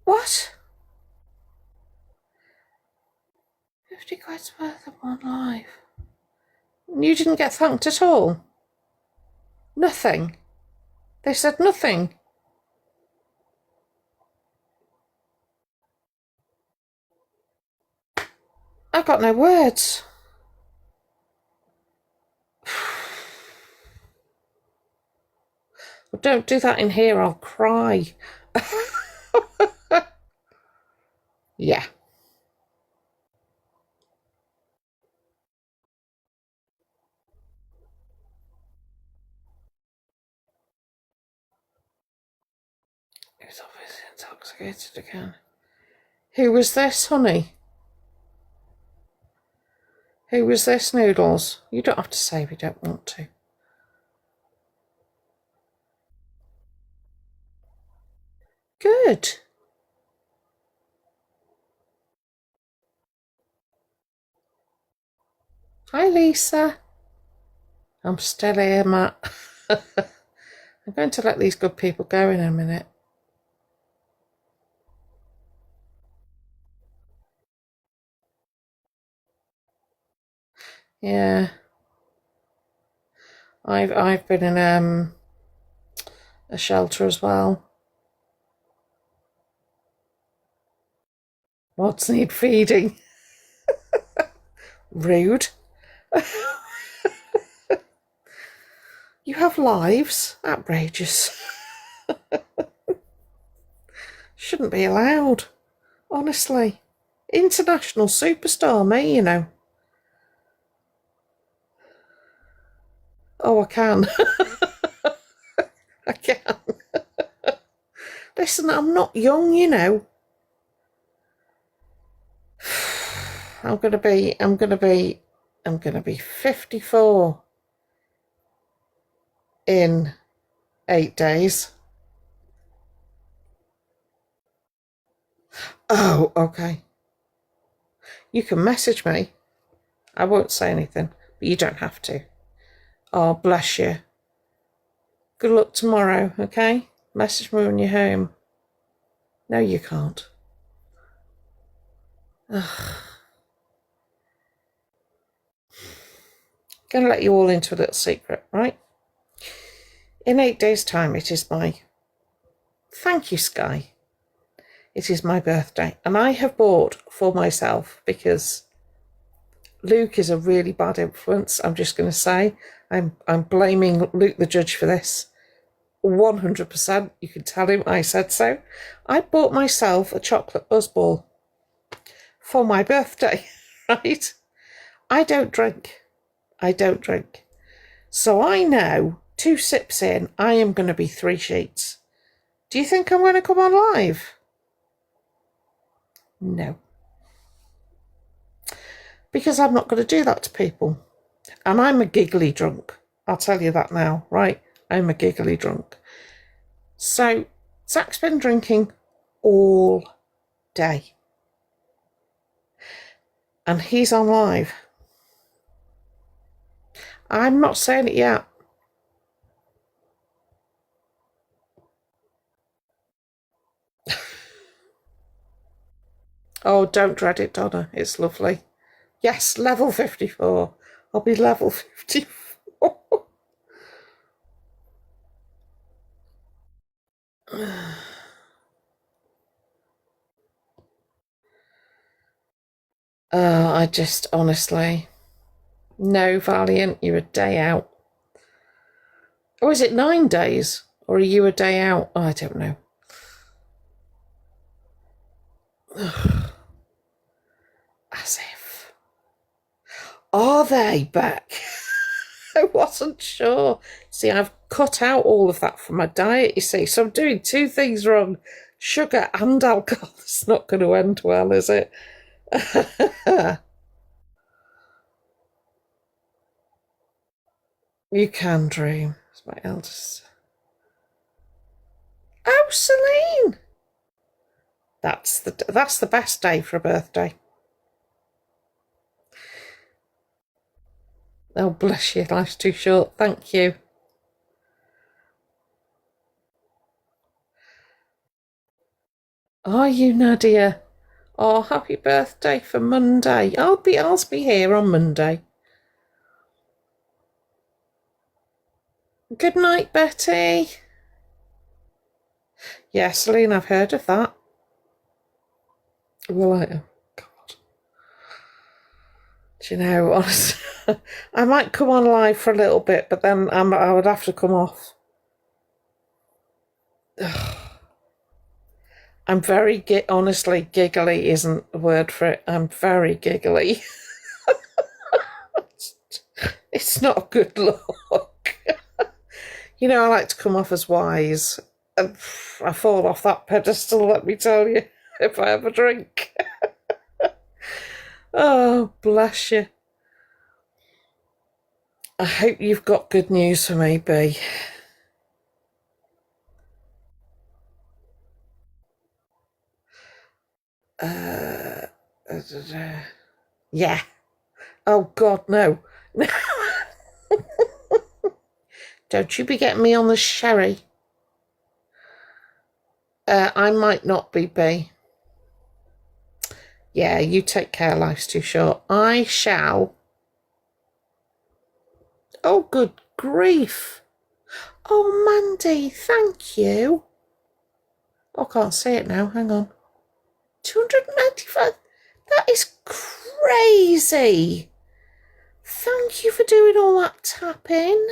What? 50 quid's worth of one life. You didn't get thanked at all? Nothing? They said nothing? I've got no words. Well, don't do that in here, I'll cry. Yeah. He's obviously intoxicated again. Who was this, honey? Who was this, Noodles? You don't have to say if you don't want to. Good. Hi, Lisa. I'm still here, Matt. I'm going to let these good people go in a minute. Yeah. I've been in a shelter as well. What's need feeding? Rude. You have lives? Outrageous. Shouldn't be allowed. Honestly. International superstar, me, you know. Oh, I can. I can. Listen, I'm not young, you know. I'm gonna be 54 in 8 days. Oh, okay. You can message me. I won't say anything, but you don't have to. Oh, bless you. Good luck tomorrow, okay? Message me when you're home. No, you can't. Ugh. Going to let you all into a little secret, right? In 8 days' time, it is my... Thank you, Sky. It is my birthday. And I have bought for myself, because Luke is a really bad influence, I'm just going to say. I'm blaming Luke the judge for this. 100%. You can tell him I said so. I bought myself a chocolate buzzball for my birthday, right? I don't drink. So I know 2 sips in, I am going to be 3 sheets. Do you think I'm going to come on live? No. Because I'm not going to do that to people. And I'm a giggly drunk. I'll tell you that now, right? I'm a giggly drunk. So Zach's been drinking all day. And he's on live. I'm not saying it yet. Oh, don't dread it, Donna. It's lovely. Yes, level 54. I'll be level 54. I just, honestly... No, Valiant, you're a day out. Or is it 9 days? Or are you a day out? Oh, I don't know. As if. Are they back? I wasn't sure. See, I've cut out all of that from my diet, you see. So I'm doing 2 things wrong. Sugar and alcohol. It's not going to end well, is it? You can dream. It's my eldest. Oh, Celine! That's the best day for a birthday. Oh, bless you. Life's too short. Thank you. Are you, Nadia? Oh, happy birthday for Monday. I'll be here on Monday. Good night, Betty. Yeah, Celine, I've heard of that. Well, oh God. Do you know, honestly, I might come on live for a little bit, but then I would have to come off. I'm very, honestly, giggly isn't a word for it. I'm very giggly. It's not a good look. You know, I like to come off as wise. I fall off that pedestal, let me tell you, if I have a drink. Oh, bless you. I hope you've got good news for me, B. Yeah. Oh, God, no. Don't you be getting me on the sherry. I might not be, B. Yeah, you take care, life's too short. I shall. Oh, good grief. Oh, Mandy, thank you. Oh, I can't see it now, hang on. 295. That is crazy. Thank you for doing all that tapping.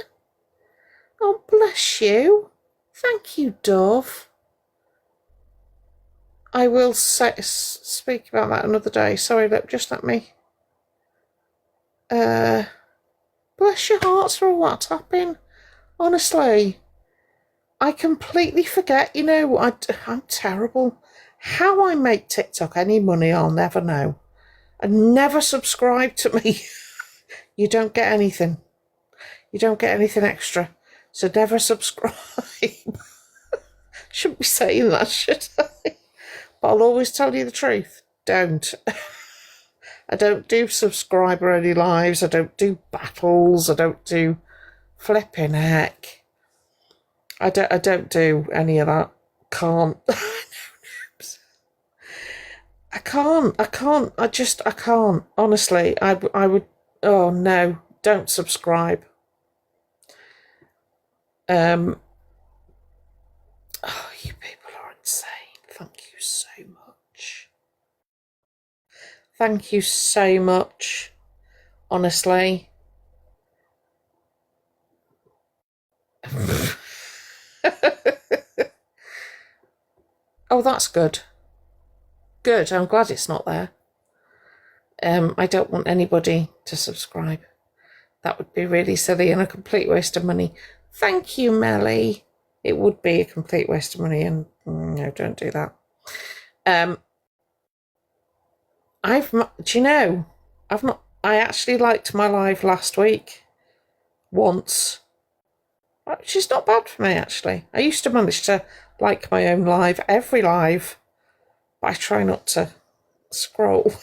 Oh, bless you. Thank you, Dove. I will speak about that another day. Sorry, just let me. Bless your hearts for all that tapping. Honestly, I completely forget. You know, I'm terrible. How I make TikTok any money, I'll never know. And never subscribe to me. You don't get anything. You don't get anything extra. So never subscribe. Shouldn't be saying that, should I? But I'll always tell you the truth. Don't. I don't do subscriber only lives. I don't do battles. I don't do flipping heck. I don't do any of that. Can't. I can't. I can't. I can't. Honestly, I would. Oh no! Don't subscribe. Oh, you people are insane. Thank you so much. Thank you so much. Honestly. Oh, that's good. Good. I'm glad it's not there. I don't want anybody to subscribe. That would be really silly and a complete waste of money. Thank you, Melly. It would be a complete waste of money, and no, don't do that. Do you know, I actually liked my live last week once, which is not bad for me, actually. I used to manage to like my own live, every live, but I try not to scroll.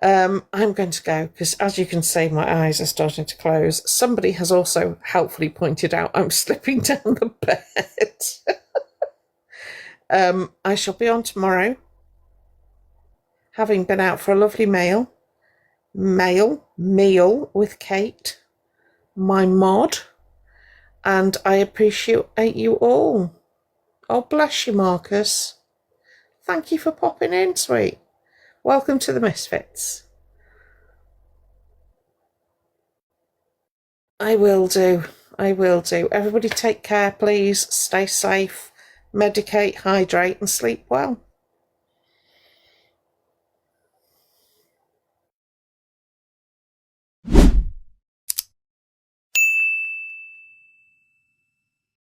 I'm going to go because, as you can see, my eyes are starting to close. Somebody has also helpfully pointed out I'm slipping down the bed. I shall be on tomorrow, having been out for a lovely meal with Kate, my mod, and I appreciate you all. Oh, bless you, Marcus. Thank you for popping in, sweet. Welcome to the Misfits. I will do. Everybody take care, please. Stay safe, medicate, hydrate, and sleep well.